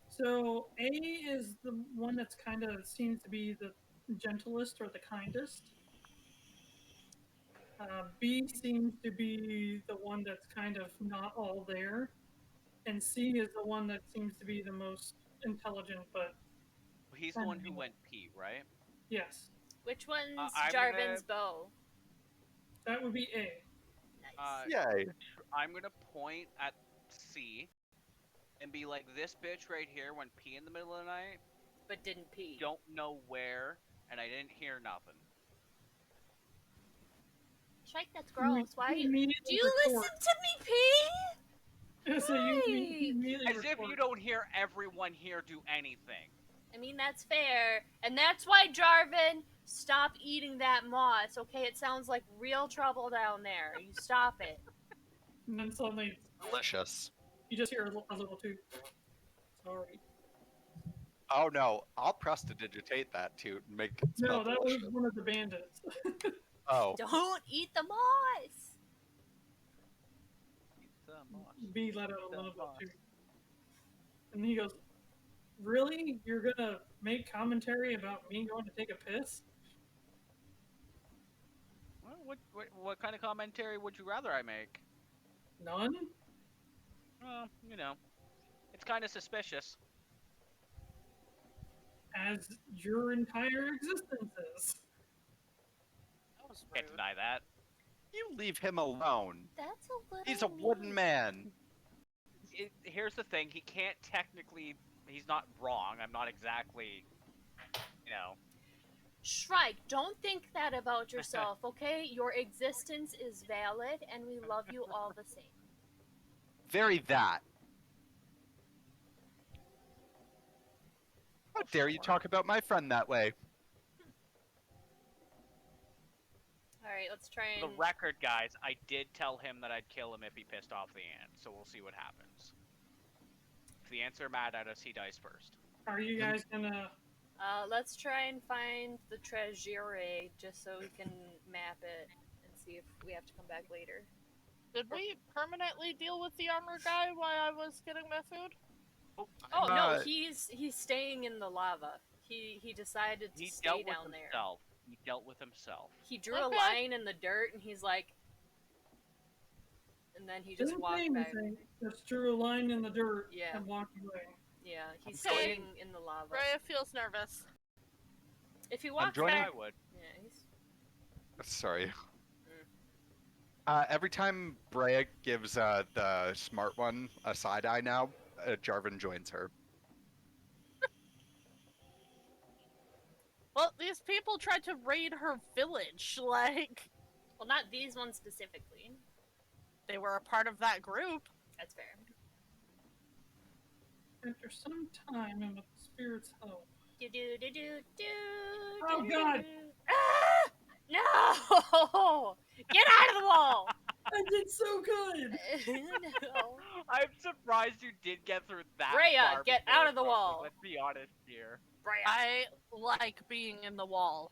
so A is the one that's kind of seems to be the gentlest or the kindest. B seems to be the one that's kind of not all there. And C is the one that seems to be the most intelligent, but He's the one who went pee, right? yes, Which one's I'm Jarvin's gonna- bow? that would be A. Nice. Yay. I'm gonna point at C and be like, this bitch right here went pee in the middle of the night. But didn't pee. Don't know where, and I didn't hear nothing. Shrike, that's gross. Why are you... immediately Do you report. listen to me, P? Yeah, so you Why? immediately As if report. you don't hear everyone here do anything. I mean, that's fair. And that's why, Jarvin, stop eating that moss, okay? It sounds like real trouble down there. You stop it. And then suddenly Delicious. you just hear a little too. Sorry. Oh no, I'll prestidigitate that to make it smell No, that was delicious. one of the bandits. Oh. Don't eat the moss! B let out a little bit too. And he goes, "Really? You're gonna make commentary about me going to take a piss?" Well, what kind of commentary would you rather I make? None? Well, you know, it's kind of suspicious. As your entire existence is. That was Can't rude. deny that. You leave him alone. That's a little He's a wooden mean. man. Here's the thing, he can't technically... He's not wrong, I'm not exactly... You know... Shrike, don't think that about yourself, okay? Your existence is valid, and we love you all the same. Very that. How dare you talk about my friend that way? Alright, let's try For and... the record, guys, I did tell him that I'd kill him if he pissed off the ant, so we'll see what happens. If the ants are mad at us, he dies first. Are you guys gonna... let's try and find the treasure just so we can map it and see if we have to come back later. Did we permanently deal with the armor guy while I was getting my food? Oh no, he's staying in the lava. He decided to He stay dealt with down there. himself. He dealt with himself. He drew a Okay. line in the dirt and he's like, and then he just Didn't say walked back. anything, just drew a line in the dirt Yeah. and walked away. Yeah, he's Okay. staying in the lava. Breya feels nervous. If he walks joining- back, I would. yeah, he's... Sorry. Every time Breya gives the smart one a side eye now, Jarvin joins her. Well, these people tried to raid her village, like... Well, not these ones specifically. They were a part of that group. That's fair. After some time and with the spirit's help. Do-do-do-do-do, Oh, God. Ah! No! Get out of the wall! I did so good! No. I'm surprised you did get through that Breya, far get before out of the it broke. wall. Let's be honest here. Breya. I like being in the wall.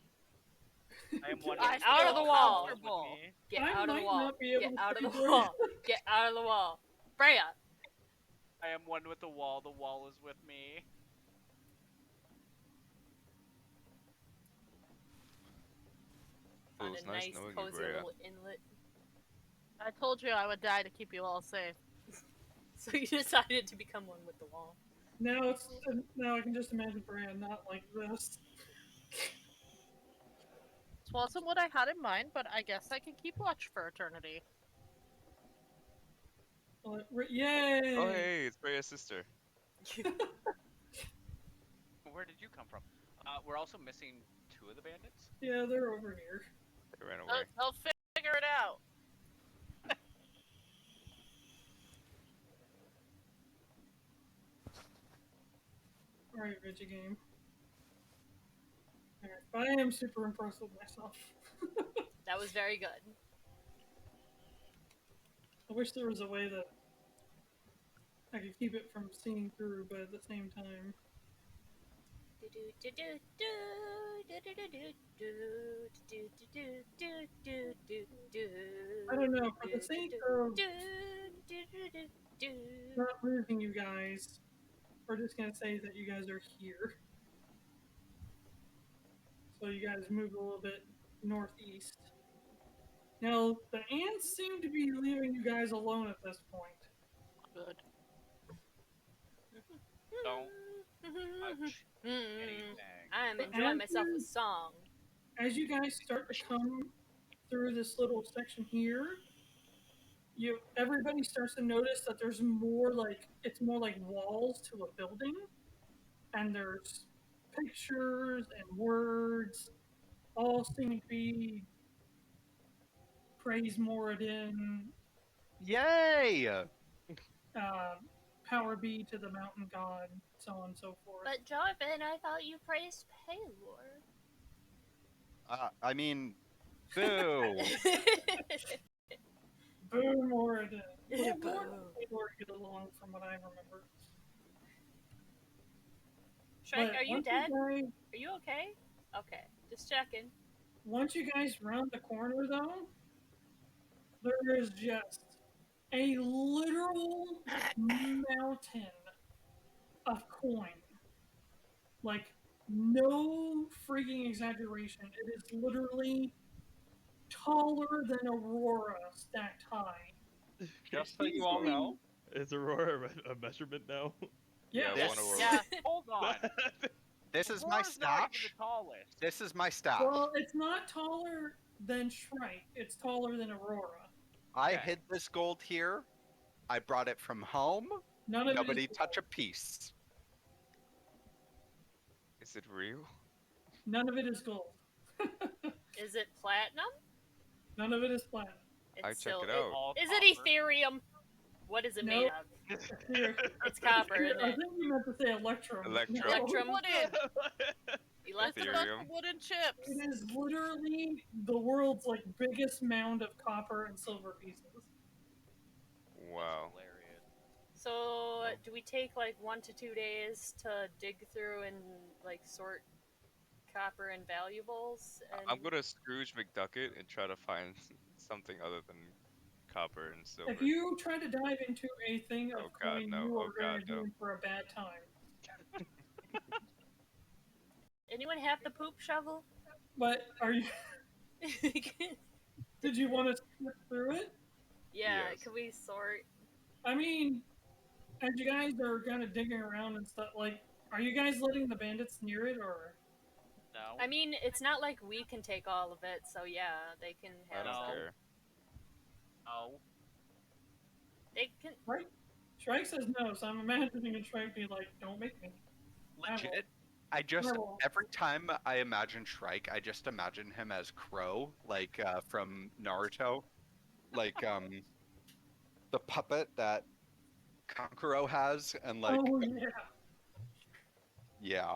I am one I with out feel of the wall. comfortable. Get I out of the might wall. not be able Get to out of the see Breya. wall. Get out of the wall. Breya. I am one with the wall. The wall is with me. Found was a nice nice, knowing you, cozy Breya. little inlet. I told you I would die to keep you all safe. So you decided to become one with the wall. Now I can just imagine Brand not like this. This wasn't what I had in mind, but I guess I can keep watch for eternity. Like, yay! Oh hey, it's Breya's sister. Where did you come from? We're also missing 2 of the bandits. Yeah, they're over here. They ran away. They'll figure it out. Alright, Reggie game. Alright, but I am super impressed with myself. That was very good. I wish there was a way that I could keep it from seeing through, but at the same time. I don't know, for the sake of not losing you guys, we're just gonna say that you guys are here. So you guys move a little bit northeast. Now, the ants seem to be leaving you guys alone at this point. Good. Don't touch anything. I'm enjoying myself a song. As you guys start to come through this little section here, everybody starts to notice that there's more like, it's more like walls to a building, and there's pictures and words, all seem to be praise Moradin, Yay! power be to the mountain god, so on and so forth. But Jarvin, I thought you praised Paylor. I mean, boo! Boo Moradin. Well, Boo. Moradin and Paylor get along from what I remember. Shrike, But are you once dead? guys- Are you okay? Okay, just checking. Once you guys round the corner, though, there is just a literal mountain of coin. Like, no freaking exaggeration. It is literally taller than Aurora stacked high. Just so you all know, is Aurora a measurement now? Yeah, Yes. one Aurora. Yeah, hold on. This is my Aurora's not even stash. the tallest. This is my stash. Well, it's not taller than Shrike. It's taller than Aurora. I Okay. hid this gold here. I brought it from home. None of Nobody it is touch a piece. Is it real? None of it is gold. Is it platinum? None of it is platinum. It's I check still, it out. All Is copper. it Ethereum? What is it made Nope. of? Here. It's copper, I isn't it? think you meant to say Electrum. Electrum. No. Electrum. Wooden. Electrum. It's got Ethereum. wooden chips. It is literally the world's like biggest mound of copper and silver pieces. Wow. Hilarious. So, do we take like 1 to 2 days to dig through and like sort copper and valuables? And... I'm gonna Scrooge McDucket and try to find something other than copper and silver. If you try to dive into a thing of Oh God, coin, no. you Oh are God, going to no. be in for a bad time. Anyone have the poop shovel? But are you? Did you want to skip through it? Yeah, Yes. can we sort? I mean, as you guys are kind of digging around and stuff, like, are you guys letting the bandits near it, or? No. I mean, it's not like we can take all of it, so yeah, they can I have don't some. care. No. They can. Right? Shrike says no, so I'm imagining a Shrike be like, "Don't make me." Legit. I just Marvel. every time I imagine Shrike, I just imagine him as Crow, like from Naruto, like the puppet that Kankuro has, and like Oh yeah. yeah,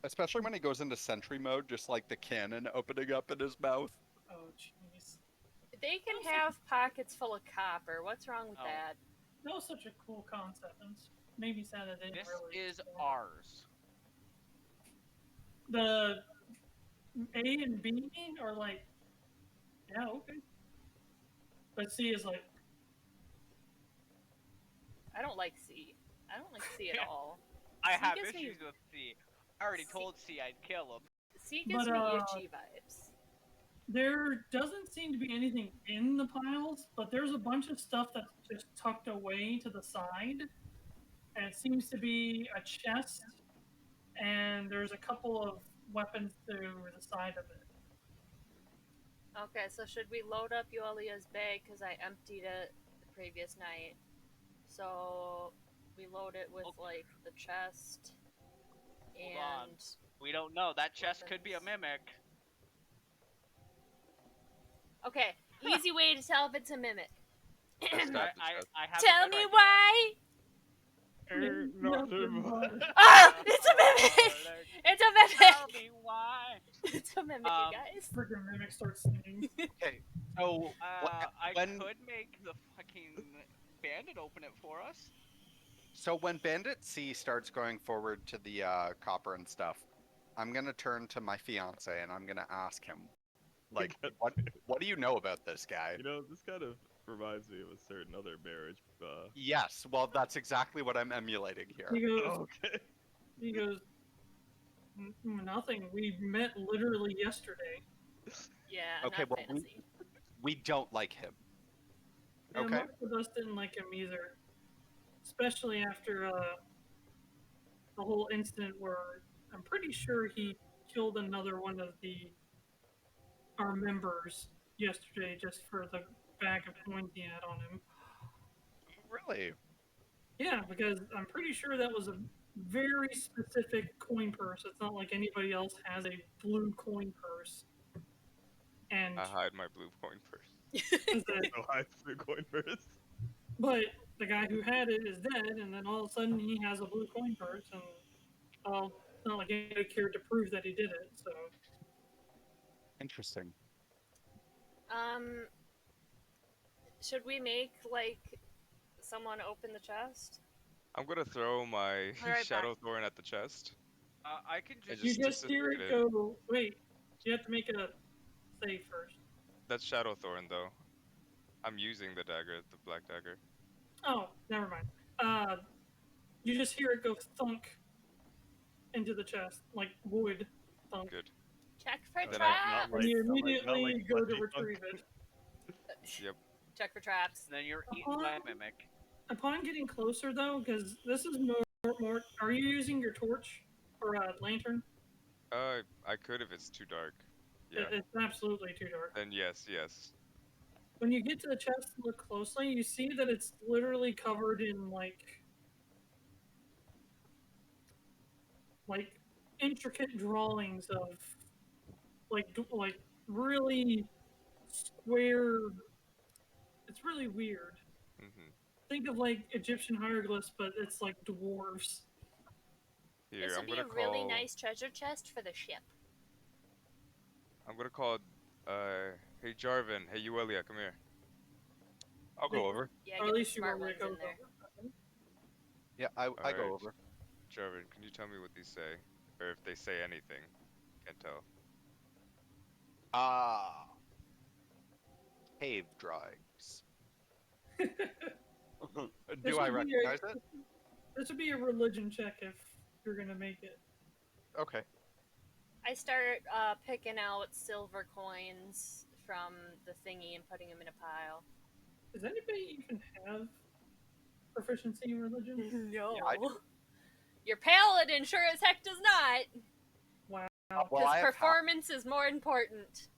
especially when he goes into Sentry mode, just like the cannon opening up in his mouth. Oh jeez. They can have pockets full of copper. What's wrong with Oh. that? That was such a cool concept. And it's maybe sad that they didn't This really. is ours. The A and B are like, yeah, okay. But C is like, I don't like C. I don't like C at all. I C have gives me- issues with C. I already C- told C I'd kill him. C gives But, me itchy vibes. there doesn't seem to be anything in the piles, but there's a bunch of stuff that's just tucked away to the side. And it seems to be a chest, and there's a couple of weapons to the side of it. Okay, so should we load up Yuelia's bag? Because I emptied it the previous night. So we load it with, like, the chest. Hold on. And... We don't know. That chest could be a Weapons. mimic. Okay, easy way to tell if it's a mimic. I stabbed the chest. I have a Tell better me idea. why! Nothing but- Ah! It's a mimic! It's a Tell mimic! me why. It's a mimic, Um, you guys. Freaking mimic starts singing. Okay, so I when could make the fucking bandit open it for us. so when Bandit C starts going forward to the copper and stuff, I'm gonna turn to my fiance and I'm gonna ask him, like, what do you know about this guy? You know, this kind of reminds me of a certain other marriage. Yes, well, that's exactly what I'm emulating here. He goes, Okay. he goes, nothing. We met literally yesterday. Yeah, Okay, not well, fantasy. We don't like him. And Okay. most of us didn't like him either. Especially after the whole incident where I'm pretty sure he killed another one of our members yesterday just for the bag of coins he had on him. Really? Yeah, because I'm pretty sure that was a very specific coin purse. It's not like anybody else has a blue coin purse. And I hide my blue coin first. So I threw coin purse. But the guy who had it is dead, and then all of a sudden he has a blue coin purse, and it's not like anybody cared to prove that he did it. So Interesting. Should we make like someone open the chest? I'm gonna throw my Alright, Shadow Thorn at the chest. I can I just. you just just hear it disintegrated. go. Wait, you have to make a save first. That's Shadow Thorn though. I'm using the dagger, the black dagger. Oh, never mind. You just hear it go thunk into the chest, like wood thunk. Good. Check for Then traps. And you not like immediately go to spongy retrieve it. Yep. Check for traps. Then you're eaten by a mimic. Upon getting closer, though, because this is more. Are you using your torch or a lantern? I could if it's too dark. Yeah. It's absolutely too dark. Then yes. When you get to the chest and look closely, you see that it's literally covered in like intricate drawings of like really square. It's really weird. Mhm. Think of like Egyptian hieroglyphs, but it's like dwarves. Here, This I'm would be gonna a really call. nice treasure chest for the ship. I'm gonna call. Hey Jarvin. Hey Yuelia, come here. I'll go over. Yeah, Or get at the least you smart were ones go in there. over. Yeah, I Alright. go over. Jarvin, can you tell me what these say, or if they say anything? Can't tell. Cave drawings. This Do I would be a- recognize it? This would be a religion check if you're gonna make it. Okay. I start picking out silver coins from the thingy and putting them in a pile. Does anybody even have proficiency in religion? No. Yeah, I do. Your paladin sure as heck does not. Wow. Well, Because performance is more important.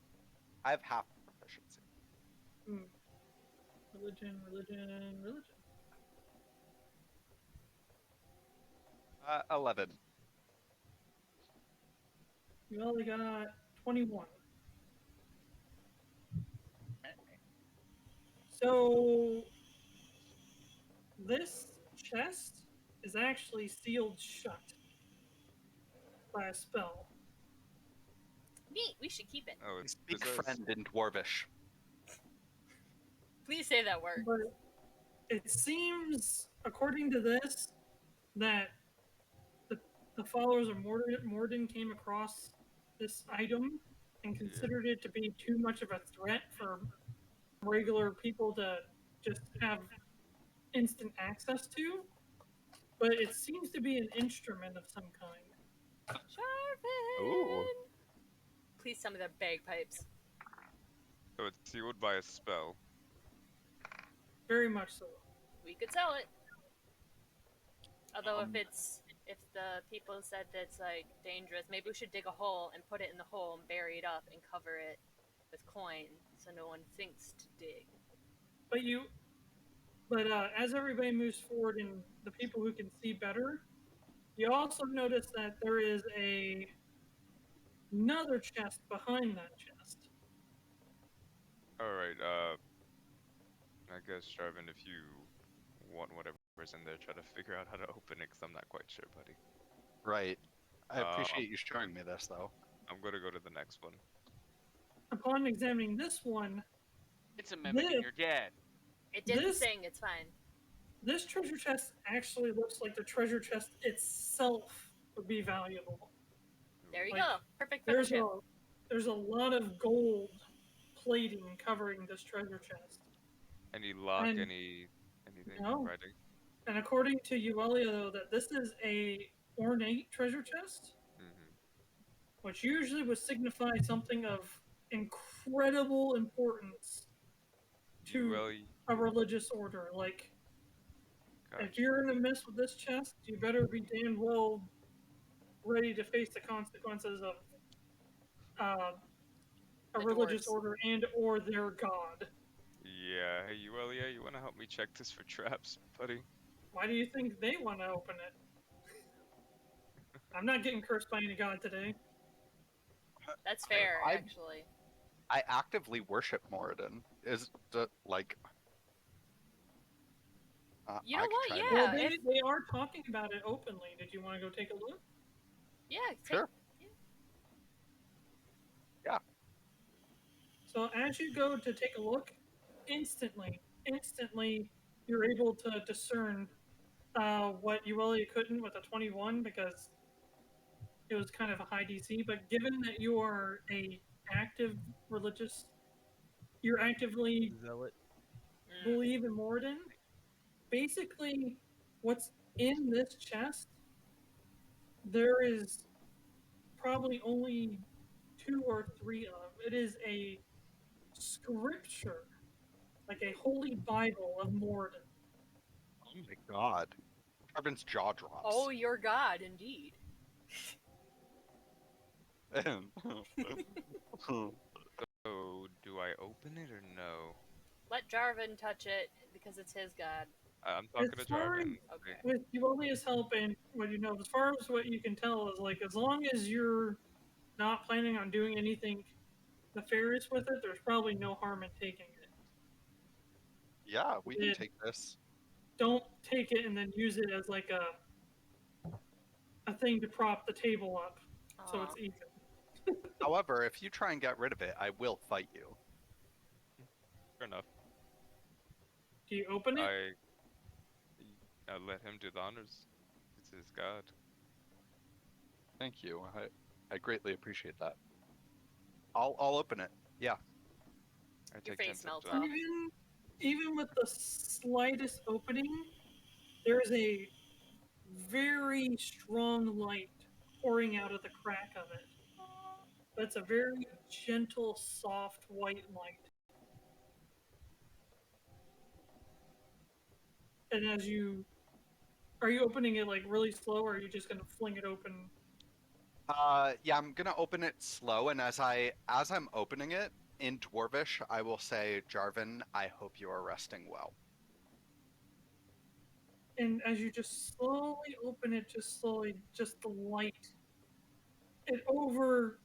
I have half proficiency. Religion. 11. You only got 21. So this chest is actually sealed shut by a spell. Neat, we should keep it. Oh, We it's speak possessed. friend in Dwarvish. Please say that word. But it seems, according to this, that the followers of Morden came across this item and considered it to be too much of a threat for regular people to just have instant access to. But it seems to be an instrument of some kind. Jarvin! Ooh. Please tell me they're bagpipes. So it's sealed by a spell. Very much so. We could sell it. Although if the people said that's like dangerous, maybe we should dig a hole and put it in the hole and bury it up and cover it with coin so no one thinks to dig. But as everybody moves forward and the people who can see better, you also notice that there is another chest behind that chest. Alright, I guess, Jarvin, if you want whatever's in there, try to figure out how to open it, because I'm not quite sure, buddy. Right. I appreciate you showing me this, though. I'm gonna go to the next one. Upon examining this one, It's a mimic and you're dead. It didn't sing, it's fine. this treasure chest actually looks like the treasure chest itself would be valuable. There you Like, go. Perfect for the ship. There's a lot of gold plating covering this treasure chest. Any lock, And- anything No. writing? And according to Yuelia, though, that this is a ornate treasure chest, which usually would signify something of incredible importance to a religious order. Like, if you're gonna mess with this chest, you better be damn well ready to face the consequences of a religious order and or their god. Yeah, hey Yuelia, you wanna help me check this for traps, buddy? Why do you think they want to open it? I'm not getting cursed by any god today. That's fair, actually. I actively worship Moradin. Is the like? You know I could what? try Yeah. Well, they are talking about it openly. Did you want to go take a look? Yeah. Sure. Yeah. So as you go to take a look, instantly, you're able to discern what Yuelia couldn't with a 21 because it was kind of a high DC. But given that you are a active religious, you're actively Zealot. believe in Moradin. Basically, what's in this chest, there is probably only 2 or 3 of. It is a scripture, like a holy Bible of Moradin. Oh my god. Jarvin's jaw drops. Oh, your god, indeed. So, do I open it or no? Let Jarvin touch it because it's his god. I'm talking As to far Jarvin. Okay. With Yuelia's help and what you know, as far as what you can tell is like as long as you're not planning on doing anything nefarious with it, there's probably no harm in taking it. Yeah, we can Yeah. take this. Don't take it and then use it as like a thing to prop the table up, so it's even. However, if you try and get rid of it, I will fight you. Fair enough. Do you open it? I let him do the honors. It's his god. Thank you. I greatly appreciate that. I'll open it. Yeah. I Your take face 10 steps melts back. off. Even with the slightest opening, there is a very strong light pouring out of the crack of it. That's a very gentle, soft white light. And as you are you opening it like really slow, or are you just gonna fling it open? Yeah, I'm gonna open it slow, and as I'm opening it in Dwarvish, I will say, Jarvin, I hope you are resting well. And as you just slowly open it, just slowly, just the light, it over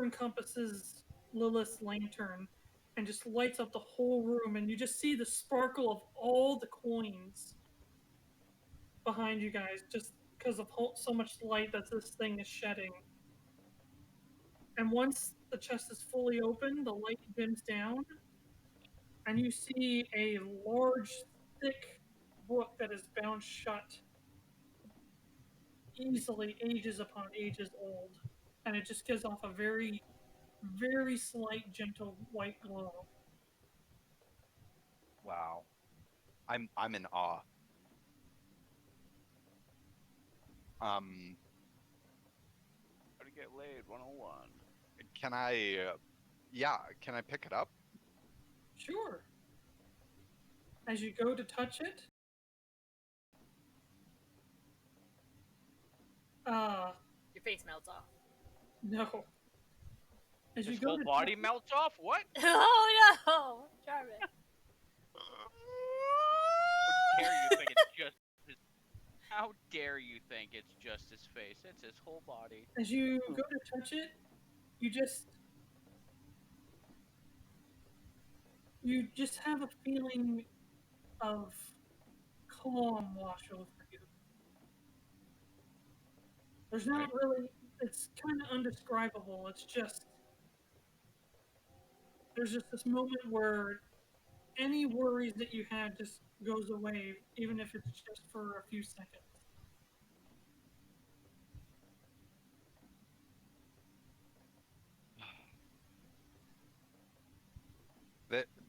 encompasses Lilith's lantern and just lights up the whole room, and you just see the sparkle of all the coins behind you guys, just because of so much light that this thing is shedding. And once the chest is fully open, the light dims down, and you see a large, thick book that is bound shut, easily ages upon ages old, and it just gives off a very, very slight, gentle white glow. Wow. I'm in awe. How to get laid 101. Can I can I pick it up? Sure. As you go to touch it, Your face melts off. no. As His you go whole to body touch melts off? What? Oh no! Jarvin. How dare you think it's just his... How dare you think it's just his face? It's his whole body. As you go to touch it, you just have a feeling of calm wash over you. There's not really, it's kind of undescribable. It's just, there's just this moment where any worries that you had just goes away, even if it's just for a few seconds.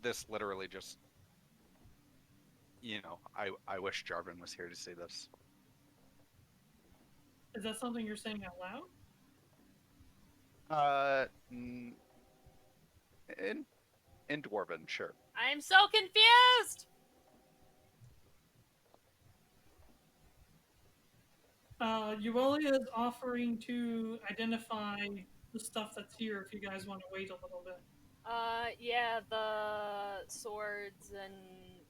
This literally just, I wish Jarvin was here to see this. Is that something you're saying out loud? In Dwarven, sure. I'm so confused! Yuelia is offering to identify the stuff that's here if you guys want to wait a little bit. Yeah, the swords and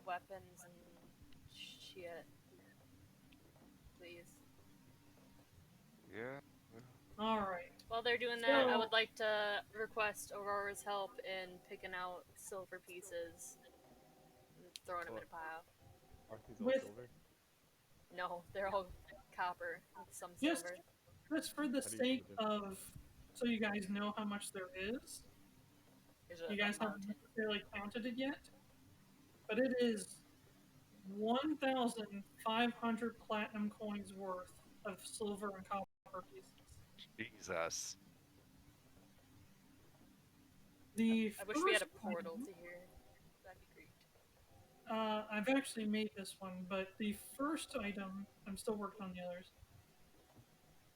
weapons and shit. Please. Yeah. All right. While they're doing that, I So- would like to request Aurora's help in picking out silver pieces and throwing them in a pile. Aren't these all With- silver? No, they're all copper with some Just, silver. just for the How do you sake know of, so you guys know how much there is. There's a You guys haven't mountain. necessarily counted it yet, but it is 1,500 platinum coins worth of silver and copper pieces. Jesus. The I wish we had a first portal item- to here. That'd be great. I've actually made this one, but the first item, I'm still working on the others,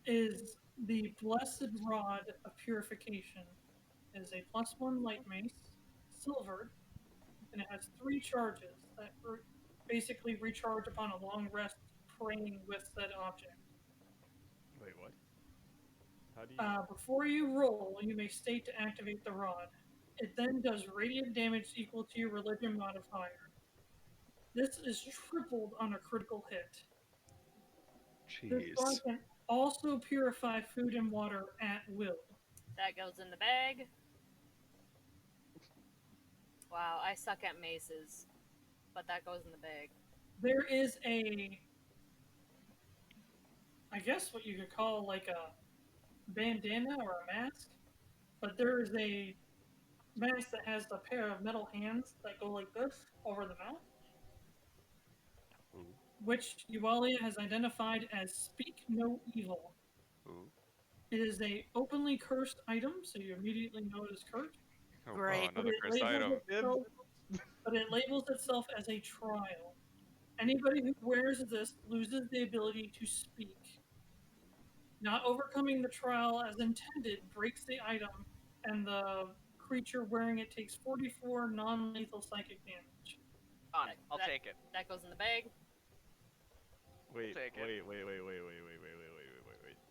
is the Blessed Rod of Purification. It is a +1 light mace, silvered, and it has 3 charges that basically recharge upon a long rest praying with said object. Wait, what? How do you? Before you roll, you may state to activate the rod. It then does radiant damage equal to your religion modifier. This is tripled on a critical hit. This rod Jeez. can also purify food and water at will. That goes in the bag. Wow, I suck at maces, but that goes in the bag. There is a, I guess what you could call like a bandana or a mask, but there is a mask that has a pair of metal hands that go like this over the mouth, Ooh. which Yuelia has identified as Speak No Evil. Ooh. It is a openly cursed item, so you immediately know it is cursed. Oh, Great. wow, another cursed item. But it labels itself as a trial. Anybody who wears this loses the ability to speak. Not overcoming the trial as intended breaks the item, and the creature wearing it takes 44 non-lethal psychic damage. On it. I'll take it. That goes in the bag. Wait, take it. wait.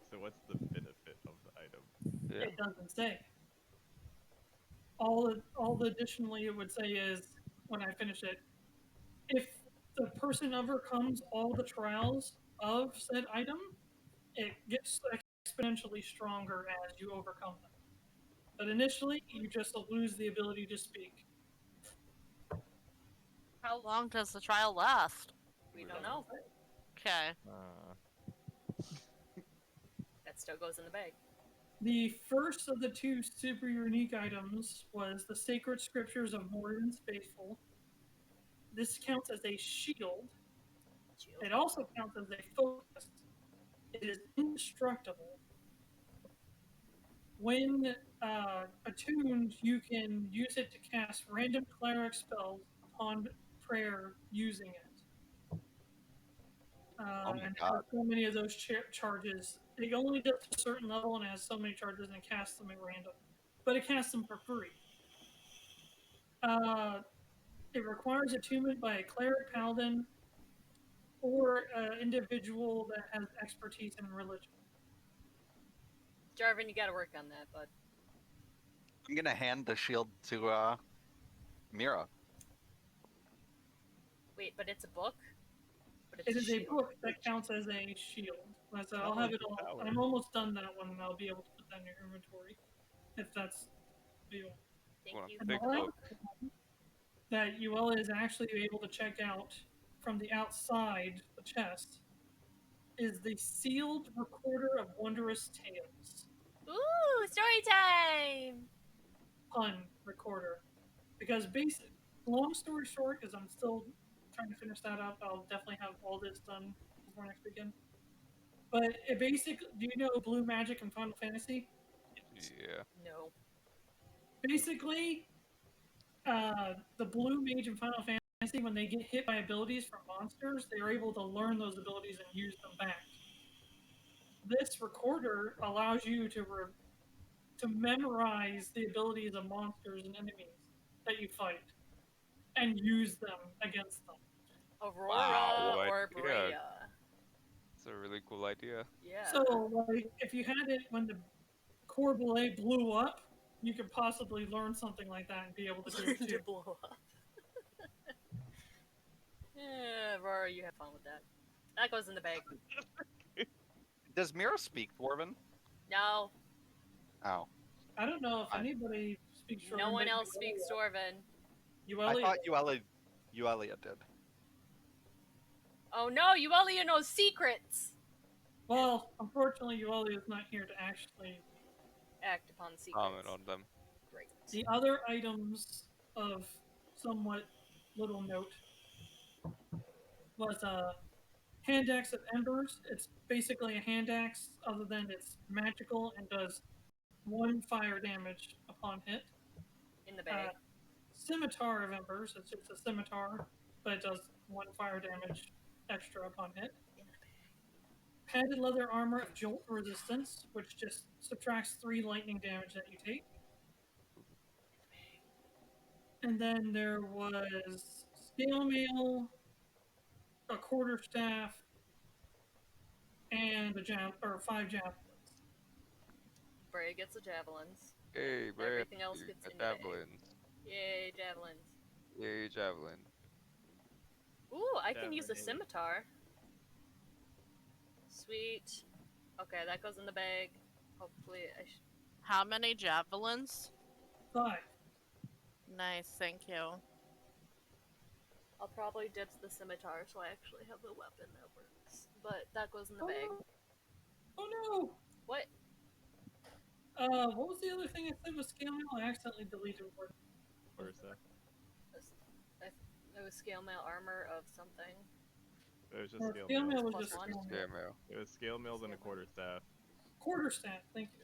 So what's the benefit of the item? Yeah. It doesn't say. All the additionally it would say is, when I finish it, if the person overcomes all the trials of said item, it gets exponentially stronger as you overcome them. But initially, you just lose the ability to speak. How long does the trial last? We don't know. Okay. That still goes in the bag. The first of the 2 super unique items was the Sacred Scriptures of Morden's Faithful. This counts as a shield. It also counts as a focus. It is indestructible. When attuned, you can use it to cast random cleric spells upon prayer using it. Oh my And God. has so many of those charges. It only does to a certain level and has so many charges and casts them at random. But it casts them for free. It requires attunement by a cleric, paladin, or an individual that has expertise in religion. Jarvin, you gotta work on that, bud. I'm gonna hand the shield to Mirra. Wait, but it's a book? But It is a shield. book that counts as a shield. So I'll have it all. Power. I'm almost done that one, and I'll be able to put that in your inventory, if that's what you want. Thank Well, you. And Big the last book. one that Yuelia is actually able to check out from the outside the chest is the Sealed Recorder of Wondrous Tales. Ooh, story time! Pun recorder. Because long story short, because I'm still trying to finish that up, I'll definitely have all this done before next weekend. But it basically, do you know blue magic in Final Fantasy? Yeah. No. Basically, the blue mage in Final Fantasy, when they get hit by abilities from monsters, they're able to learn those abilities and use them back. This recorder allows you to memorize the abilities of monsters and enemies that you fight and use them against them. Aurora Wow, or idea. Breya. It's a really cool idea. Yeah. So, like, if you had it when the Corbelet blew up, you could possibly learn something like that and be able to do Learn it to too. blow up. Yeah, Aurora, you have fun with that. That goes in the bag. Does Mirra speak Dwarven? No. Oh. I don't know if anybody speaks Dwarven. No one else speaks Dwarven. I thought Yuelia did. Oh no, Yuelia knows secrets! Well, unfortunately, Yuelia is not here to actually act upon secrets. Comment on them. Great. The other items of somewhat little note was a hand axe of embers. It's basically a hand axe, other than it's magical and does 1 fire damage upon hit. In the bag. Scimitar of embers. It's just a scimitar, but it does 1 fire damage extra upon hit. In the bag. Padded leather armor of jolt resistance, which just subtracts 3 lightning damage that you take. And then there was scale mail, a quarterstaff, and 5 javelins. Breya gets the javelins. Hey, Breya. Everything else gets in the bag. javelins. Yay, javelins. Yay, javelin. Ooh, I can use a scimitar. Sweet. Okay, that goes in the bag. Hopefully I should... How many javelins? 5. Nice, thank you. I'll probably ditch the scimitar so I actually have a weapon that works. But that goes in the bag. No. Oh no! What? What was the other thing I said was scale mail? I accidentally deleted it. Quarterstaff. It was scale mail armor of something. It was just scale scale mail mail. was just Plus 1. Scale mail. It was scale mail and a quarterstaff. Quarterstaff, thank you.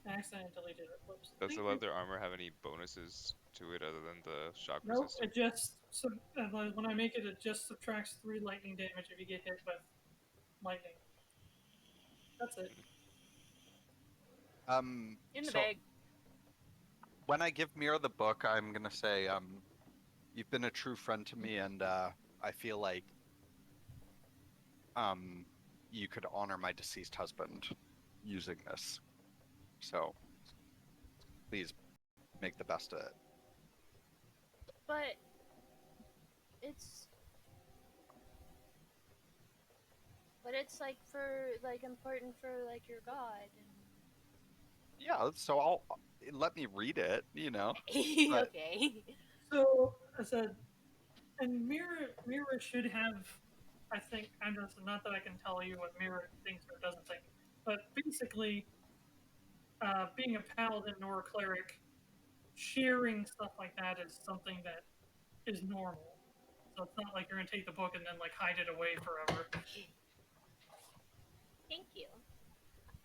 I accidentally deleted it. Whoops. Does the Thank you. leather armor have any bonuses to it other than the shock Nope, resistance? it just when I make it, it just subtracts 3 lightning damage if you get hit with lightning. That's it. In the bag. When I give Mirra the book, I'm gonna say, you've been a true friend to me, and I feel like you could honor my deceased husband using this. So please make the best of it. But it's like important for like your god. And... Yeah, so let me read it, you know. But... Okay. So I said, and Mirra should have, I think, not that I can tell you what Mirra thinks or doesn't think, but basically, being a paladin or a cleric, sharing stuff like that is something that is normal. So it's not like you're gonna take the book and then like hide it away forever. Thank you.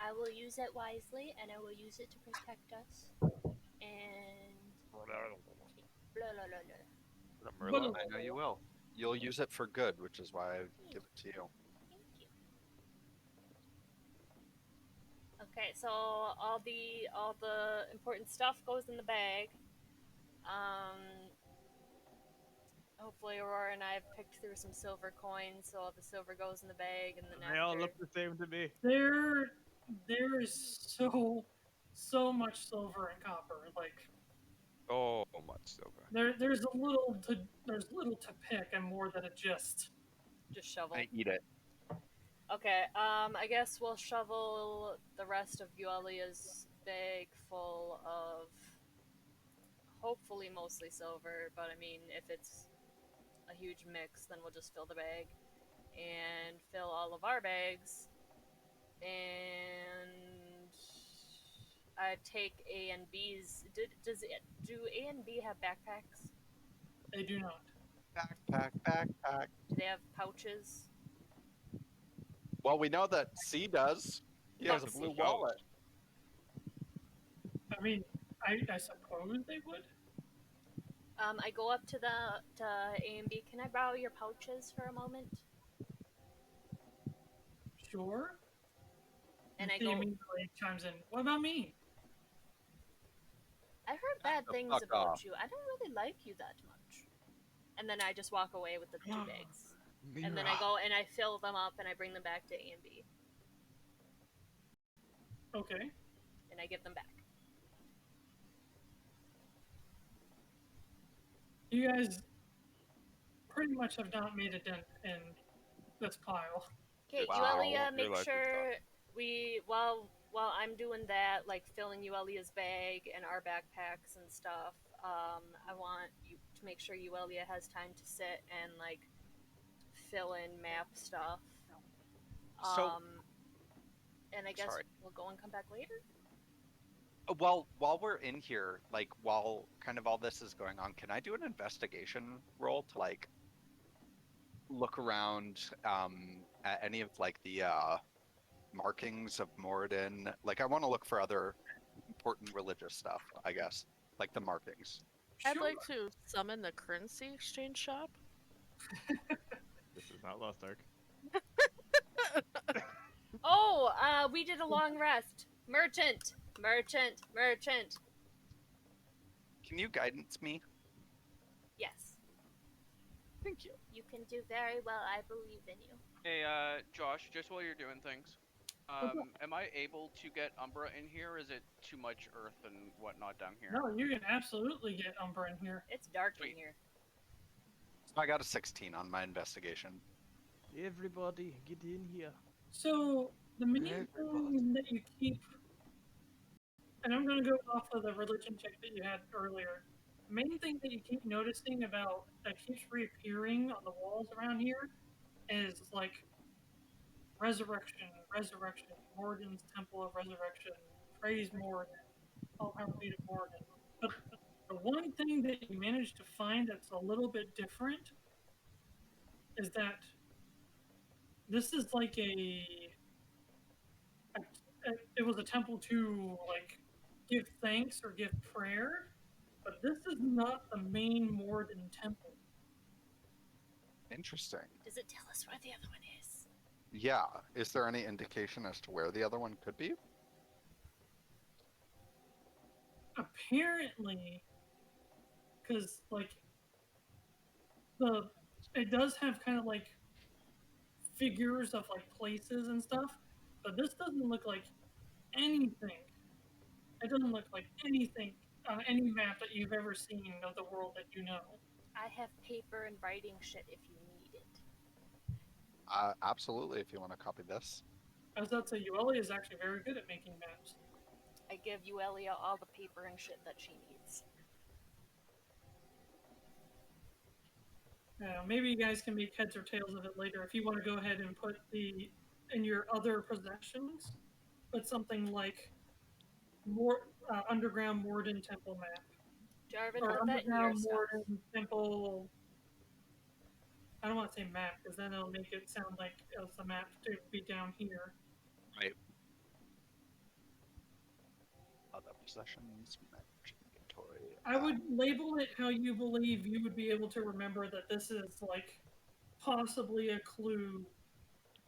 I will use it wisely, and I will use it to protect us. And blah blah blah blah. I know you will. You'll use it for good, which is why I give it to you. Thank you. Okay, so all the important stuff goes in the bag. Hopefully Aurora and I have picked through some silver coins, so all the silver goes in the bag, and then They all look the same to me. There is so much silver and copper. Like Oh, much silver. there's little to pick, and more than it just shovel. I eat it. Okay, I guess we'll shovel the rest of Yuelia's bag full of hopefully mostly silver, but I mean, if it's a huge mix, then we'll just fill the bag and fill all of our bags. And I take A and B's. Do A and B have backpacks? they do not. Backpack. Do they have pouches? Well, we know that C does. He has a blue wallet. I mean, I suppose they would. I go up to A and B. Can I borrow your pouches for a moment? Sure. And I he go. immediately chimes in. What about me? I heard bad things fuck about off. you. I don't really like you that much. And then I just walk away with the 2 bags. And then I go and I fill them up and I bring them back to A and B. Okay. And I give them back. You guys pretty much have not made a dent in this pile. Okay, Wow. Yuelia, make Your life is sure while while I'm doing that, like filling Yuelia's bag and our backpacks and stuff, I want you to make sure Yuelia has time to sit and like fill in map stuff. So, and I guess sorry. we'll go and come back later. Well, while we're in here, like while kind of all this is going on, can I do an investigation roll to like look around at any of like the markings of Moradin? Like I want to look for other important religious stuff, I guess, like the markings. I'd like to summon the currency exchange shop. This is not Lost Ark. Oh, we did a long rest. Merchant. Can you guidance me? Yes. Thank you. You can do very well. I believe in you. Hey, Josh, just while you're doing things, am I able to get Umbra in here, or is it too much earth and whatnot down here? No, you can absolutely get Umbra in here. It's dark Sweet. in here. So I got a 16 on my investigation. Everybody, get in here. So the main thing that you keep, and I'm going to go off of the religion check that you had earlier. The main thing that you keep noticing about that keeps reappearing on the walls around here is like resurrection, Moradin's Temple of Resurrection, praise Moradin, all power be to Moradin. But the one thing that you managed to find that's a little bit different is that this is like it was a temple to like give thanks or give prayer, but this is not the main Moradin temple. Interesting. Does it tell us where the other one is? Yeah. Is there any indication as to where the other one could be? Apparently, because like it does have kind of like figures of like places and stuff, but this doesn't look like anything. It doesn't look like anything on any map that you've ever seen of the world that you know. I have paper and writing shit if you need it. Absolutely, if you want to copy this. I was about to say, Yuelia is actually very good at making maps. I give Yuelia all the paper and shit that she needs. Maybe you guys can make heads or tails of it later. If you want to go ahead and put in your other possessions, put something like underground Moradin temple map. Jarvin, Or put that in your underground stuff. Moradin temple. I don't want to say map because then it'll make it sound like it's a map to be down here. Right. Other possessions, inventory. I would label it how you believe you would be able to remember that this is like possibly a clue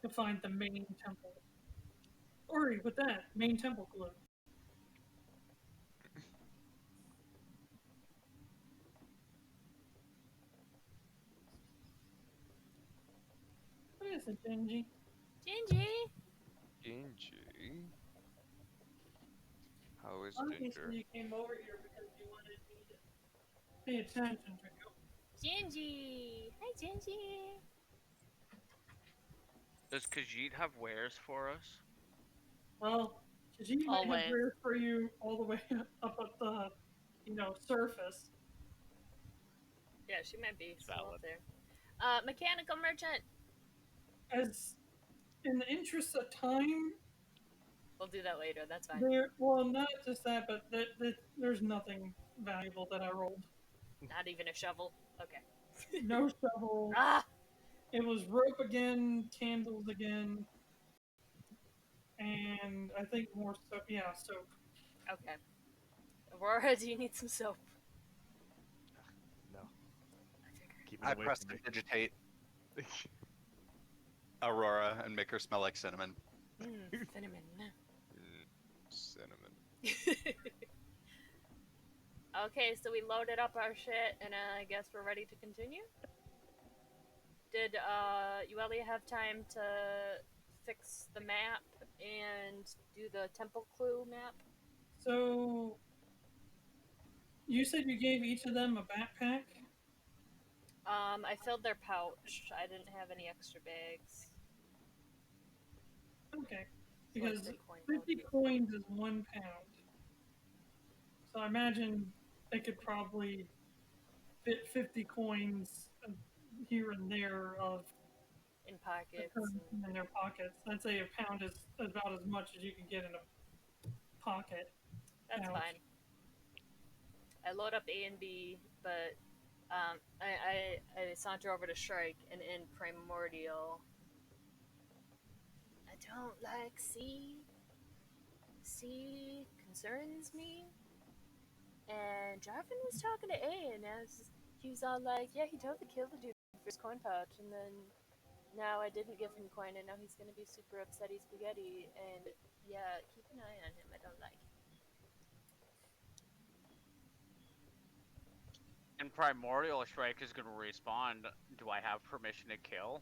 to find the main temple. Or with that, main temple clue. What is it, Genji? Genji! Genji? How is Obviously Ginger? you came over here because you wanted me to pay attention to you. Genji! Hi, Genji! Does Khajiit have wares for us? Well, Khajiit might Always. have wares for you all the way up at the, surface. Yeah, she might be still Valid. up there. Mechanical merchant! As in the interest of time, We'll do that later, that's fine. well, not just that, but there's nothing valuable that I rolled. Not even a shovel? Okay. No shovel. Ah! It was rope again, candles again, and I think more soap. Yeah, soap. Okay. Aurora, do you need some soap? No. Keep it I away press from me. digitate Aurora and make her smell like cinnamon. Cinnamon. Cinnamon. Okay, so we loaded up our shit, and I guess we're ready to continue? Did Yuelia have time to fix the map and do the temple clue map? So, you said you gave each of them a backpack? I filled their pouch. I didn't have any extra bags. Okay. Because Bitcoin 50 nowadays. coins is 1 pound. So I imagine they could probably fit 50 coins here and there of In the pockets. currency in their pockets. I'd say a pound is about as much as you can get in a pocket. That's pouch. fine. I load up A and B, but I saunter over to Shrike, and in Primordial, I don't like C. C concerns me. And Jarvin was talking to A, and he was all like, yeah, he totally killed the dude for his coin pouch, and then now I didn't give him coin, and now he's gonna be super upsetty spaghetti, and yeah, keep an eye on him, I don't like him. And Primordial Shrike is gonna respond, do I have permission to kill?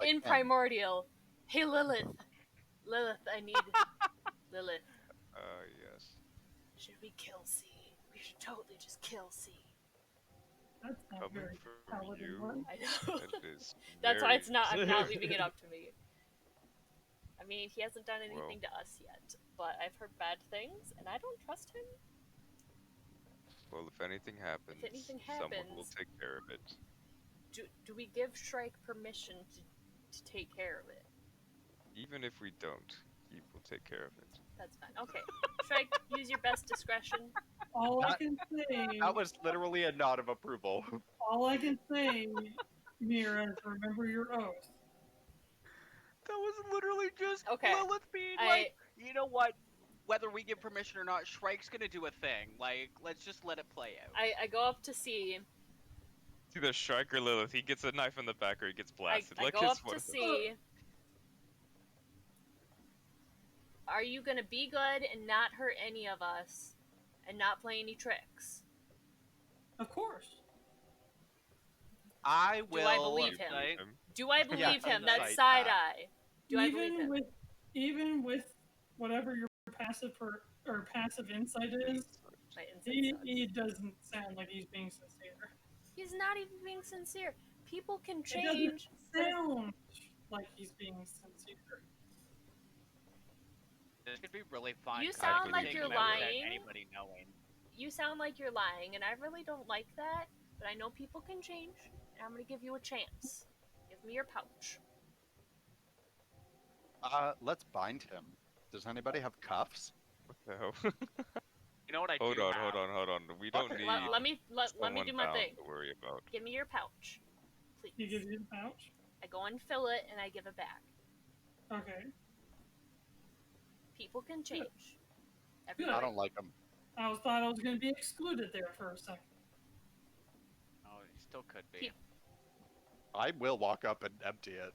in Primordial, hey Lilith, I need Lilith. Yes. Should we kill C? We should totally just kill C. That's not Coming very from paladin you, one. I know. it is That's why it's not. I'm very- not leaving it up to me. I mean, he hasn't done anything to us yet, but I've heard bad things, and I don't trust him. Well, if anything happens, someone will take care of it. Do we give Shrike permission to take care of it? Even if we don't, he will take care of it. That's fine. Okay, Shrike, use your best discretion. All I can say. That was literally a nod of approval. All I can say, Mirra, is remember your oath. That was literally just Okay, Lilith being like, you know what? Whether we give permission or not, Shrike's gonna do a thing. Like, let's just let it play out. I go up to C. It's either Shrike or Lilith. He gets a knife in the back or he gets blasted. I go up to C. Are you gonna be good and not hurt any of us, and not play any tricks? Of course. I will. Do I believe him? Do I believe Yeah, him? That's incite side that. eye. Do I believe him? Even with whatever your passive passive insight is, My insight sucks. he doesn't sound like he's being sincere. He's not even being sincere. People can It doesn't change. sound like he's being sincere. This could be really fun. You sound like you're without lying. Anybody knowing. You sound like you're lying, and I really don't like that. But I know people can change, and I'm gonna give you a chance. Give me your pouch. Let's bind him. Does anybody have cuffs? What the hell? You know what I Hold do on. have? We don't Okay. need Let me do my someone thing. bound to worry about. Give me your pouch, please. He gives you the pouch? I go and fill it, and I give it back. Okay. People can change. I Everybody. don't like him. I thought I was going to be excluded there for a second. Oh, he still could be. Pe- I will walk up and empty it.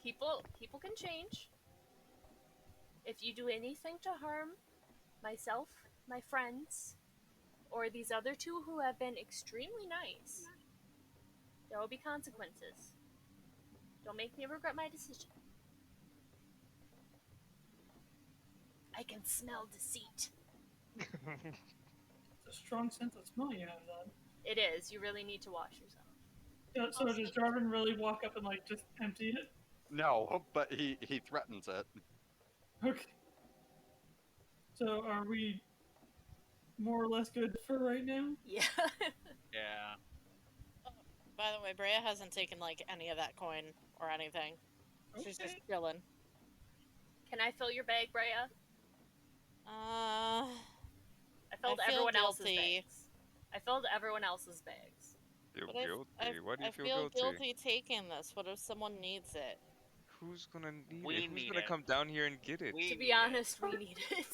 People can change. If you do anything to harm myself, my friends, or these other two who have been extremely nice, there will be consequences. Don't make me regret my decision. I can smell deceit. It's a strong sense of smell you have, then. It is. You really need to wash yourself. So does Jarvin really walk up and just empty it? No, but he threatens it. Okay. So are we more or less good for right now? Yeah. Yeah. By the way, Breya hasn't taken any of that coin or anything. She's just chilling. Can I fill your bag, Breya? I filled feel everyone else's guilty. bags. I filled everyone else's bags. Feel But guilty. Why do you I feel guilty taking this. What if someone needs it? Who's gonna need We it? Who's need gonna it. come down here and get it? To be honest, we need it.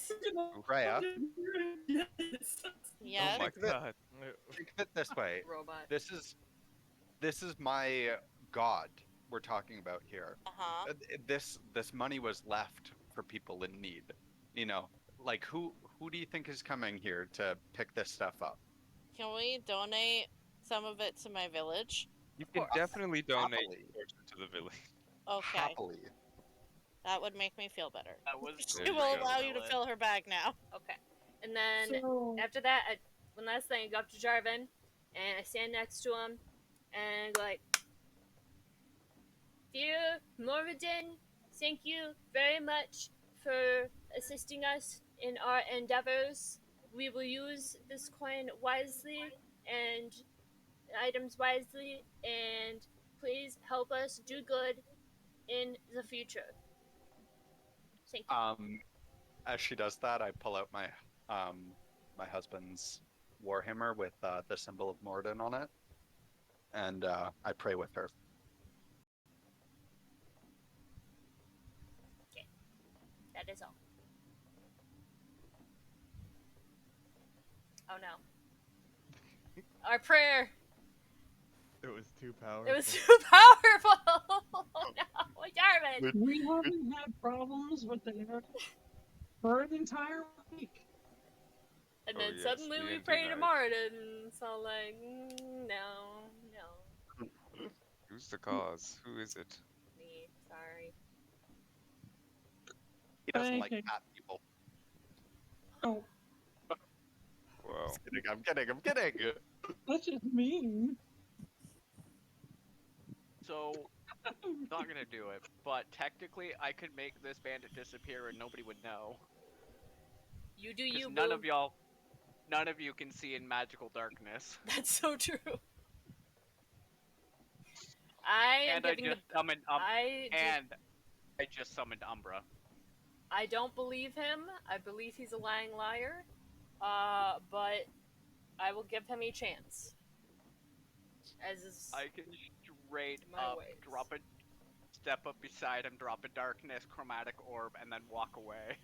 Breya, Yes. Yeah. Oh my god. think of it this way. Robot. This is my god we're talking about here. Uh-huh. This money was left for people in need. You know, like who do you think is coming here to pick this stuff up? Can we donate some of it to my village? You can course. definitely donate Happily. to the village. Okay. Happily. That would make me feel better. That was She There you will go. allow you to fill her bag now. Okay. And then So, after that, one last thing, I go up to Jarvin, and I stand next to him, and go like, Dear Moradin, thank you very much for assisting us in our endeavors. We will use this coin wisely and items wisely, and please help us do good in the future. Thank you. As she does that, I pull out my my husband's warhammer with the symbol of Morden on it, and I pray with her. Okay, that is all. Oh no. Our prayer. It was too powerful. It was too powerful. Oh no, Jarvin. We haven't had problems with the air for an entire week. And Oh, then yes, suddenly we D&D pray to night. Martin. So like, no. Who's the cause? Who is it? Me, sorry. He doesn't like Okay. fat people. Oh, Wow. I'm kidding. that's just mean. So, not gonna do it, but technically I could make this bandit disappear and nobody would know. You do Because you, none of you can see in magical darkness. That's so true. I just summoned Umbra. I don't believe him. I believe he's a lying liar. But I will give him a chance. As is I can straight my up ways. step up beside him, drop a darkness chromatic orb, and then walk away.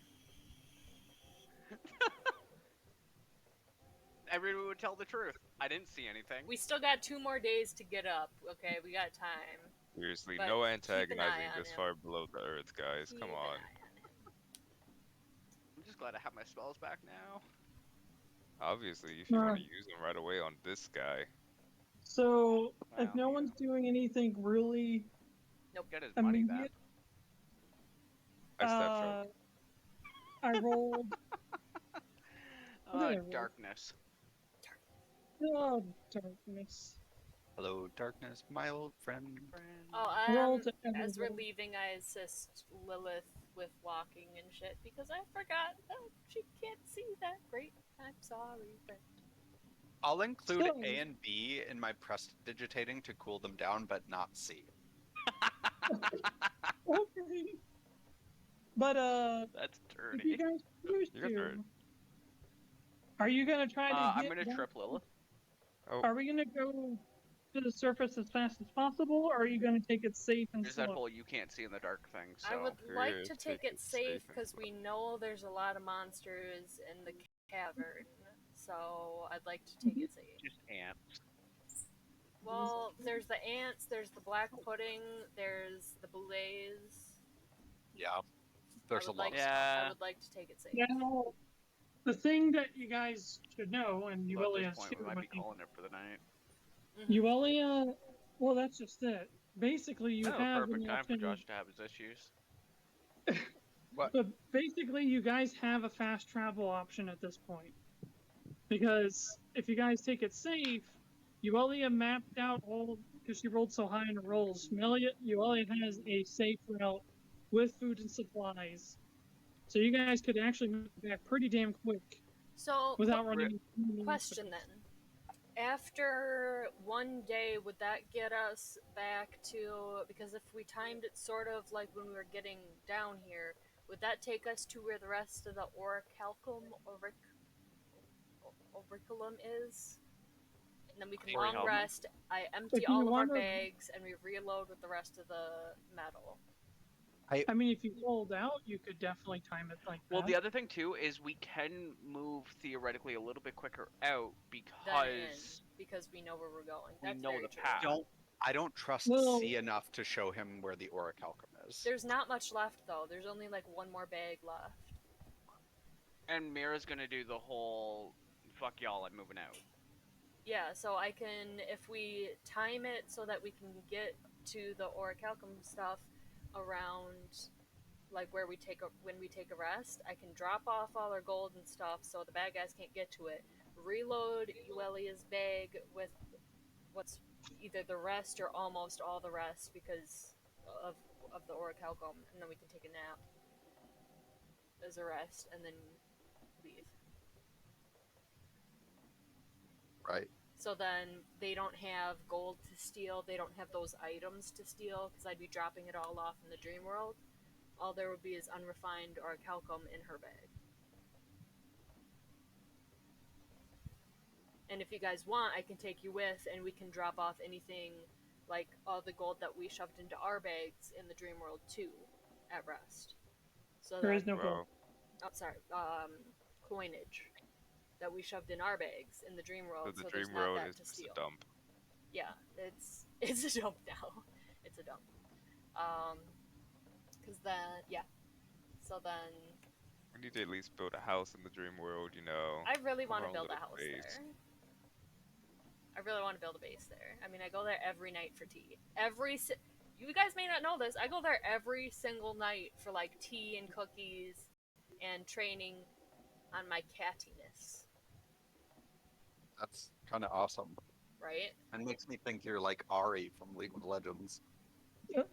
Everyone would tell the truth. I didn't see anything. We still got 2 more days to get up. Okay, we got time. Seriously, But no keep an antagonizing eye on this him. far below the earth, guys. Keep Come an on. eye on him. I'm just glad I have my spells back now. Obviously, if you want to use them right away on this guy. So, if Wow. no one's doing anything really Get his money then. immediate, I step I rolled. What did I roll? Darkness. Oh, darkness. Hello, darkness, my old friend. Oh, Roll to as we're everyone. leaving, I assist Lilith with walking and shit because I forgot that she can't see that great. I'm sorry, but I'll include So- A and B in my prestidigitating to cool them down, but not C. Okay. But That's if you dirty. guys choose You got to, third. are you gonna try to I'm get gonna down- trip Lilith. Oh, Are we gonna go to the surface as fast as possible, or are you gonna take it safe and There's that slow? hole you can't see in the dark thing, so... I would like Here, to take take it it safe safe and because we know there's a lot of monsters in the cavern. So I'd like to take it safe. Just ants. Well, there's the ants, there's the black pudding, there's the boulets. Yeah, there's a lot. I would like to take it safe. Now, the thing that you guys should know, and So at Yuelia this point, too, we might but be calling it for the night. Yuelia, well, that's just it. Basically, you Oh, have perfect an time for option. Josh to have his issues. What? But basically, you guys have a fast travel option at this point. Because if you guys take it safe, Yuelia mapped out all, because she rolled so high in the rolls, Yuelia has a safe route with food and supplies. So you guys could actually move back pretty damn quick So, without running into question then. After 1 day, would that get us back to, because if we timed it sort of like when we were getting down here, would that take us to where the rest of the auriculum is? And then we can long rest, I empty If you all of our wanna- bags, and we reload with the rest of the metal. I mean, if you rolled out, you could definitely time it like that. Well, the other thing too is we can move theoretically a little bit quicker out Then because we know where we're going. we That's know very the true. path. I don't trust Well- C enough to show him where the orichalcum is. There's not much left though. There's only like 1 more bag left. And Mirra's gonna do the whole fuck y'all, I'm moving out. Yeah, so I can, if we time it so that we can get to the orichalcum stuff around like when we take a rest, I can drop off all our gold and stuff so the bad guys can't get to it. Reload Yuelia's bag with what's either the rest or almost all the rest, because of the orichalcum, and then we can take a nap as a rest, and then leave. Right. So then they don't have gold to steal, they don't have those items to steal, because I'd be dropping it all off in the dream world. All there would be is unrefined orichalcum in her bag. And if you guys want, I can take you with, and we can drop off anything, like all the gold that we shoved into our bags in the dream world too, at rest. So There is no gold. Oh, sorry. Coinage that we shoved in our bags in the dream world. So the there's dream not world that is to just steal. a dump. Yeah, it's a dump now. It's a dump. Cause then so then We need to at least build a house in the dream world, you know. I really want to our build a little house base. there. I really want to build a base there. I mean, I go there every night for tea. You guys may not know this. I go there every single night for like tea and cookies and training on my cattiness. That's kind of awesome. Right? And makes me think you're like Ari from League of Legends. Yep.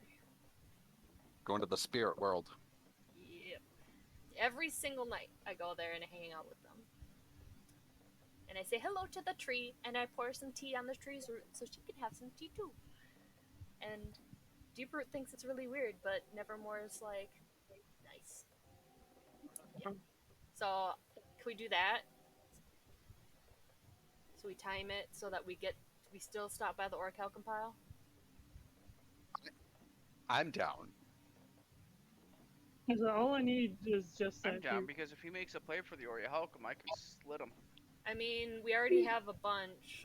Going to the spirit world. Yep. Every single night I go there and I hang out with them. And I say hello to the tree, and I pour some tea on the tree's root so she can have some tea too. And Deeproot thinks it's really weird, but Nevermore is like, nice. Yeah. So, can we do that? So we time it so that we still stop by the orichalcum pile? I'm down. So all I need is just that. I'm down because if he makes a play for the orichalcum, I can slit him. I mean, we already have a bunch.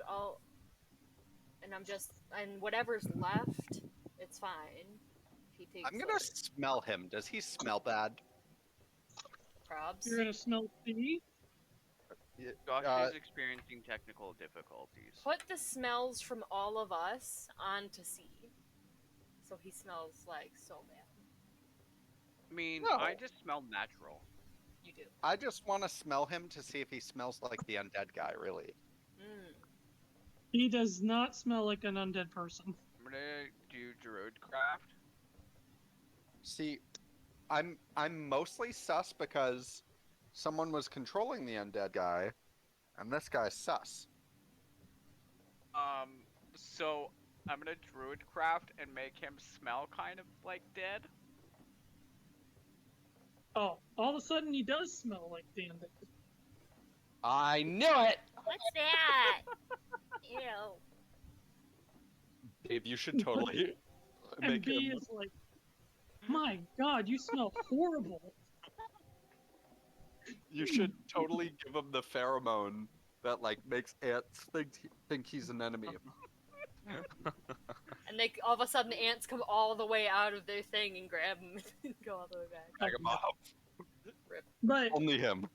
And whatever's left, it's fine. If he takes. I'm gonna smell him. Does he smell bad? Probs. You're gonna smell tea? Josh is experiencing technical difficulties. Put the smells from all of us onto C. So he smells like so bad. I mean, No. I just smell natural. You do. I just want to smell him to see if he smells like the undead guy, really. He does not smell like an undead person. I'm gonna do Druidcraft. See, I'm mostly sus because someone was controlling the undead guy, and this guy's sus. So I'm gonna Druidcraft and make him smell kind of like dead. Oh, all of a sudden he does smell like the undead. I knew it! What's that? Ew. Dave, you should totally And make B him... is like, my god, you smell horrible. You should totally give him the pheromone that, like, makes ants think he's an enemy. And all of a sudden ants come all the way out of their thing and grab him and go all the way back. Drag him off. But Only him.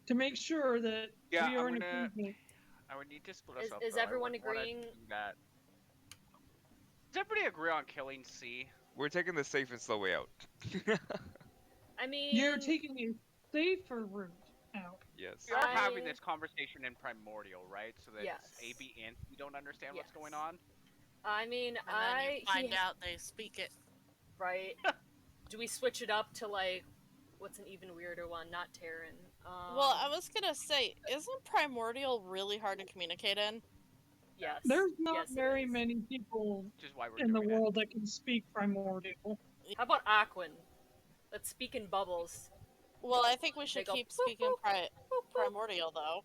to make sure that Yeah, we are I'm in gonna- agreement, I would need to split us up. Is though. I everyone wouldn't wanna agreeing? do that. Does everybody agree on killing C? We're taking the safe and slow way out. I mean, you're taking a safer route out. Yes. We are having I- this conversation in Primordial, right? So that Yes. AB and we don't understand what's Yes. going on. I mean, And then you find out they speak it. Right. Do we switch it up to like, what's an even weirder one? Not Terran. Well, I was gonna say, isn't Primordial really hard to communicate in? Yes. There's not Yes, it very is. many people Which is why we're in the doing it. world that can speak primordial. How about Aquin? Let's speak in bubbles. Well, I think we should go keep boop, speaking boop, boop, boop. Primordial, though.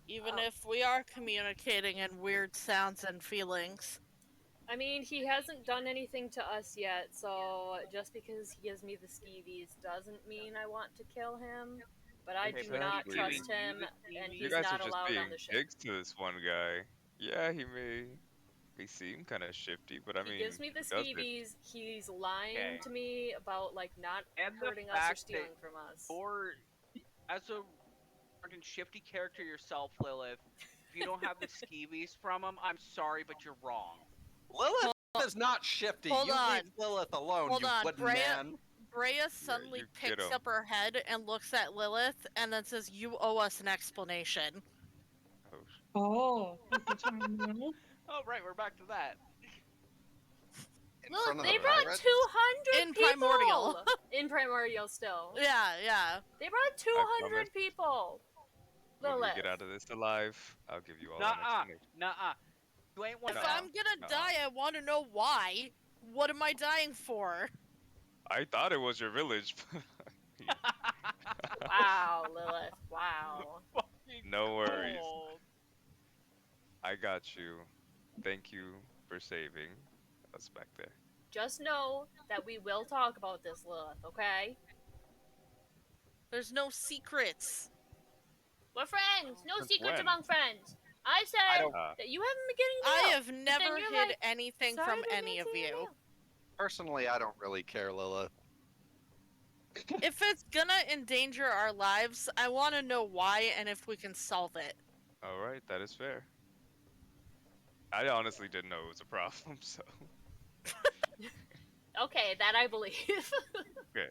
Even if we are communicating in weird sounds and feelings. I mean, he hasn't done anything to us yet, so just because he gives me the skeevies doesn't mean I want to kill him. But I do not Exactly. trust him, and You he's guys are not just allowed being on the ship. dicks to this one guy. Yeah, he may seem kind of shifty, but I mean, He gives me the who doesn't? skeevies. He's lying Okay. to me about like not And the hurting us or fact stealing that from us. Or, as a fucking shifty character yourself, Lilith, if you don't have the skeevies from him, I'm sorry, but you're wrong. Lilith is not shifty. Hold you on. leave Lilith alone, Hold you on, wooden Breya- man. Breya suddenly you get picks 'em. up her head and looks at Lilith and then says, "You owe us an explanation." Oh, Oh, at the time now. Oh, right, we're back to that. in Look, front of they the brought pirates? 200 In people! Primordial. In Primordial still. Yeah. They brought promise. 200 people! When we Lilith. get out of this alive, I'll give you all an Nuh-uh. explanation. Nuh-uh. You ain't one If of I'm them. gonna die, I want to know why. What am I dying for? I thought it was your village. Wow, Lilith. Wow. No worries. Cold. I got you. Thank you for saving us back there. Just know that we will talk about this, Lilith, okay? There's no secrets. We're friends! No Since secrets when? among friends! I I said don't- that you haven't been getting I mail. have never you're hid like, anything Sorry, from I didn't any of answer your you. mail. Personally, I don't really care, Lilith. If it's gonna endanger our lives, I want to know why and if we can solve it. Alright, that is fair. I honestly didn't know it was a problem, so. Okay, that I believe. Okay.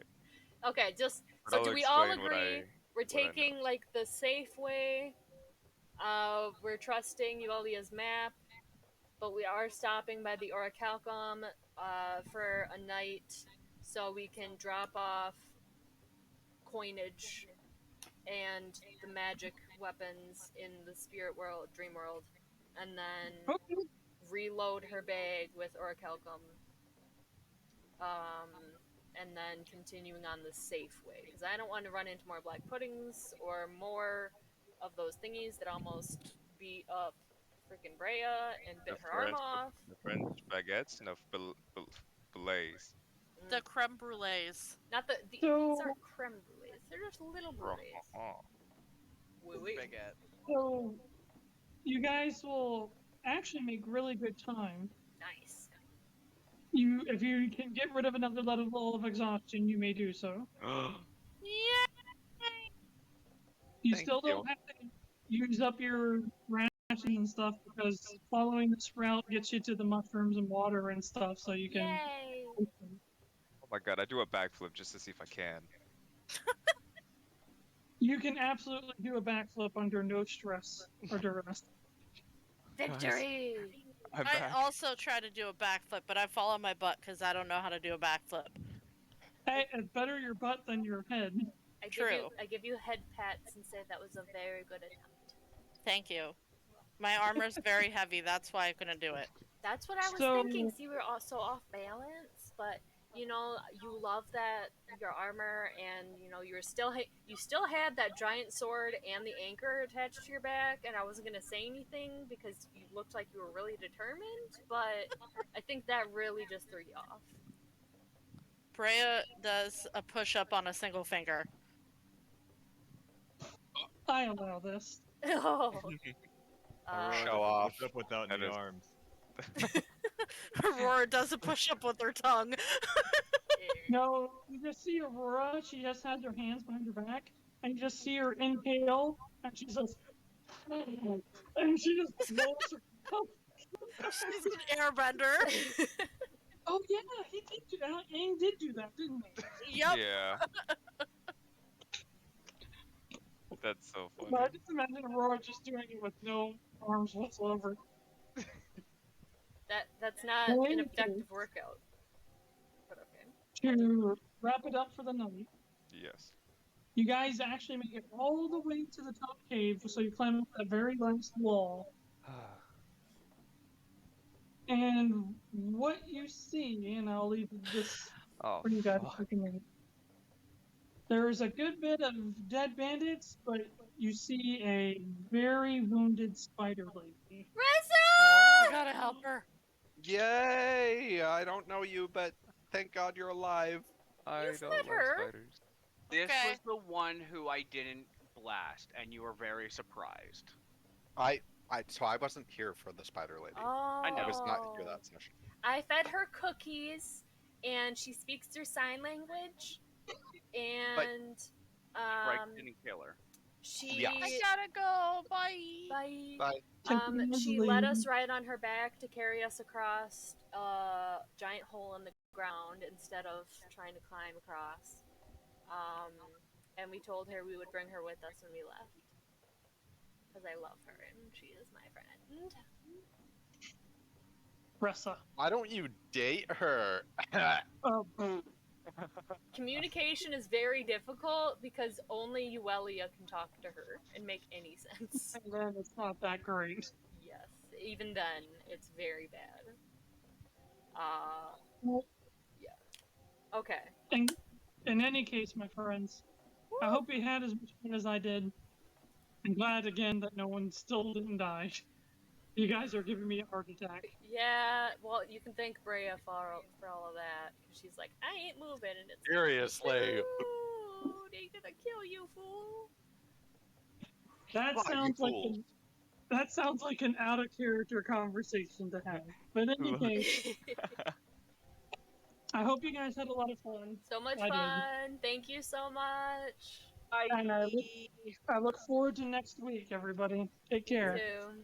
Okay, just But so I'll do we all explain what agree we're what I know. taking like the safe way? We're trusting Yuelia's map, but we are stopping by the Orichalcum for a night so we can drop off coinage and the magic weapons in the spirit world, dream world, and then Okay. reload her bag with Orichalcum. And then continuing on the safe way, because I don't want to run into more black puddings or more of those thingies that almost beat up freaking Breya and bit her arm off. The French baguettes, no billets. The creme brulees. Not the So- these aren't creme brulees. They're just little brulees. Oui, oui. Baguette. So, you guys will actually make really good time. Nice. If you can get rid of another level of exhaustion, you may do so. Yeah. You Thank still don't you. have to use up your rations and stuff because following the sprout gets you to the mushrooms and water and stuff, so you can. Yay! Oh my god, I do a backflip just to see if I can. You can absolutely do a backflip under no stress or duress. Victory! I'm I back. also try to do a backflip, but I fall on my butt because I don't know how to do a backflip. Hey, it's better your butt than your head. True. I give you head pats and say that was a very good attempt. Thank you. My armor's very heavy, that's why I couldn't do it. That's what I was So- thinking. See, we're also off balance, but you know, you love that your armor, and you know, you still had that giant sword and the anchor attached to your back. And I wasn't gonna say anything because you looked like you were really determined, but I think that really just threw you off. Breya does a push-up on a single finger. I allow this. Oh. Show off. Push up without That any is- arms. Aurora does a push-up with her tongue. No, you just see Aurora, she just has her hands behind her back, and you just see her inhale, and she says, and she just blows her cup. She's an airbender. Oh yeah, he did do that. Aang did do that, didn't he? Yep. Yeah. That's so funny. But I just imagine Aurora just doing it with no arms whatsoever. That's not an effective workout. But okay. To wrap it up for the night, Yes. you guys actually make it all the way to the top cave, so you climb up that very last wall. And what you see, and I'll leave this Oh, for you guys fuck. to read. There's a good bit of dead bandits, but you see a very wounded spider lady. I Reza! gotta help her. Yay! I don't know you, but thank God you're alive. I You've don't met like her. spiders. This Okay. was the one who I didn't blast, and you were very surprised. So I wasn't here for the spider lady. Oh. I was not here that session. I fed her cookies, and she speaks through sign language. And Shrike didn't kill her. she Yes. I gotta go. Bye. bye. Bye. She let us ride on her back to carry us across a giant hole in the ground instead of trying to climb across. And we told her we would bring her with us when we left. Because I love her and she is my friend. Ressa. Why don't you date her? Oh, Communication is very difficult because only Yuelia can talk to her and make any sense. and then it's not that great. Yes, even then, it's very bad. Well, Yeah. Okay. in any case, my friends, I hope you had as much fun as I did. I'm glad again that no one still didn't die. You guys are giving me a heart attack. Yeah, well, you can thank Breya for all of that. Because she's like, I ain't moving, and it's Seriously. like, "Ooh, they gonna kill you, fool." That Fuck, you sounds like fools. that sounds like an out of character conversation to have. But in any case, I hope you guys had a lot of fun. So much I did. fun. Thank you so much. And I look forward to next week, everybody. Take care. You too.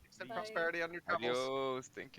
Peace and Bye. prosperity on your travels. Adios. Thank you.